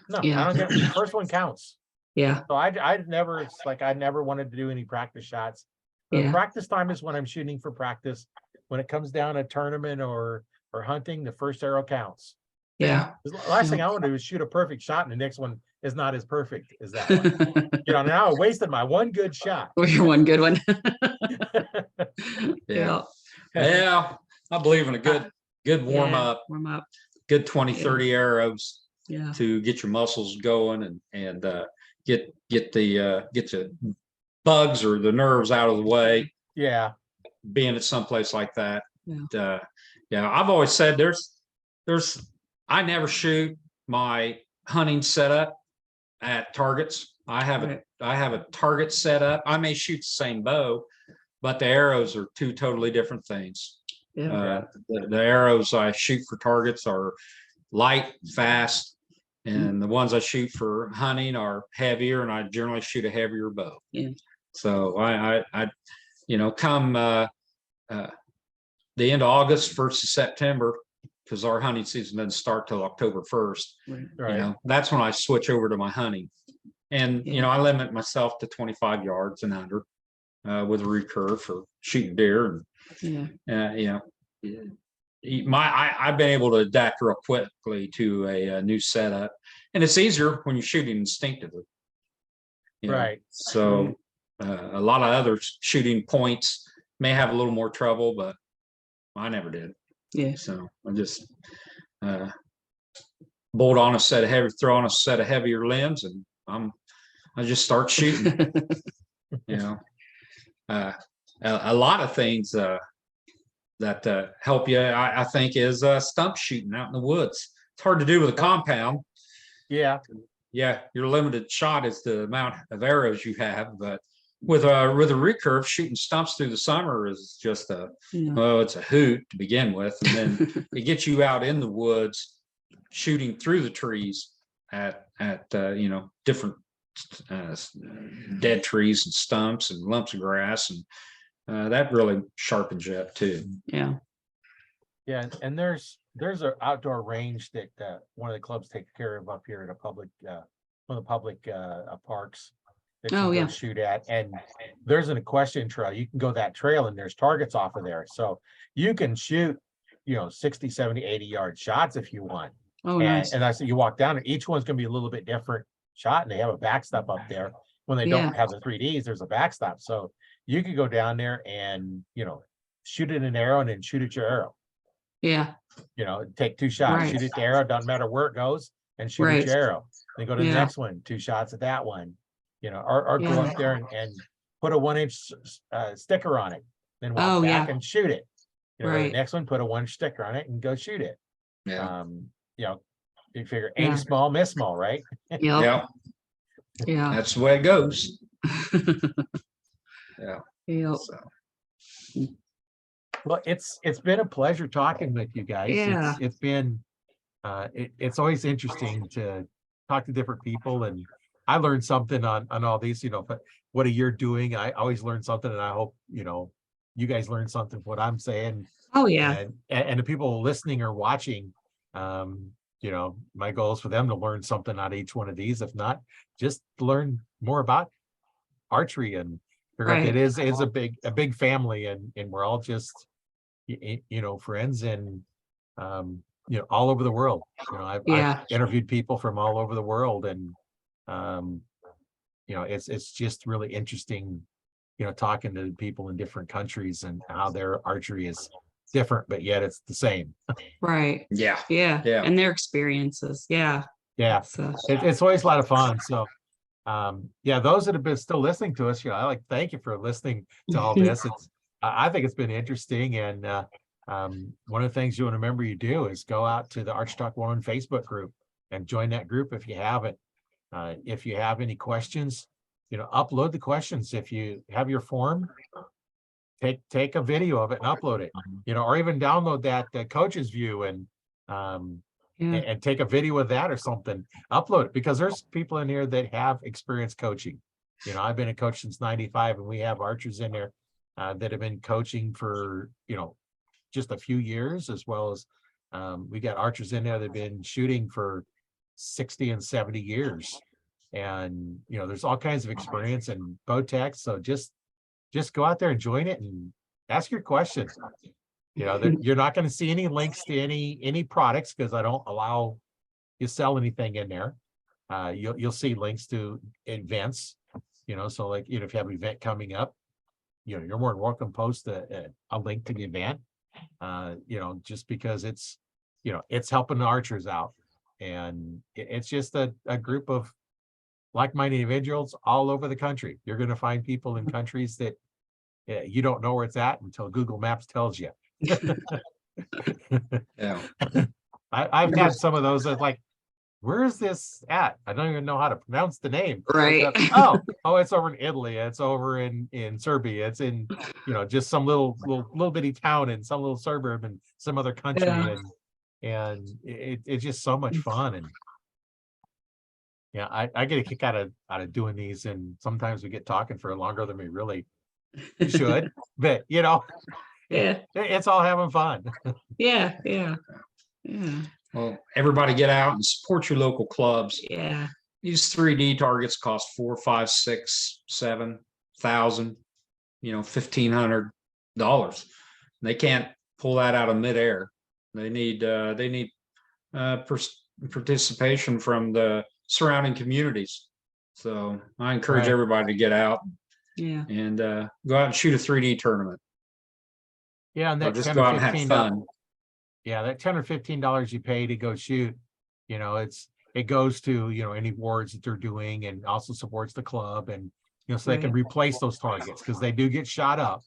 No, Yeah. I don't get the first one counts. Yeah. So I never, it's like I never wanted to do any practice shots. The practice time is when I'm shooting for practice. When it comes down to tournament or hunting, the first arrow counts. Yeah. The last thing I want to do is shoot a perfect shot and the next one is not as perfect as that one. You know, now I wasted my one good shot. Or your one good one. Yeah. I believe in a good warm up. Warm up. Good 20, 30 arrows Yeah. to get your muscles going and get the bugs or the nerves out of the way. Yeah. Being at someplace like that. Yeah. I've always said I never shoot my hunting setup at targets. I have a target set up. I may shoot the same bow, but the arrows are two totally different things. Yeah. The arrows I shoot for targets are light, fast, and the ones I shoot for hunting are heavier, and I generally shoot a heavier bow. Yeah. So I come the end of August, 1st of September, because our hunting season doesn't start till October 1st. Right. You know, that's when I switch over to my hunting. And, you know, I limit myself to 25 yards and under with a recurve for shooting deer. And, you know, I've been able to adapt real quickly to a new setup. And it's easier when you're shooting instinctively. You know? Right. So a lot of other shooting points may have a little more trouble, but I never did. Yeah. So I just throw on a set of heavier limbs, and I just start shooting. You know, a lot of things that help you, I think, is stump shooting out in the woods. It's hard to do with a compound. Yeah. Yeah, your limited shot is the amount of arrows you have, but with a recurve, shooting stumps through the summer is just it's a hoot to begin with, and then it gets you out in the woods shooting through the trees at you know, different dead trees and stumps and lumps of grass, and that really sharpens you up too. Yeah. Yeah, and there's an outdoor range that one of the clubs takes care of up here at a public one of the public parks that you go shoot at, and there's an equestrian trail. You can go that trail and there's targets off of there, so you can shoot, you know, 60, 70, 80 yard shots if you want. Oh, nice. And I said you walk down and each one's gonna be a little bit different shot, and they have a backstop up there. When they don't have the 3Ds, there's a backstop, so you could go down there and, you know, shoot at an arrow and then shoot at your arrow. Yeah. You know, take 2 shots, shoot at the arrow, doesn't matter where it goes, and shoot at your arrow. Then go to the next one, 2 shots at that one. You know, or go up there and put a 1-inch sticker on it, then walk back and shoot it. You know, the next one, put a 1-inch sticker on it and go shoot it. Yeah. You know, You figure aim Yeah. small, miss small, right? Yep. Yeah, Yeah. that's the way it goes. Yeah. Yep. So, Well, it's been a pleasure talking with you guys. Yeah. It's been it's always interesting to talk to different people, and I learned something on all these, but what a year doing. I always learn something, and I hope, you guys learn something from what I'm saying. Oh yeah. And the people listening or watching, my goal is for them to learn something out of each one of these. If not, just learn more about archery and figure out that Right. it is a big family, and we're all just friends, and all over the world. I've Yeah. interviewed people from all over the world, and it's just really interesting, talking to people in different countries and how their archery is different, but yet it's the same. Right. yeah. Yeah. Yeah. And their experiences. Yeah. Yeah, So it's always a lot of fun. So those that have been still listening to us, I like to thank you for listening to all this. I think it's been interesting, and one of the things you want to remember you do is go out to the Arch Talk 101 Facebook group and join that group if you haven't. If you have any questions, upload the questions. If you have your form, take a video of it and upload it, or even download that coach's view and yeah. take a video of that or something, upload it, because there's people in here that have experience coaching. I've been a coach since 95, and we have archers in there that have been coaching for, just a few years, as well as we got archers in there that have been shooting for 60 and 70 years. And, there's all kinds of experience and bow techs. So just go out there and join it and ask your questions. You're not going to see any links to any products, because I don't allow you sell anything in there. You'll see links to events, so like, if you have an event coming up, you're more than welcome to post a link to the event, just because it's helping the archers out. And it's just a group of like-minded individuals all over the country. You're going to find people in countries that you don't know where it's at until Google Maps tells you. Yeah. I've had some of those that's like, where is this at? I don't even know how to pronounce the name. Right. Oh, it's over in Italy. It's over in Serbia. It's in, just some little bitty town in some little suburb in some other country. Yeah. And it's just so much fun. And I get a kick out of doing these, and sometimes we get talking for longer than we really should, but Yeah. it's all having fun. Yeah. Yeah. Yeah. Well, everybody get out and support your local clubs. Yeah. These 3D targets cost $4, $5, $6, $7,000, $1,500. They can't pull that out of midair. They need participation from the surrounding communities. So I encourage Right. everybody to get out Yeah. and go out and shoot a 3D tournament. Yeah, and Or that just 10 go or out and have 15 fun. Yeah, that $10 or $15 you pay to go shoot, it goes to, any awards that they're doing, and also supports the club, and so they can Right. replace those targets, because they do get shot up.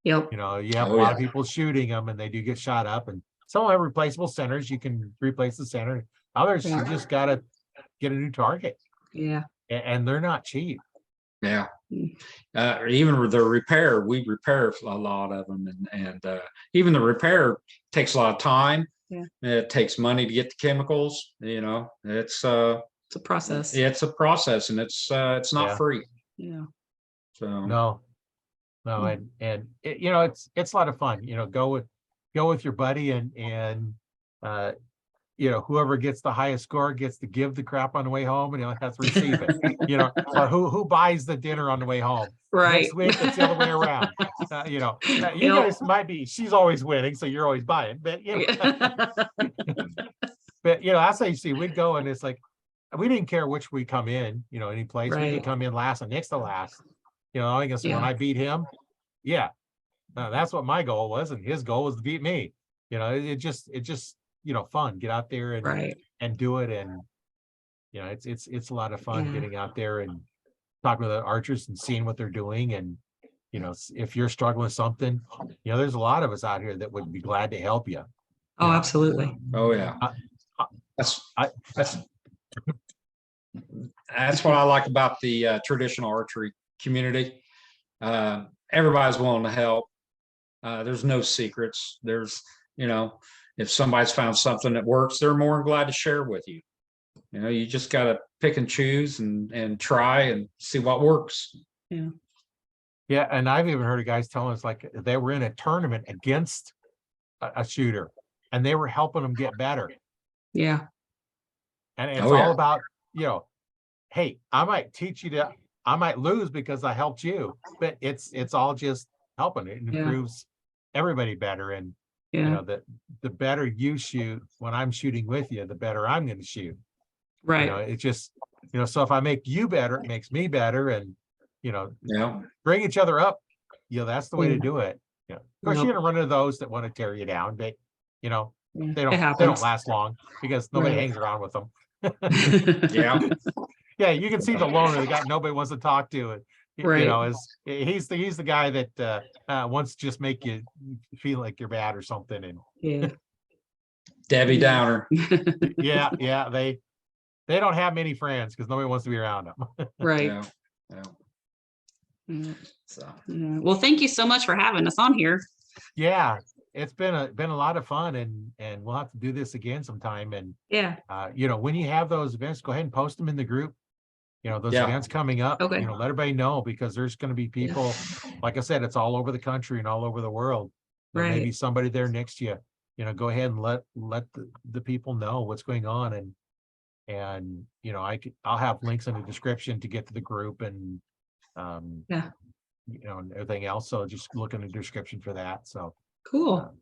Yep. You have a Oh, lot yeah. of people shooting them, and they do get shot up, and some have replaceable centers. You can replace the center. Others, you Yeah. just gotta get a new target, Yeah. and they're not cheap. Yeah. Even with the repair, we repair a lot of them, and even the repair takes a lot of time. Yeah. It takes money to get the chemicals. It's a process. It's a process, and it's not Yeah. free. Yeah. So No, Mm. and it's a lot of fun. Go with your buddy, and whoever gets the highest score gets to give the crap on the way home, and he'll have to receive it. So who buys the dinner on the way home? Right. Next week, it's the other way around. You Yep. guys might be, she's always winning, so you're always buying, but but that's how you see, we'd go, and it's like, we didn't care which we come in, any place. We Right. could come in last and next to last. I guess when Yeah. I beat him, that's what my goal was, and his goal was to beat me. It just fun. Get out there and Right. do it, and it's a lot of fun Yeah. getting out there and talking with the archers and seeing what they're doing. And if you're struggling with something, there's a lot of us out here that would be glad to help you. Oh, Yeah. absolutely. oh yeah. That's, I- that's, that's what I like about the traditional archery community. Everybody's willing to help. There's no secrets. There's, if somebody's found something that works, they're more than glad to share with you. You just got to pick and choose and try and see what works. Yeah. Yeah, and I've even heard of guys telling us like they were in a tournament against a shooter and they were helping them get better. Yeah. And it's Oh, yeah. all about, hey, I might lose because I helped you, but it's all just helping. It Yeah. improves everybody better. And Yeah. the better you shoot when I'm shooting with you, the better I'm going to shoot. Right. It's just, so if I make you better, it makes me better. And, Yeah. bring each other up. That's the way to Yeah. do it. Of course, Yep. you're gonna run into those that want to tear you down, but Yeah, they it don't happens. last long because nobody Right. hangs around with them. Yeah. Yeah, you can see the loner, the guy nobody wants to talk to. And Right. he's the guy that wants to just make you feel like you're bad or something. And Yeah. Debbie Downer. yeah, they don't have many friends because nobody wants to be around them. Right. Yeah. Yeah. Yeah. So. Yeah. Well, thank you so much for having us on here. Yeah, it's been a lot of fun, and we'll have to do this again sometime. And Yeah. when you have those events, go ahead and post them in the group. Those Yeah. events coming up, Okay. let everybody know, because there's going to be people, like I said, it's all over the country and all over the world. There may be Right. somebody there next to you. Go ahead and let the people know what's going on. And I'll have links in the description to get to the group and Yeah. and everything else. So just look in the description for that. So Cool.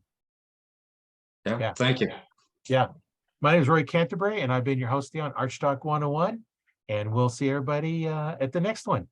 Yeah. Yeah. Thank you. yeah. My name is Roy Canterbury, and I've been your host on Arch Talk 101. And we'll see everybody at the next one.